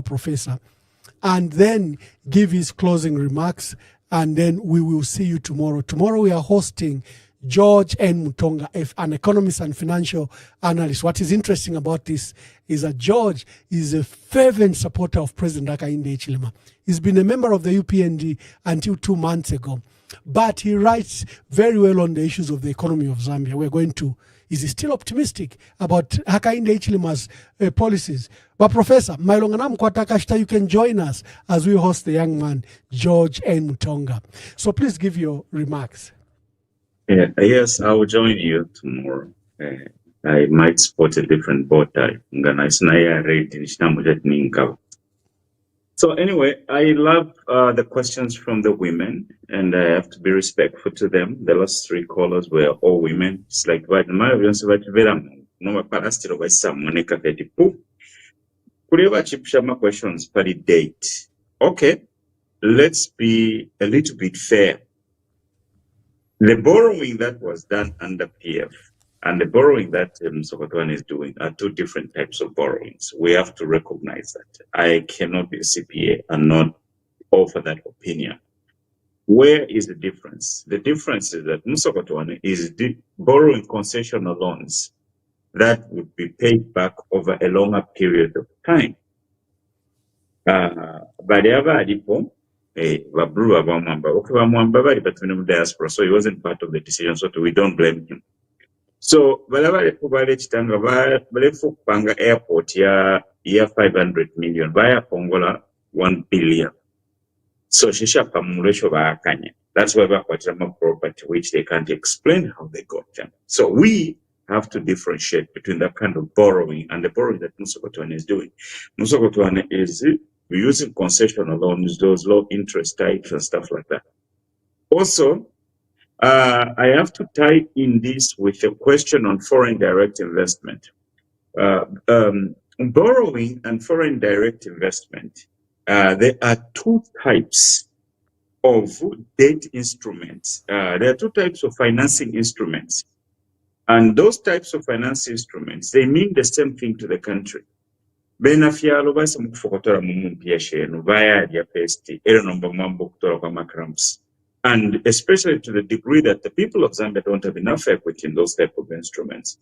Professor, and then give his closing remarks, and then we will see you tomorrow. Tomorrow we are hosting George N. Mutonga, an economist and financial analyst. What is interesting about this is that George is a fervent supporter of President Hakainde Hichilema. He's been a member of the UPND until 2 months ago, but he writes very well on the issues of the economy of Zambia. Is he still optimistic about Hakainde Hichilema's policies? But Professor, Mailonganam Kwatakashita, you can join us as we host the young man, George N. Mutonga. So please give your remarks. Yes, I will join you tomorrow. I might spot a different bow tie. So anyway, I love the questions from the women, and I have to be respectful to them. The last 3 callers were all women. It's like, questions per date. Okay, let's be a little bit fair. The borrowing that was done under PF and the borrowing that Sokotwane is doing are 2 different types of borrowings. We have to recognize that. I cannot be a CPA and not offer that opinion. Where is the difference? The difference is that Musokotwane is borrowing concessional loans that would be paid back over a longer period of time. Bali abalipo babulu abamwamba okubamwamba bali batune mu diaspora, so he wasn't part of the decision, so we don't blame him. So balabale kubale kitanga balefu kupanga airport ya 500 million baya kongola 1 billion. So shisha pamuresho baakanya. That's why bakwatira property which they can't explain how they got them. So we have to differentiate between that kind of borrowing and the borrowing that Musokotwane is doing. Musokotwane is using concessional loans, those low interest types and stuff like that. Also, I have to tie in this with a question on foreign direct investment. Borrowing and foreign direct investment, there are two types of debt instruments. There are two types of financing instruments. And those types of finance instruments, they mean the same thing to the country. Benafialo basa mukufokotora mumumpia shenu via ya pesti ero nomba mambo kutora kwa macramps, and especially to the degree that the people of Zambia don't have enough equity in those type of instruments,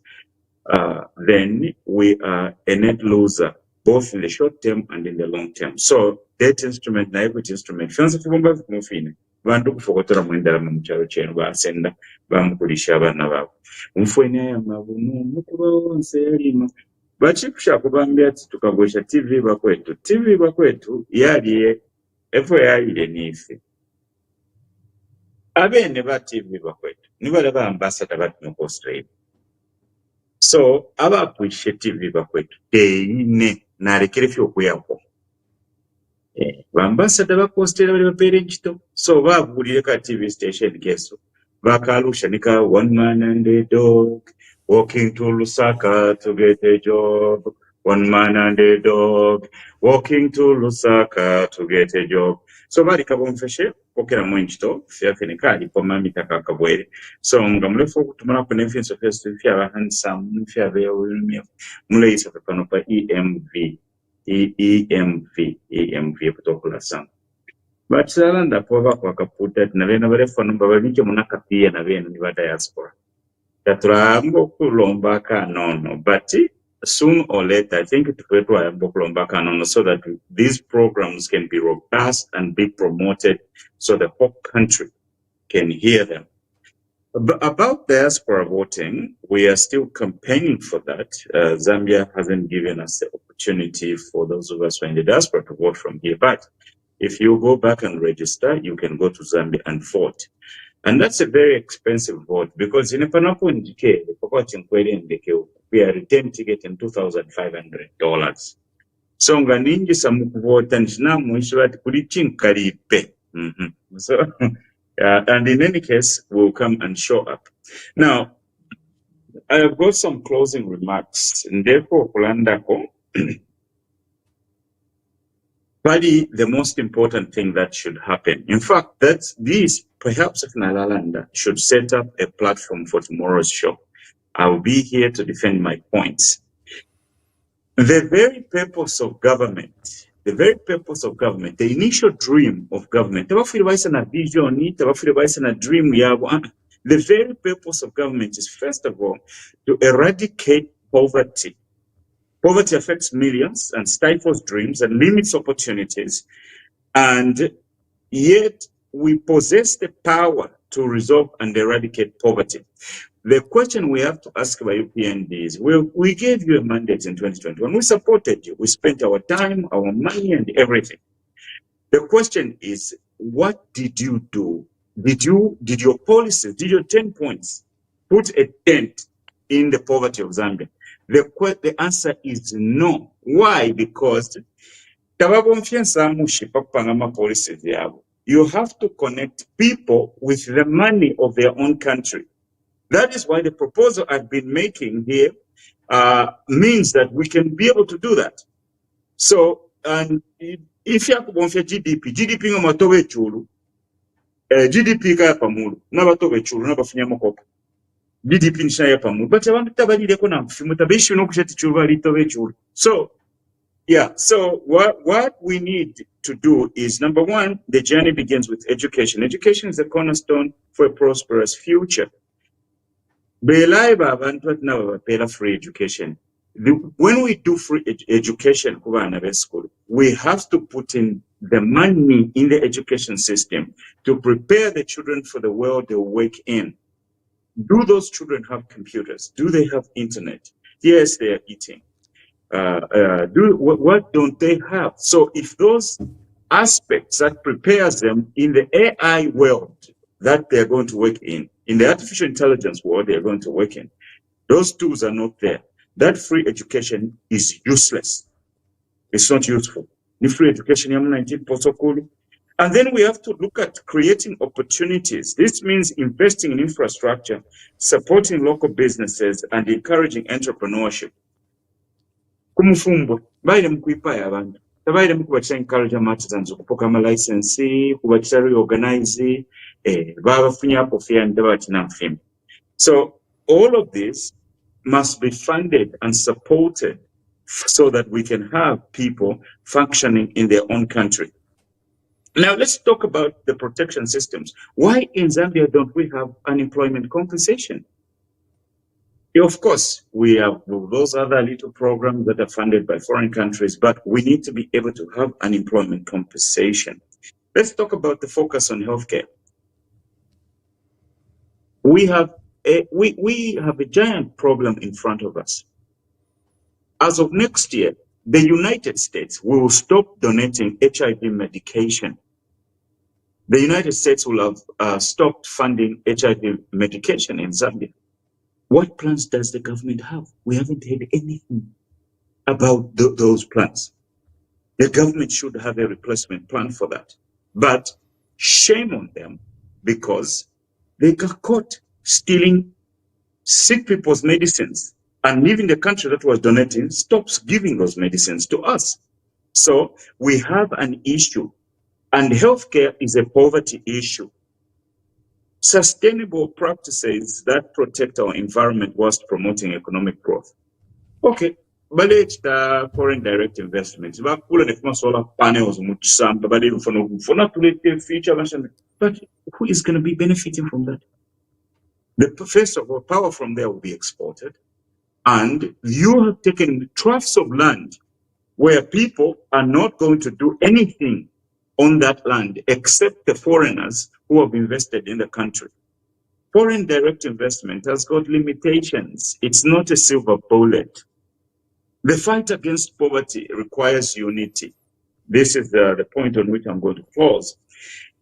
then we are a net loser both in the short term and in the long term. So debt instrument na equity instrument fanza kubomba kumufine bantu kufokotora mwendala mumchalo chenu basenda bamukulisha abana babo mufwene ya mabunu mukuronse elima bachikusha kubambia ati tukagosha TV bakwetu yaliye efo yaliye nife abene ba TV bakwetu nibale ba ambassador bati mu Australia. So aba appreciate TV bakwetu teine narekere fyo kuyako ba ambassador ba Australia bali bapere nchito, so babulire ka TV station geso bakalusha nika one man and a dog walking to Lusaka to get a job. One man and a dog walking to Lusaka to get a job. So bali kabomfeshe okera mwenchito fyakenikali kwa mami takakabwere. So ngamlefu kutumana kwa nefenso festu fya handsome fya vya ulumia mule isa pano pa EMV kutokula sana. But salanda pova kwa kaputa na vena barefa numba babike munaka pia na vena ni ba diaspora. Taturambo kulomba kanono, but soon or later, I think it will kulomba kanono so that these programs can be robust and be promoted so the whole country can hear them. But about diaspora voting, we are still campaigning for that. Zambia hasn't given us the opportunity for those of us who are in the diaspora to vote from here. But if you go back and register, you can go to Zambia and vote. And that's a very expensive vote because in a panapo indicate we are return ticket in $2,500. So nganingi samukuvota njina mwishwati kulichin karipe. So and in any case, we'll come and show up. Now, I have got some closing remarks. And therefore, Kulandako, probably the most important thing that should happen. In fact, that's this, perhaps if Nalalanda should set up a platform for tomorrow's show. I will be here to defend my points. The very purpose of government, the initial dream of government, the very purpose of government is, first of all, to eradicate poverty. Poverty affects millions and stifles dreams and limits opportunities. And yet we possess the power to resolve and eradicate poverty. The question we have to ask by UPND is, we gave you a mandate in 2021. We supported you. We spent our time, our money, and everything. The question is, what did you do? Did your policies, did your 10 points put a dent in the poverty of Zambia? The answer is no. Why? Because you have to connect people with the money of their own country. That is why the proposal I've been making here means that we can be able to do that. So, and if you have GDP ngomatowe chulu, GDP kaya pamulu, nabatowe chulu, nabafinyamokopo. GDP nishaya pamulu, but I want to tabali leko na mfimutabeshi unokushati chulu, alitowe chulu. So, yeah, so what we need to do is, number one, the journey begins with education. Education is the cornerstone for a prosperous future. Free education. When we do free education, we have to put in the money in the education system to prepare the children for the world they work in. Do those children have computers? Do they have internet? Yes, they are eating. What don't they have? So if those aspects that prepares them in the AI world that they're going to work in the artificial intelligence world they're going to work in, those tools are not there, that free education is useless. It's not useful. The free education, and then we have to look at creating opportunities. This means investing in infrastructure, supporting local businesses, and encouraging entrepreneurship. Kumufumbo, baile mkuipaya abantu. Tabaile mkubatisha encourage amatizanzo kupoka license, kubatisha reorganize, baba funya hapo fia ndabati na mfim. So all of this must be funded and supported so that we can have people functioning in their own country. Now let's talk about the protection systems. Why in Zambia don't we have unemployment compensation? Of course, we have those other little programs that are funded by foreign countries, but we need to be able to have unemployment compensation. Let's talk about the focus on healthcare. We have a giant problem in front of us. As of next year, the United States will stop donating HIV medication. The United States will have stopped funding HIV medication in Zambia. What plans does the government have? We haven't heard anything about those plans. The government should have a replacement plan for that. But shame on them because they got caught stealing sick people's medicines, and even the country that was donating stops giving those medicines to us. So we have an issue, and healthcare is a poverty issue. Sustainable practices that protect our environment whilst promoting economic growth. Okay, but it's the foreign direct investments. But solar panels, but who is going to be benefiting from that? First of all, power from there will be exported, and you have taken tracts of land where people are not going to do anything on that land except the foreigners who have invested in the country. Foreign direct investment has got limitations. It's not a silver bullet. The fight against poverty requires unity. This is the point on which I'm going to close.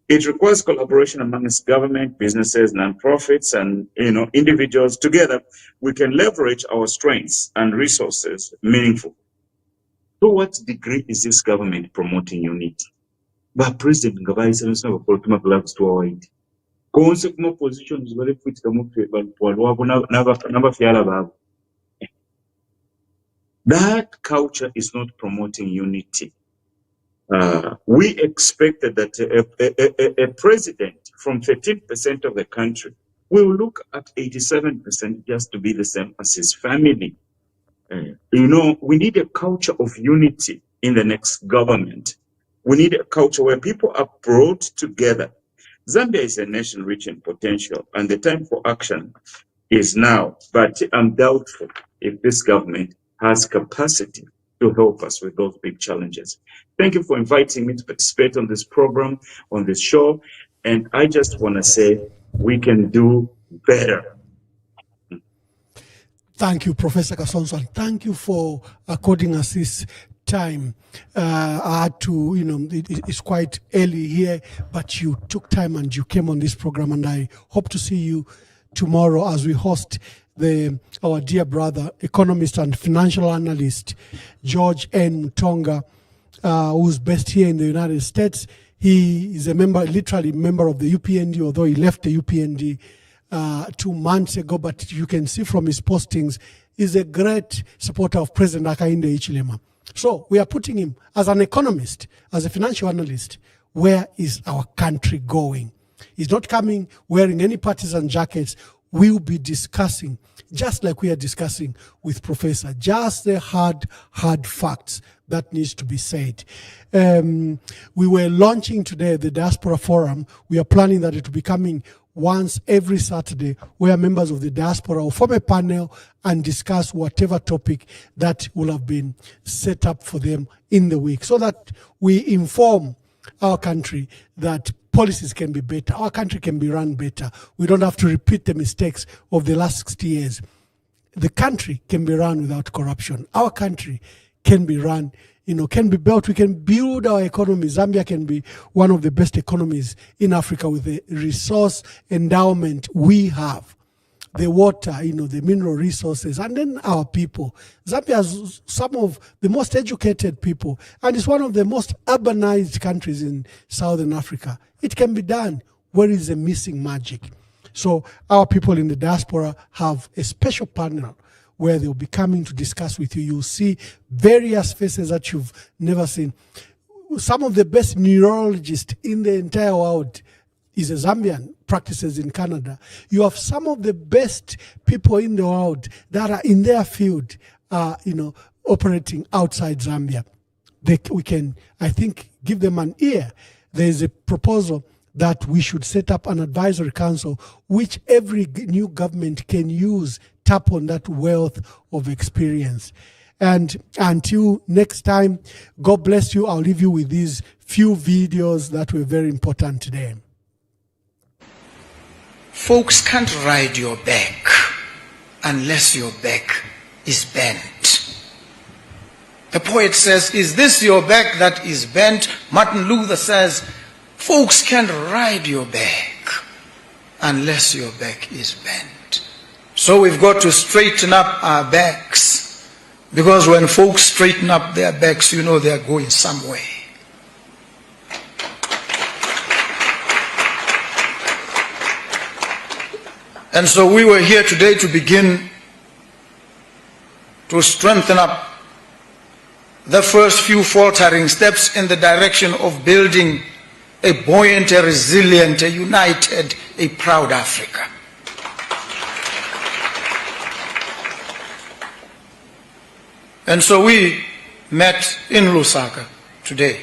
It requires collaboration amongst government, businesses, non-profits, and individuals. Together, we can leverage our strengths and resources meaningful. To what degree is this government promoting unity? But President Ngabai says no political gloves to our aid. Consequent positions very fit that culture is not promoting unity. We expected that a president from 13% of the country will look at 87% just to be the same as his family. We need a culture of unity in the next government. We need a culture where people are brought together. Zambia is a nation rich in potential, and the time for action is now. But I'm doubtful if this government has capacity to help us with those big challenges. Thank you for inviting me to participate on this program, on this show. And I just want to say we can do better. Thank you, Professor Kasonso, and thank you for according us this time. I had to, it's quite early here, but you took time and you came on this program, and I hope to see you tomorrow as we host our dear brother, economist and financial analyst, George N. Mutonga, who's based here in the United States. He is literally member of the UPND, although he left the UPND 2 months ago, but you can see from his postings, he's a great supporter of President Hakainde Hichilema. So we are putting him as an economist, as a financial analyst. Where is our country going? He's not coming wearing any partisan jackets. we'll be discussing, just like we are discussing with Professor, just the hard facts that needs to be said. We were launching today the Diaspora Forum. We are planning that it will be coming once every Saturday, where members of the diaspora will form a panel and discuss whatever topic that will have been set up for them in the week, so that we inform our country that policies can be better, our country can be run better. We don't have to repeat the mistakes of the last 60 years. The country can be run without corruption. Our country can be run, can be built. We can build our economy. Zambia can be one of the best economies in Africa with the resource endowment we have. The water, the mineral resources, and then our people. Zambia has some of the most educated people, and it's one of the most urbanized countries in Southern Africa. It can be done. Where is the missing magic? So our people in the diaspora have a special panel where they'll be coming to discuss with you. You'll see various faces that you've never seen. Some of the best neurologists in the entire world is a Zambian, practices in Canada. You have some of the best people in the world that are in their field, operating outside Zambia. We can, I think, give them an ear. There's a proposal that we should set up an advisory council, which every new government can use, tap on that wealth of experience. And until next time, God bless you. I'll leave you with these few videos that were very important today. Folks can't ride your back unless your back is bent. The poet says, is this your back that is bent? Martin Luther says, folks can't ride your back unless your back is bent. So we've got to straighten up our backs, because when folks straighten up their backs, they're going somewhere. And so we were here today to begin to strengthen up the first few faltering steps in the direction of building a buoyant, a resilient, a united, a proud Africa. And so we met in Lusaka today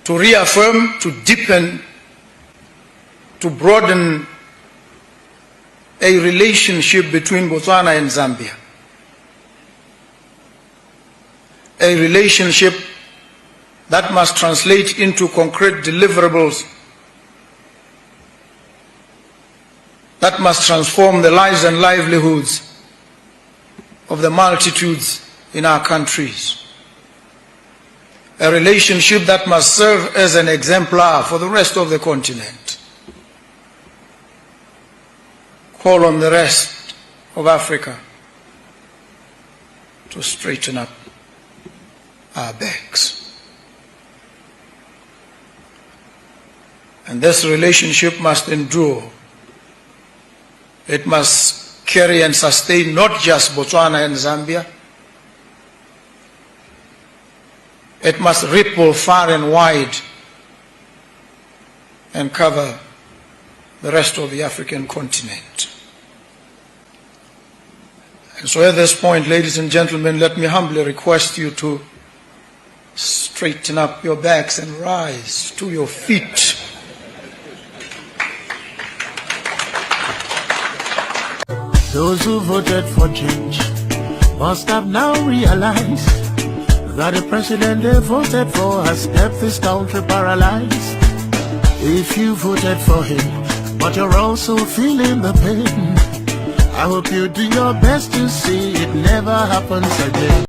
to reaffirm, to deepen, to broaden a relationship between Botswana and Zambia. A relationship that must translate into concrete deliverables, that must transform the lives and livelihoods of the multitudes in our countries. A relationship that must serve as an exemplar for the rest of the continent. Call on the rest of Africa to straighten up our backs. And this relationship must endure. It must carry and sustain not just Botswana and Zambia. It must ripple far and wide and cover the rest of the African continent. And so at this point, ladies and gentlemen, let me humbly request you to straighten up your backs and rise to your feet. Those who voted for change must have now realized that the president they voted for has kept this country paralyzed. If you voted for him, but you're also feeling the pain, I hope you do your best to see it never happens again.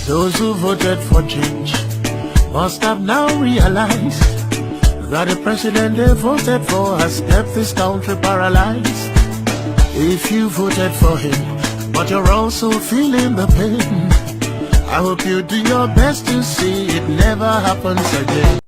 Those who voted for change must have now realized that the president they voted for has kept this country paralyzed. If you voted for him, but you're also feeling the pain, I hope you do your best to see it never happens again.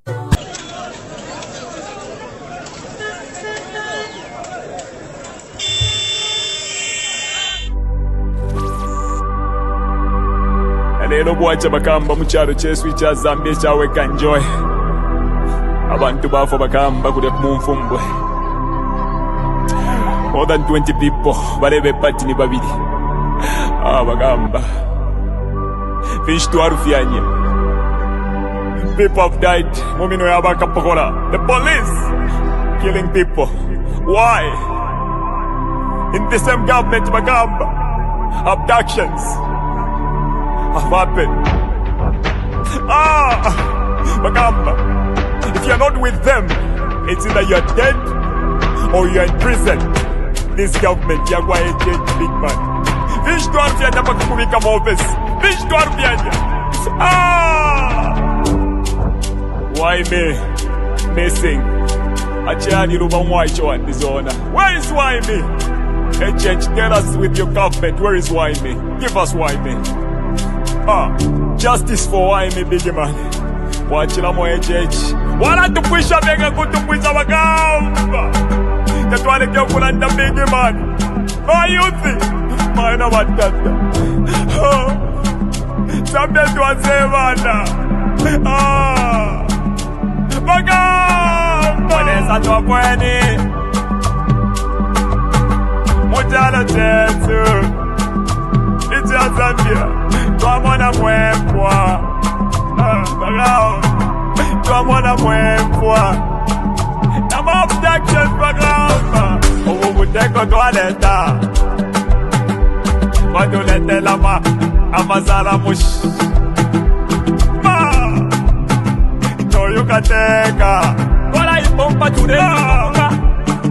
Leero bwakya bakamba mu kyalo ky'esu kya Zambia ekyaweka Njoy. Abantu baafo bakamba kule mu nfumbwe. More than 20 people barebe pati ni babiri. Bagamba. Fish to Arufianya. People have died. Mumino Yabaka Pokora. The police killing people. Why? In the same government, Bagamba, abductions have happened. Bagamba, if you're not with them, it's either you're dead or you're in prison. This government, you're going to change, big man. Fish to Arufianya Pakubika Mobes. Fish to Arufianya. Why me? Missing. Achani Rubamwaicho and Dizona. Where is why me? HH, tell us with your government, where is why me? Give us why me. Justice for why me, big man. Wachila mo HH. Wala tupwisha mega kutupwisha Bagamba. Katwale kya kulanda big man. Why you think? Maina watata. Sabe tuwasevana. Bagamba. Wanesa tuwapweni. Mutala tetu. Ija Zambia. Tuamona mwempwa. Bagamba. Tuamona mwempwa. Nama abductions Bagamba. Owo muteko tuwaleta. Wadulete lama. Amazala mush. No you can take her. Kola ipompa today.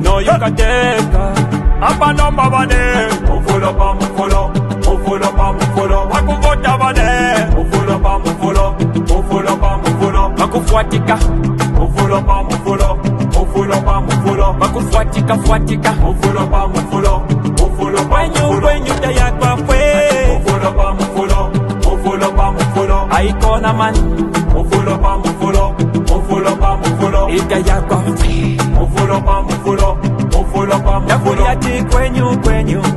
No you can take her. Apa number bane. Mufulo pa mufulo. Mufulo pa mufulo. Makuvota bane. Mufulo pa mufulo. Mufulo pa mufulo. Makufuatika. Mufulo pa mufulo. Mufulo pa mufulo. Makufuatika fuatika. Mufulo pa mufulo. Mufulo pa mufulo. When you die kwa fwe. Mufulo pa mufulo. Mufulo pa mufulo. Aikona man. Mufulo pa mufulo. Mufulo pa mufulo. Ika yakwa fwe. Mufulo pa mufulo. Mufulo pa mufulo. Yakuli ati kwenyu.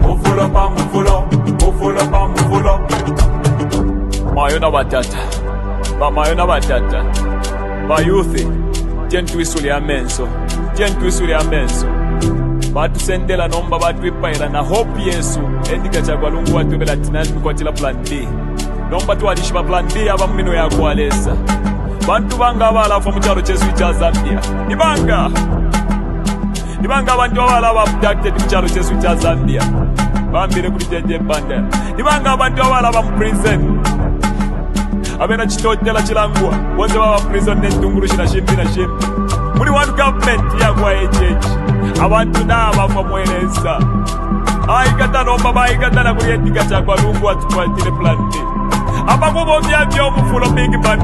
Mufulo pa mufulo. Mufulo pa mufulo. Mayona batata. Mayona batata. Bayuthi. Tyentuisuli amenso. Tyentuisuli amenso. Batusendela nomba batwipaira na hope Yesu. Endika chagwa lungu watubela tinani mkwatila plan B. Nomba tuwadishiba plan B aba mmino ya kualesa. Bantu banga abalafa mu kyalo kyesu kya Zambia. Nibanga abantu abala abducted mu kyalo kyesu kya Zambia. Bambire kuli jeje banda. Nibanga abantu abala ba mu prison. Abena kitotela kilangwa. Bonze baba prison n'entunguru kina shimbi na shimbi. Muli one government ya kwa HH. Abantu naba famweleza. Aikata nomba baikata na kuli etika chakwa lungu atukwatile plan B. Abakubo bya byo mufulo big man.